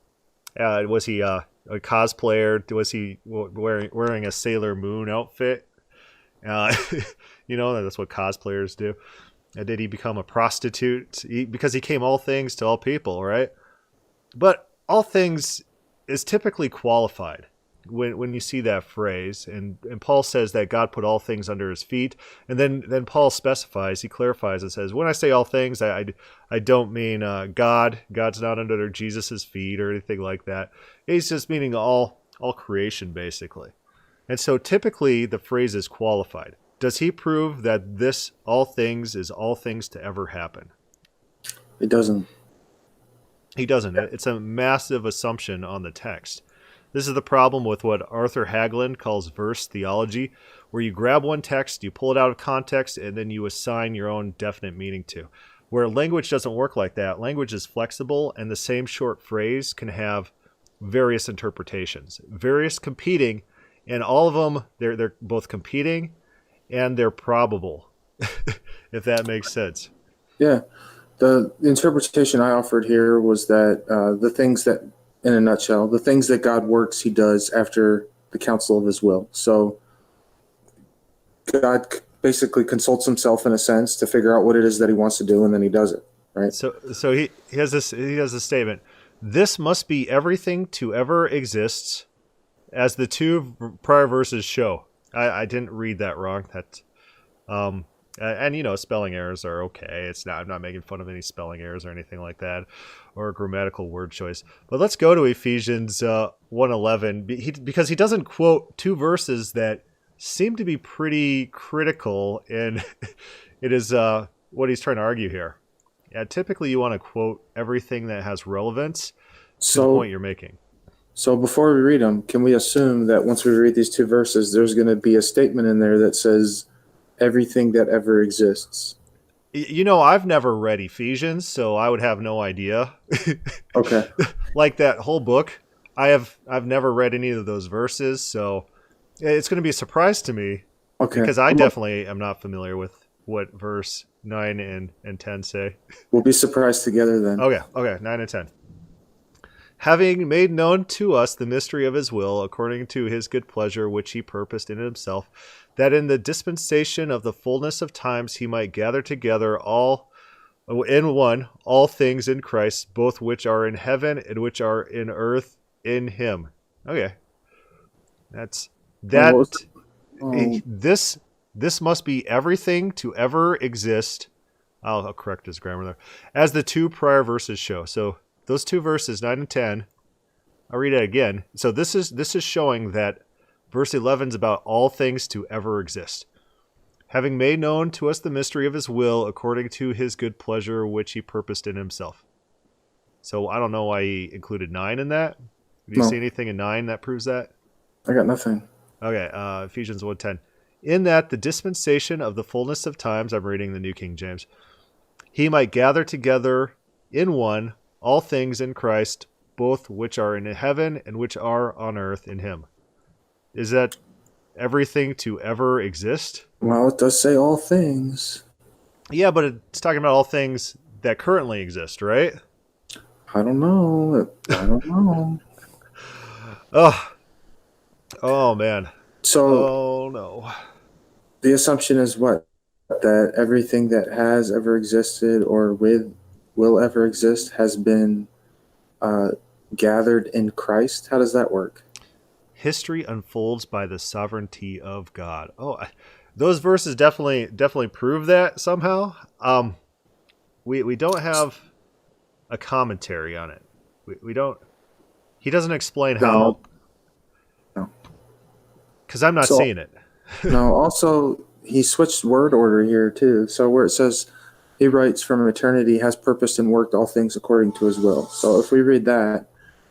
Speaker 1: Was he a cosplayer? Was he wearing a Sailor Moon outfit? Uh, that's what cosplayers do. Did he become a prostitute? Because he came all things to all people, right? But all things is typically qualified when you see that phrase. And Paul says that God put all things under his feet. And then Paul specifies, he clarifies and says, when I say all things, I don't mean God. God's not under Jesus' feet or anything like that. He's just meaning all creation, basically. And so typically the phrase is qualified. Does he prove that this all things is all things to ever happen?
Speaker 2: It doesn't.
Speaker 1: He doesn't. It's a massive assumption on the text. This is the problem with what Arthur Hagelin calls verse theology, where you grab one text, you pull it out of context, and then you assign your own definite meaning to. Where language doesn't work like that. Language is flexible, and the same short phrase can have various interpretations, various competing, and all of them, they're both competing and they're probable, if that makes sense.
Speaker 2: Yeah. The interpretation I offered here was that the things that, in a nutshell, the things that God works, he does after the counsel of his will. So God basically consults himself in a sense to figure out what it is that he wants to do, and then he does it, right?
Speaker 1: So he has this statement. This must be everything to ever exists, as the two prior verses show. I didn't read that wrong. And spelling errors are okay. I'm not making fun of any spelling errors or anything like that, or grammatical word choice. But let's go to Ephesians 1:11, because he doesn't quote two verses that seem to be pretty critical in it is what he's trying to argue here. Yeah, typically you want to quote everything that has relevance to the point you're making.
Speaker 2: So before we read them, can we assume that once we read these two verses, there's going to be a statement in there that says everything that ever exists?
Speaker 1: I've never read Ephesians, so I would have no idea.
Speaker 2: Okay.
Speaker 1: Like that whole book, I've never read any of those verses, so it's going to be a surprise to me.
Speaker 2: Okay.
Speaker 1: Because I definitely am not familiar with what verse 9 and 10 say.
Speaker 2: We'll be surprised together then.
Speaker 1: Okay, 9 and 10. Having made known to us the mystery of his will, according to his good pleasure, which he purposed in himself, that in the dispensation of the fullness of times he might gather together all in one, all things in Christ, both which are in heaven and which are in earth in him. Okay. That's that. This must be everything to ever exist. I'll correct his grammar there. As the two prior verses show. So those two verses, 9 and 10, I'll read it again. So this is showing that verse 11 is about all things to ever exist. Having made known to us the mystery of his will according to his good pleasure, which he purposed in himself. So I don't know why he included 9 in that. Do you see anything in 9 that proves that?
Speaker 2: I got nothing.
Speaker 1: Okay, Ephesians 1:10. In that the dispensation of the fullness of times, I'm reading the New King James, he might gather together in one all things in Christ, both which are in heaven and which are on earth in him. Is that everything to ever exist?
Speaker 2: Well, it does say all things.
Speaker 1: Yeah, but it's talking about all things that currently exist, right?
Speaker 2: I don't know.
Speaker 1: Oh man.
Speaker 2: So,
Speaker 1: Oh no.
Speaker 2: the assumption is what? That everything that has ever existed or will ever exist has been gathered in Christ? How does that work?
Speaker 1: History unfolds by the sovereignty of God. Those verses definitely prove that somehow. We don't have a commentary on it. We don't. He doesn't explain how.
Speaker 2: No.
Speaker 1: Because I'm not seeing it.
Speaker 2: No. Also, he switched word order here too. So where it says he writes from eternity has purposed and worked all things according to his will. So if we read that,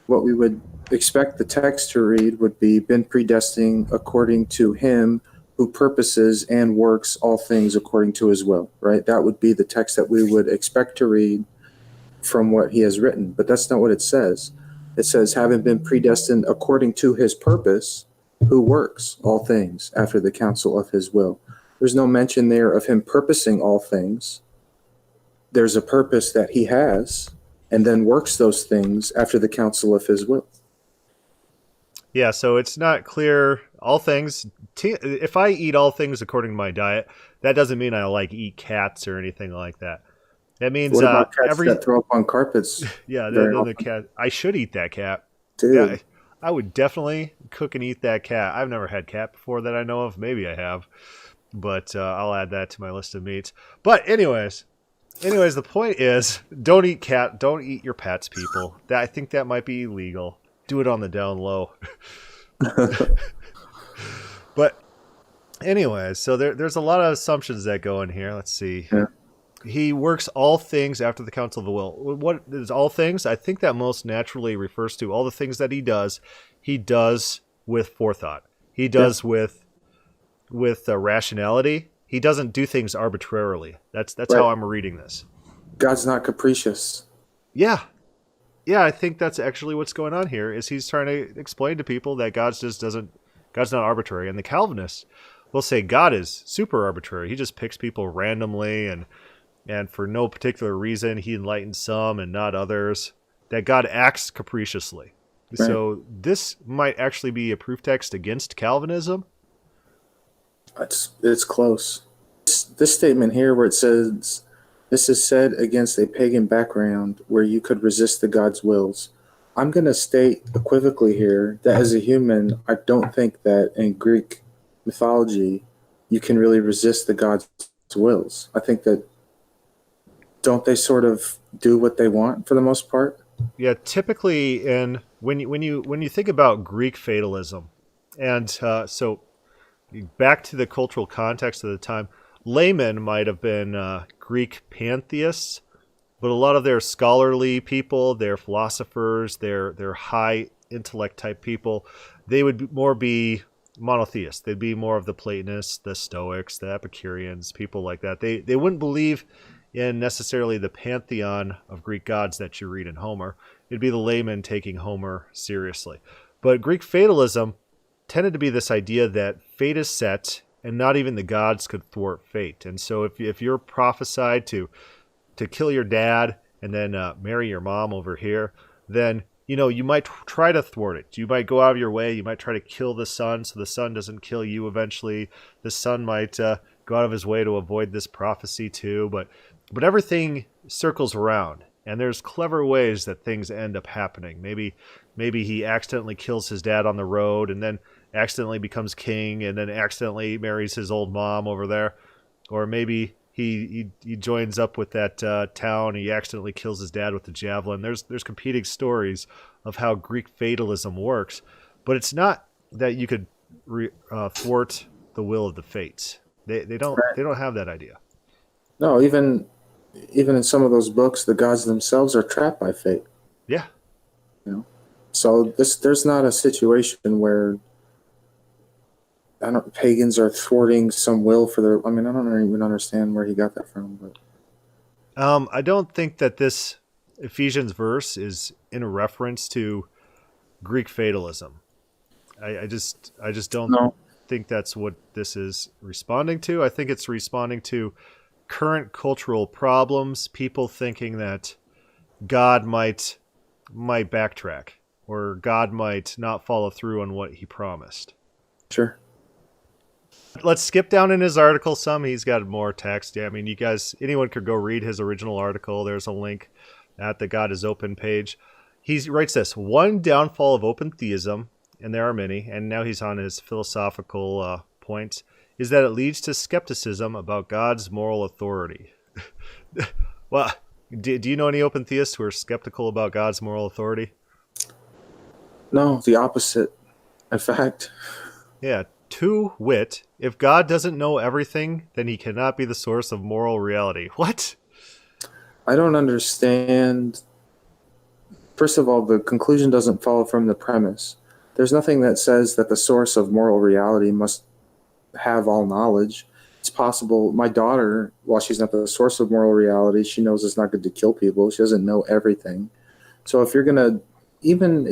Speaker 2: what we would expect the text to read would be been predestined according to him who purposes and works all things according to his will, right? That would be the text that we would expect to read from what he has written. But that's not what it says. It says, having been predestined according to his purpose, who works all things after the counsel of his will. There's no mention there of him purposing all things. There's a purpose that he has and then works those things after the counsel of his will.
Speaker 1: Yeah, so it's not clear. All things, if I eat all things according to my diet, that doesn't mean I eat cats or anything like that. That means
Speaker 2: what about cats that throw up on carpets?
Speaker 1: Yeah, the cat. I should eat that cat.
Speaker 2: Dude.
Speaker 1: Yeah, I would definitely cook and eat that cat. I've never had cat before that I know of. Maybe I have, but I'll add that to my list of meats. But anyways, the point is, don't eat your pets, people. I think that might be illegal. Do it on the down low. But anyways, so there's a lot of assumptions that go in here. Let's see.
Speaker 2: Yeah.
Speaker 1: He works all things after the counsel of the will. What is all things? I think that most naturally refers to all the things that he does with forethought. He does with rationality. He doesn't do things arbitrarily. That's right. How I'm reading this.
Speaker 2: God's not capricious.
Speaker 1: Yeah, I think that's actually what's going on here. Is he's trying to explain to people that God's not arbitrary, and the Calvinists will say God is super arbitrary. He just picks people randomly and for no particular reason. He enlightens some and not others. That God acts capriciously. Right. So this might actually be a proof text against Calvinism.
Speaker 2: It's close. This statement here where it says, this is said against a pagan background where you could resist the God's wills. I'm going to state equivocally here that as a human, I don't think that in Greek mythology, you can really resist the God's wills. I think that, don't they sort of do what they want for the most part?
Speaker 1: Yeah, typically when you think about Greek fatalism, and so back to the cultural context of the time, laymen might have been Greek pantheists, but a lot of their scholarly people, their philosophers, their high intellect type people, they would more be monotheists. They'd be more of the Platonists, the Stoics, the Epicureans, people like that. They wouldn't believe in necessarily the pantheon of Greek gods that you read in Homer. It'd be the layman taking Homer seriously. But Greek fatalism tended to be this idea that fate is set and not even the gods could thwart fate. And so if you're prophesied to kill your dad and then marry your mom over here, then you might try to thwart it. You might go out of your way. You might try to kill the sun so the sun doesn't kill you eventually. The sun might go out of his way to avoid this prophecy too. But everything circles around, and there's clever ways that things end up happening. Maybe he accidentally kills his dad on the road and then accidentally becomes king and then accidentally marries his old mom over there. Or maybe he joins up with that town. He accidentally kills his dad with the javelin. There's competing stories of how Greek fatalism works, but it's not that you could thwart the will of the fates.
Speaker 2: Right.
Speaker 1: They don't have that idea.
Speaker 2: No, even in some of those books, the gods themselves are trapped by fate.
Speaker 1: Yeah.
Speaker 2: You know, so there's not a situation where I don't pagans are thwarting some will for their. I mean, I don't even understand where he got that from, but
Speaker 1: I don't think that this Ephesians verse is in a reference to Greek fatalism. I just don't
Speaker 2: no,
Speaker 1: think that's what this is responding to. I think it's responding to current cultural problems, people thinking that God might backtrack or God might not follow through on what he promised.
Speaker 2: sure.
Speaker 1: Let's skip down in his article some. He's got more text. Yeah, I mean, you guys, anyone could go read his original article. There's a link at the God is Open page. He writes this: one downfall of open theism, and there are many, and now he's on his philosophical points, is that it leads to skepticism about God's moral authority. Well, do you know any open theists who are skeptical about God's moral authority?
Speaker 2: No, the opposite. In fact,
Speaker 1: Yeah, to wit, if God doesn't know everything, then he cannot be the source of moral reality. What?
Speaker 2: I don't understand. First of all, the conclusion doesn't follow from the premise. There's nothing that says that the source of moral reality must have all knowledge. It's possible. My daughter, while she's not the source of moral reality, she knows it's not good to kill people. She doesn't know everything. So if you're gonna, even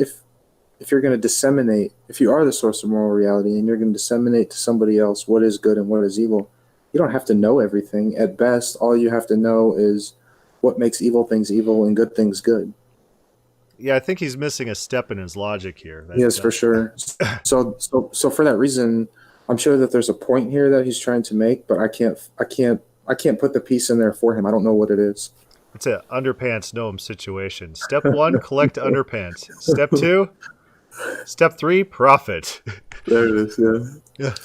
Speaker 2: if you're gonna disseminate, if you are the source of moral reality and you're gonna disseminate to somebody else what is good and what is evil, you don't have to know everything. At best, all you have to know is what makes evil things evil and good things good.
Speaker 1: Yeah, I think he's missing a step in his logic here.
Speaker 2: Yes, for sure. So for that reason, I'm sure that there's a point here that he's trying to make, but I can't put the piece in there for him. I don't know what it is.
Speaker 1: It's a underpants gnome situation. Step one, collect underpants. Step three, profit.
Speaker 2: There it is. Yeah.
Speaker 1: Yeah.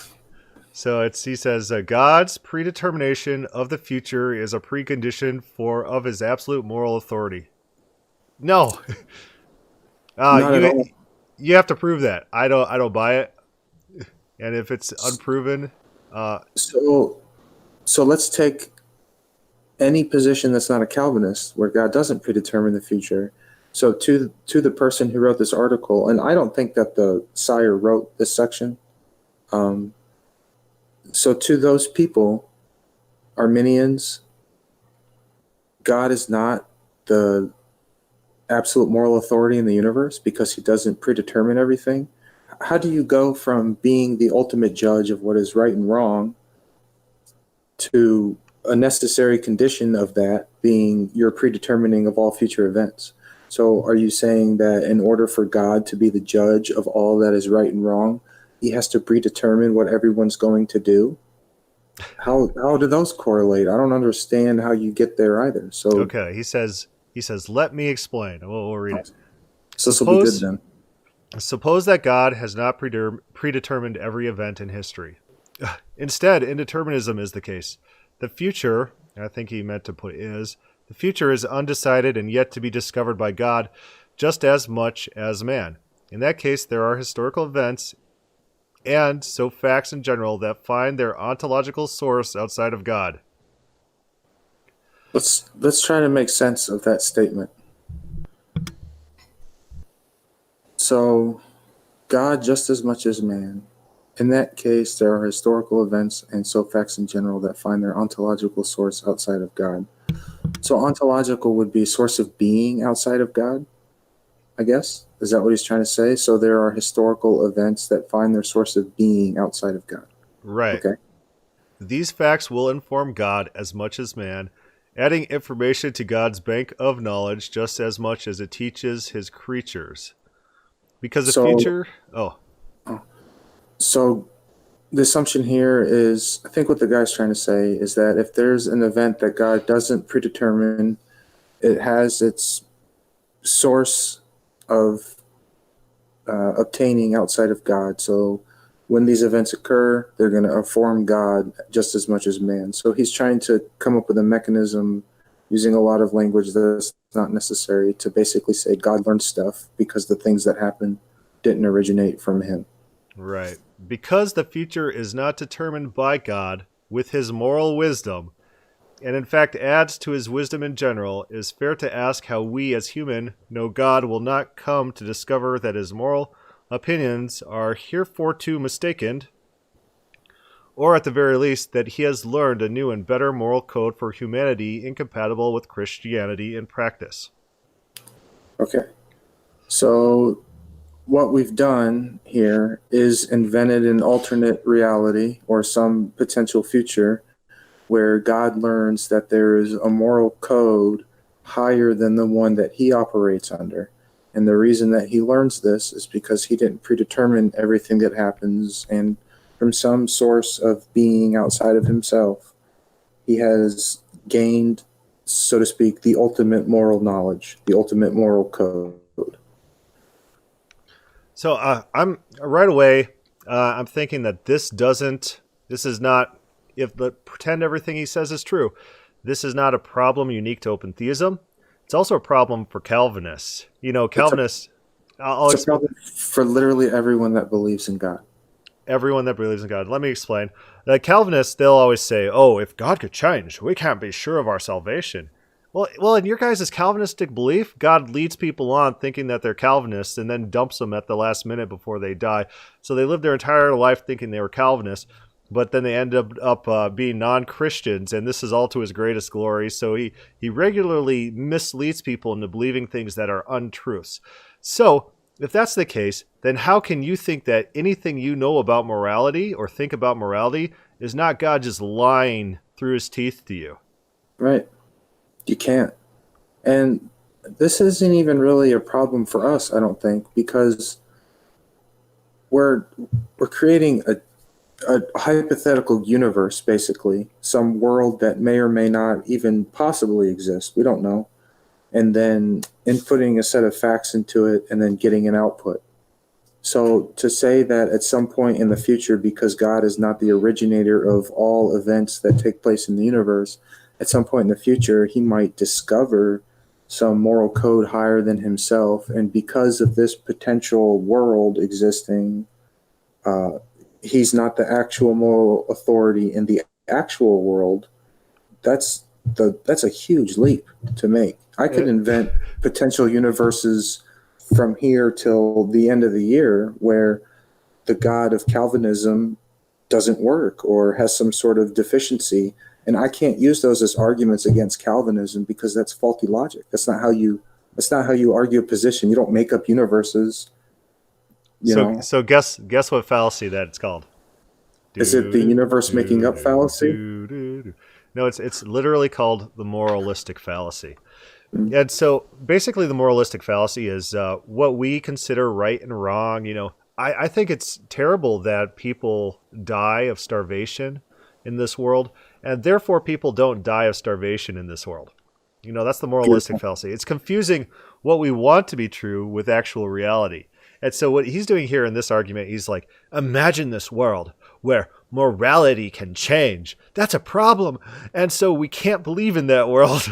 Speaker 1: So he says God's predetermination of the future is a precondition of his absolute moral authority. No,
Speaker 2: Not at all.
Speaker 1: you have to prove that. I don't buy it. And if it's unproven,
Speaker 2: So so let's take any position that's not a Calvinist, where God doesn't predetermine the future. So to the person who wrote this article, and I don't think that the sire wrote this section. Um, so to those people, Arminians, God is not the absolute moral authority in the universe because he doesn't predetermine everything. How do you go from being the ultimate judge of what is right and wrong to a necessary condition of that being your predetermining of all future events? So are you saying that in order for God to be the judge of all that is right and wrong, he has to predetermine what everyone's going to do? How do those correlate? I don't understand how you get there either. So
Speaker 1: okay, he says, let me explain. We'll read it.
Speaker 2: so this will be good then.
Speaker 1: Suppose that God has not predetermined every event in history. Instead, indeterminism is the case. The future, I think he meant to put the future is undecided and yet to be discovered by God just as much as man. In that case, there are historical events and so facts in general that find their ontological source outside of God.
Speaker 2: Let's try to make sense of that statement. So, God just as much as man. In that case, there are historical events and so facts in general that find their ontological source outside of God. So, ontological would be source of being outside of God, I guess. Is that what he's trying to say? So, there are historical events that find their source of being outside of God.
Speaker 1: Right.
Speaker 2: Okay.
Speaker 1: These facts will inform God as much as man, adding information to God's bank of knowledge just as much as it teaches his creatures. Because the future...
Speaker 2: So the assumption here is, I think what the guy's trying to say is that if there's an event that God doesn't predetermine, it has its source of obtaining outside of God. So when these events occur, they're going to inform God just as much as man. So he's trying to come up with a mechanism using a lot of language that's not necessary to basically say God learned stuff because the things that happen didn't originate from him.
Speaker 1: Right. Because the future is not determined by God with his moral wisdom, and in fact adds to his wisdom in general, it is fair to ask how we as human know God will not come to discover that his moral opinions are heretofore mistaken, or at the very least that he has learned a new and better moral code for humanity incompatible with Christianity in practice.
Speaker 2: Okay. So what we've done here is invented an alternate reality or some potential future where God learns that there is a moral code higher than the one that he operates under. And the reason that he learns this is because he didn't predetermine everything that happens, and from some source of being outside of himself, he has gained, so to speak, the ultimate moral knowledge, the ultimate moral code.
Speaker 1: So I'm right away. I'm thinking that this is not. Pretend everything he says is true. This is not a problem unique to open theism. It's also a problem for Calvinists. Calvinists.
Speaker 2: It's a problem for literally everyone that believes in God.
Speaker 1: Everyone that believes in God. Let me explain. The Calvinists, they'll always say, "Oh, if God could change, we can't be sure of our salvation." Well, in your guys' Calvinistic belief, God leads people on thinking that they're Calvinists and then dumps them at the last minute before they die. So they live their entire life thinking they were Calvinists, but then they end up being non-Christians, and this is all to his greatest glory. So he regularly misleads people into believing things that are untruths. So if that's the case, then how can you think that anything you know about morality or think about morality is not God just lying through his teeth to you?
Speaker 2: Right. You can't. And this isn't even really a problem for us, I don't think, because we're creating a hypothetical universe, basically, some world that may or may not even possibly exist. We don't know. And then inputting a set of facts into it and then getting an output. So to say that at some point in the future, because God is not the originator of all events that take place in the universe, at some point in the future, he might discover some moral code higher than himself. And because of this potential world existing, he's not the actual moral authority in the actual world. That's a huge leap to make. I could invent potential universes from here till the end of the year where the God of Calvinism doesn't work or has some sort of deficiency, and I can't use those as arguments against Calvinism because that's faulty logic. That's not how you argue a position. You don't make up universes.
Speaker 1: So guess what fallacy that it's called?
Speaker 2: Is it the universe making up fallacy?
Speaker 1: No, it's literally called the moralistic fallacy. And so basically the moralistic fallacy is what we consider right and wrong. I think it's terrible that people die of starvation in this world, and therefore people don't die of starvation in this world. That's the moralistic fallacy. It's confusing what we want to be true with actual reality. And so what he's doing here in this argument, he's like, imagine this world where morality can change. That's a problem. And so we can't believe in that world.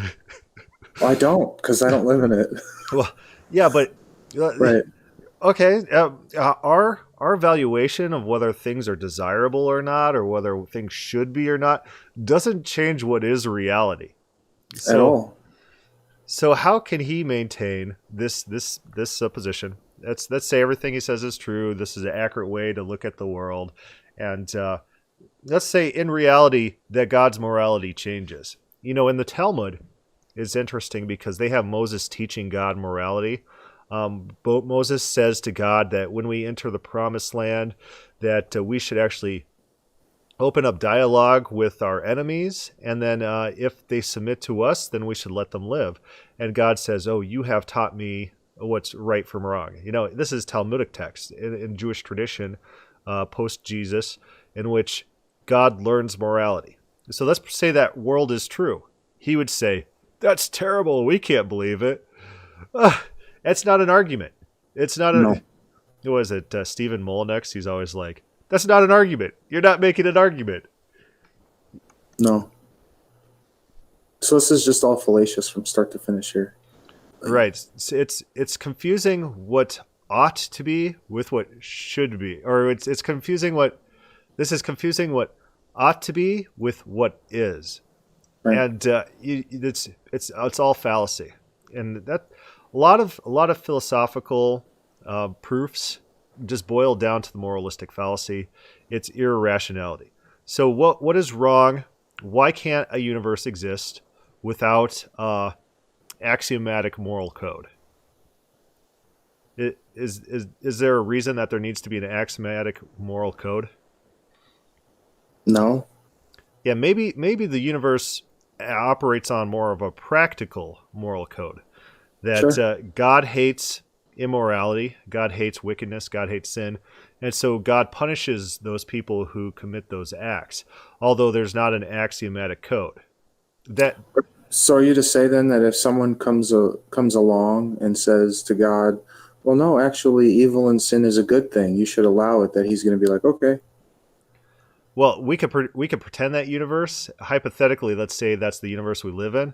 Speaker 2: I don't, because I don't live in it.
Speaker 1: Well, yeah, but
Speaker 2: right.
Speaker 1: Okay. Our evaluation of whether things are desirable or not, or whether things should be or not, doesn't change what is reality.
Speaker 2: At all.
Speaker 1: So how can he maintain this position? Let's say everything he says is true. This is an accurate way to look at the world, and let's say in reality that God's morality changes. In the Talmud, it's interesting because they have Moses teaching God morality. Moses says to God that when we enter the promised land, that we should actually open up dialogue with our enemies, and then if they submit to us, then we should let them live. And God says, "Oh, you have taught me what's right from wrong." This is Talmudic text in Jewish tradition, post-Jesus, in which God learns morality. So let's say that world is true. He would say, "That's terrible. We can't believe it." That's not an argument. It's not
Speaker 2: No.
Speaker 1: Who was it? Stephen Molyneux. He's always like, That's not an argument. You're not making an argument.
Speaker 2: No. So this is just all fallacious from start to finish here.
Speaker 1: Right. It's confusing what ought to be with what should be, or it's confusing what this is confusing what ought to be with what is,
Speaker 2: Right.
Speaker 1: and it's all fallacy, and that a lot of philosophical proofs just boil down to the moralistic fallacy. It's irrationality. So what is wrong? Why can't a universe exist without axiomatic moral code? Is there a reason that there needs to be an axiomatic moral code?
Speaker 2: No.
Speaker 1: Yeah, maybe the universe operates on more of a practical moral code. That
Speaker 2: Sure.
Speaker 1: God hates immorality, God hates wickedness, God hates sin, and so God punishes those people who commit those acts. Although there's not an axiomatic code. That
Speaker 2: So are you to say then that if someone comes along and says to God, "Well, no, actually, evil and sin is a good thing. You should allow it," that he's going to be like, "Okay,
Speaker 1: well, we could pretend that universe hypothetically. Let's say that's the universe we live in.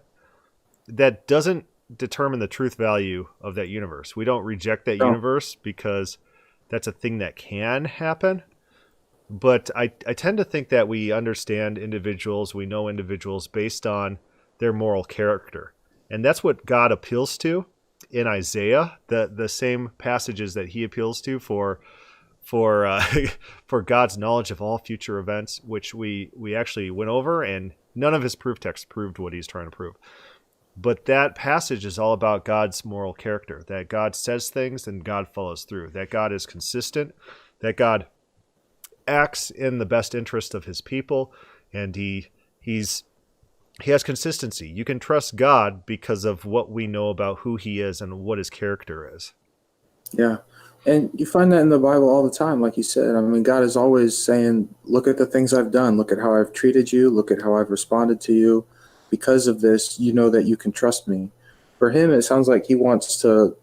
Speaker 1: That doesn't determine the truth value of that universe. We don't reject that
Speaker 2: no,
Speaker 1: universe because that's a thing that can happen. But I tend to think that we understand individuals, we know individuals based on their moral character. And that's what God appeals to in Isaiah, the same passages that he appeals to for for God's knowledge of all future events, which we actually went over, and none of his proof texts proved what he's trying to prove. But that passage is all about God's moral character, that God says things and God follows through, that God is consistent, that God acts in the best interest of his people, and he has consistency. You can trust God because of what we know about who he is and what his character is.
Speaker 2: yeah." And you find that in the Bible all the time, like you said. I mean, God is always saying, "Look at the things I've done. Look at how I've treated you. Look at how I've responded to you. Because of this, you know that you can trust me." For him, it sounds like he wants to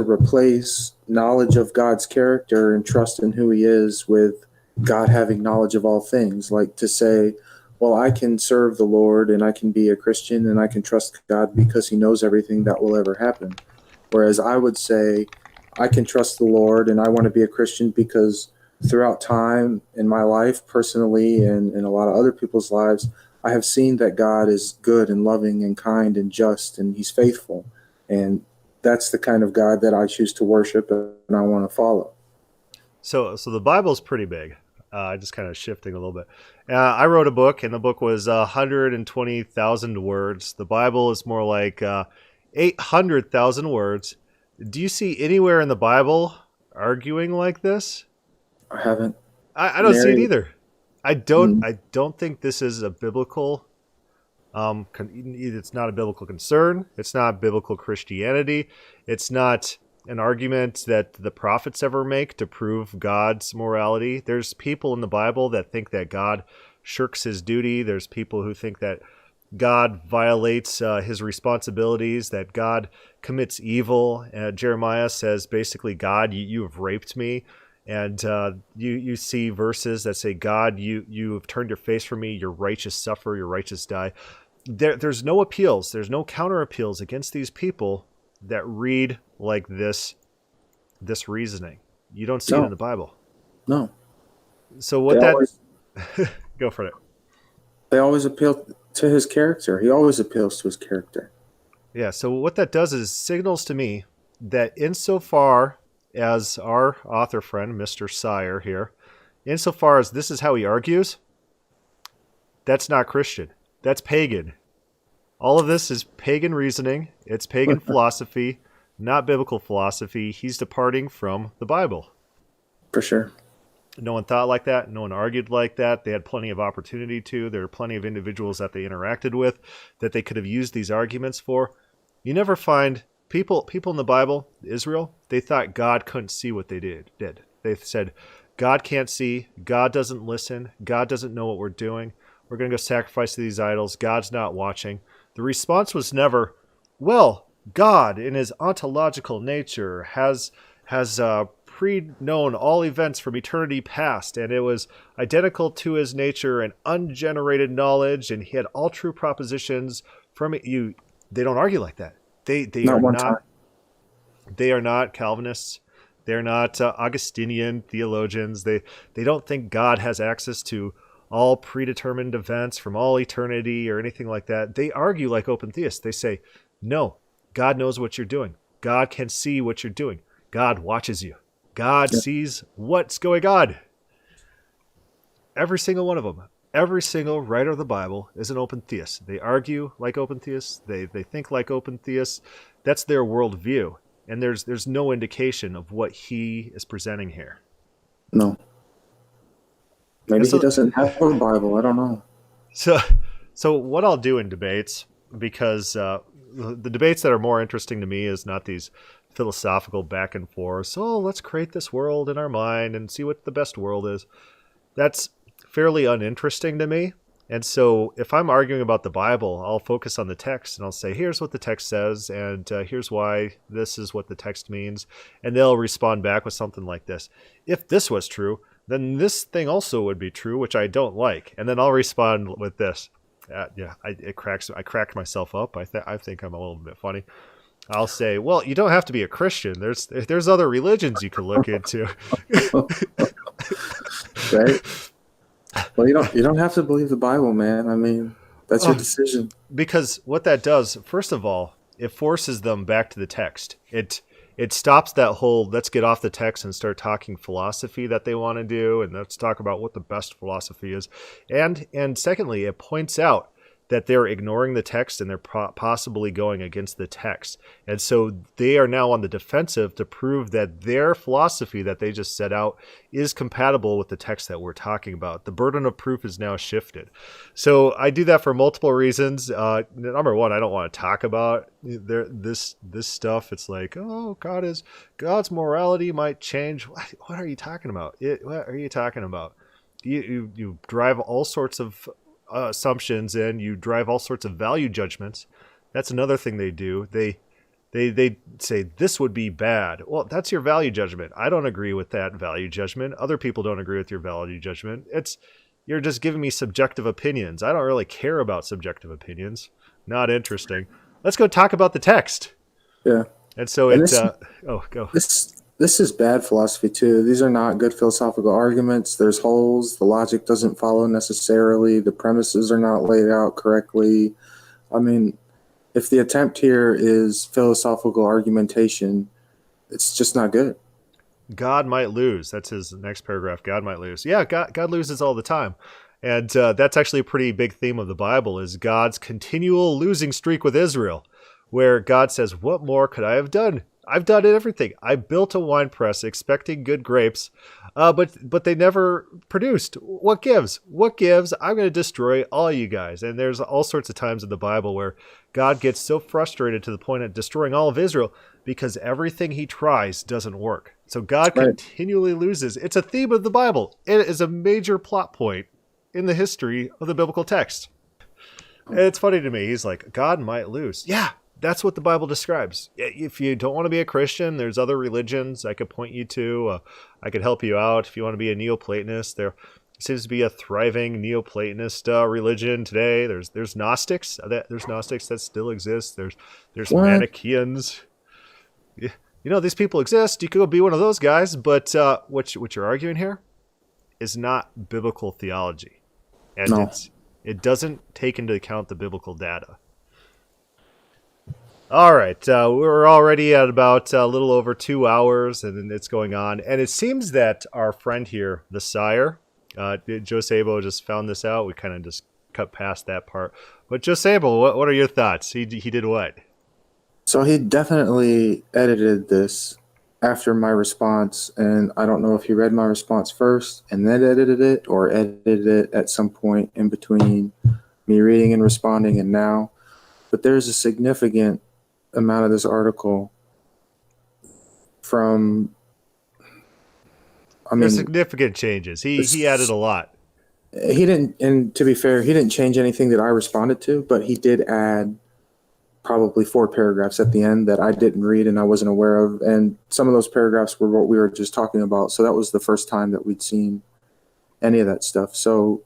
Speaker 2: replace knowledge of God's character and trust in who he is with God having knowledge of all things. Like to say, "Well, I can serve the Lord and I can be a Christian and I can trust God because he knows everything that will ever happen." Whereas I would say, "I can trust the Lord and I want to be a Christian because throughout time in my life, personally, and in a lot of other people's lives, I have seen that God is good and loving and kind and just and he's faithful. And that's the kind of God that I choose to worship and I want to follow."
Speaker 1: So the Bible's pretty big. Just kind of shifting a little bit. I wrote a book, and the book was 120,000 words. The Bible is more like 800,000 words. Do you see anywhere in the Bible arguing like this?
Speaker 2: I haven't.
Speaker 1: I don't see it
Speaker 2: Mary.
Speaker 1: either. I don't.
Speaker 2: Mm,
Speaker 1: I don't think this is a biblical. It's not a biblical concern. It's not biblical Christianity. It's not an argument that the prophets ever make to prove God's morality. There's people in the Bible that think that God shirks his duty. There's people who think that God violates his responsibilities, that God commits evil. Jeremiah says basically, God, you have raped me. And you see verses that say, God, you have turned your face from me, your righteous suffer, your righteous die. There's no appeals, there's no counter appeals against these people that read like this reasoning. You don't see it in
Speaker 2: no,
Speaker 1: the Bible.
Speaker 2: no.
Speaker 1: So
Speaker 2: They
Speaker 1: what that
Speaker 2: always
Speaker 1: go for it.
Speaker 2: they always appeal to his character. He always appeals to his character.
Speaker 1: Yeah, so what that does is signals to me that insofar as our author friend, Mr. Sire here, insofar as this is how he argues, that's not Christian. That's pagan. All of this is pagan reasoning. It's pagan philosophy, not biblical philosophy. He's departing from the Bible.
Speaker 2: For sure.
Speaker 1: No one thought like that. No one argued like that. They had plenty of opportunity to. There were plenty of individuals that they interacted with that they could have used these arguments for. You never find people in the Bible, Israel, they thought God couldn't see what they did. They said, God can't see. God doesn't listen. God doesn't know what we're doing. We're going to go sacrifice to these idols. God's not watching. The response was never, well, God, in his ontological nature, has pre-known all events from eternity past, and it was identical to his nature and ungenerated knowledge, and he had all true propositions from it. They don't argue like that. They
Speaker 2: Not
Speaker 1: are
Speaker 2: one
Speaker 1: not
Speaker 2: time.
Speaker 1: they are not Calvinists. They're not Augustinian theologians. They don't think God has access to all predetermined events from all eternity or anything like that. They argue like open theists. They say, no, God knows what you're doing. God can see what you're doing. God watches you. God
Speaker 2: Yeah.
Speaker 1: sees what's going on. Every single one of them. Every single writer of the Bible is an open theist. They argue like open theists. They think like open theists. That's their worldview. And there's no indication of what he is presenting here.
Speaker 2: No.
Speaker 1: And
Speaker 2: Maybe he doesn't have a Bible. I don't know.
Speaker 1: So what I'll do in debates, because the debates that are more interesting to me is not these philosophical back and forth. So let's create this world in our mind and see what the best world is. That's fairly uninteresting to me. And so if I'm arguing about the Bible, I'll focus on the text and I'll say, here's what the text says, and here's why this is what the text means. And they'll respond back with something like this. If this was true, then this thing also would be true, which I don't like. And then I'll respond with this. I cracked myself up. I think I'm a little bit funny. I'll say, well, you don't have to be a Christian. There's other religions you can look into.
Speaker 2: Right? Well, you don't have to believe the Bible, man. I mean, that's your decision.
Speaker 1: Because what that does, first of all, it forces them back to the text. It stops that whole let's get off the text and start talking philosophy that they want to do, and let's talk about what the best philosophy is. And secondly, it points out that they're ignoring the text and they're possibly going against the text. And so they are now on the defensive to prove that their philosophy that they just set out is compatible with the text that we're talking about. The burden of proof is now shifted. So I do that for multiple reasons. Number one, I don't want to talk about this stuff. It's like, oh, God's morality might change. What are you talking about? What are you talking about? You drive all sorts of assumptions and you drive all sorts of value judgments. That's another thing they do. They say this would be bad. Well, that's your value judgment. I don't agree with that value judgment. Other people don't agree with your value judgment. You're just giving me subjective opinions. I don't really care about subjective opinions. Not interesting. Let's go talk about the text.
Speaker 2: Yeah.
Speaker 1: And so go.
Speaker 2: This is bad philosophy too. These are not good philosophical arguments. There's holes. The logic doesn't follow necessarily. The premises are not laid out correctly. I mean, if the attempt here is philosophical argumentation, it's just not good.
Speaker 1: God might lose. That's his next paragraph. God might lose. Yeah, God loses all the time. And that's actually a pretty big theme of the Bible is God's continual losing streak with Israel, where God says, what more could I have done? I've done everything. I built a wine press expecting good grapes, but they never produced. What gives? What gives? I'm going to destroy all you guys. And there's all sorts of times in the Bible where God gets so frustrated to the point of destroying all of Israel because everything he tries doesn't work. So God continually loses. It's a theme of the Bible. It is a major plot point in the history of the biblical text. And it's funny to me. He's like, God might lose. Yeah. That's what the Bible describes. If you don't want to be a Christian, there's other religions I could point you to. I could help you out. If you want to be a Neoplatonist, there seems to be a thriving Neoplatonist religion today. There's Gnostics. There's Gnostics that still exist. There's Manichaeans. You know, these people exist. You could go be one of those guys. But what you're arguing here is not biblical theology. And
Speaker 2: No.
Speaker 1: it doesn't take into account the biblical data. All right, we're already at about a little over 2 hours, and it's going on. And it seems that our friend here, the sire, Joe Sabo just found this out. We kind of just cut past that part. But Joe Sabo, what are your thoughts? He did what?
Speaker 2: So he definitely edited this after my response, and I don't know if he read my response first and then edited it, or edited it at some point in between me reading and responding and now. But there's a significant amount of this article from,
Speaker 1: There's significant changes. He added a lot.
Speaker 2: He didn't, and to be fair, he didn't change anything that I responded to, but he did add probably 4 paragraphs at the end that I didn't read and I wasn't aware of. And some of those paragraphs were what we were just talking about. So that was the first time that we'd seen any of that stuff. So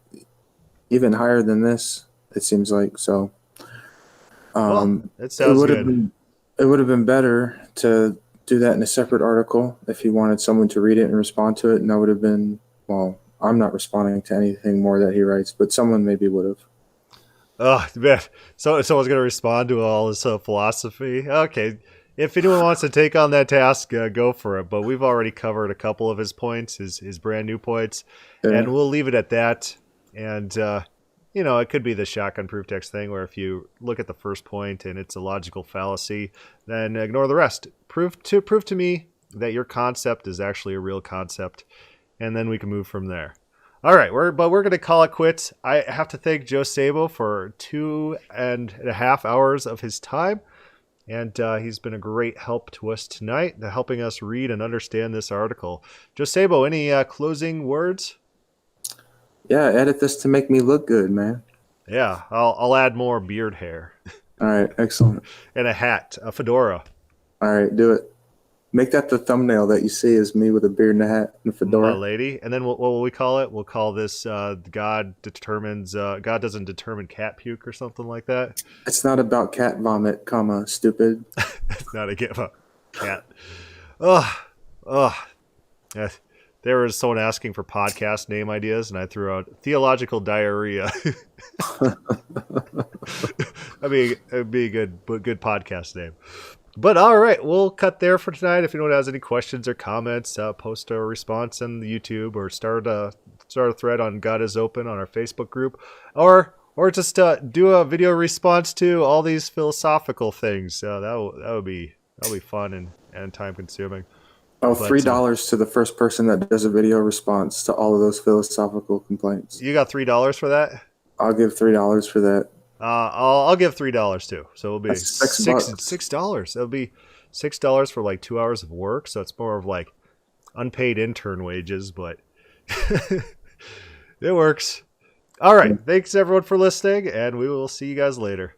Speaker 2: even higher than this, it seems like. So
Speaker 1: Well, it sounds good.
Speaker 2: it would have been better to do that in a separate article if he wanted someone to read it and respond to it. And that would have been, well, I'm not responding to anything more that he writes, but someone maybe would have.
Speaker 1: Oh, man. So someone's going to respond to all this philosophy. Okay. If anyone wants to take on that task, go for it. But we've already covered a couple of his points, his brand new points, and we'll leave it at that. And, it could be the shotgun proof text thing where if you look at the first point and it's a logical fallacy, then ignore the rest. Prove to me that your concept is actually a real concept, and then we can move from there. All right, we're going to call it quits. I have to thank Joe Sabo for 2.5 hours of his time, and he's been a great help to us tonight, helping us read and understand this article. Joe Sabo, any closing words?
Speaker 2: Yeah, edit this to make me look good, man.
Speaker 1: Yeah, I'll add more beard hair.
Speaker 2: All right, excellent.
Speaker 1: And a hat, a fedora.
Speaker 2: All right, do it. Make that the thumbnail that you see is me with a beard and a hat and a fedora.
Speaker 1: My lady. And then what will we call it? We'll call this God doesn't determine cat puke or something like that.
Speaker 2: It's not about cat vomit, comma, stupid.
Speaker 1: It's not a give up cat. Oh. There was someone asking for podcast name ideas, and I threw out theological diarrhea. It'd be a good podcast name. But all right, we'll cut there for tonight. If anyone has any questions or comments, post a response on the YouTube or start a thread on God is Open on our Facebook group, or just do a video response to all these philosophical things. That would be fun and time consuming.
Speaker 2: Oh, $3 to the first person that does a video response to all of those philosophical complaints.
Speaker 1: You got $3 for that?
Speaker 2: I'll give $3 for that.
Speaker 1: I'll give $3 too. So it'll be
Speaker 2: $6.
Speaker 1: $6. It'll be $6 for like 2 hours of work. So it's more of like unpaid intern wages, but it works. All right. Thanks everyone for listening, and we will see you guys later.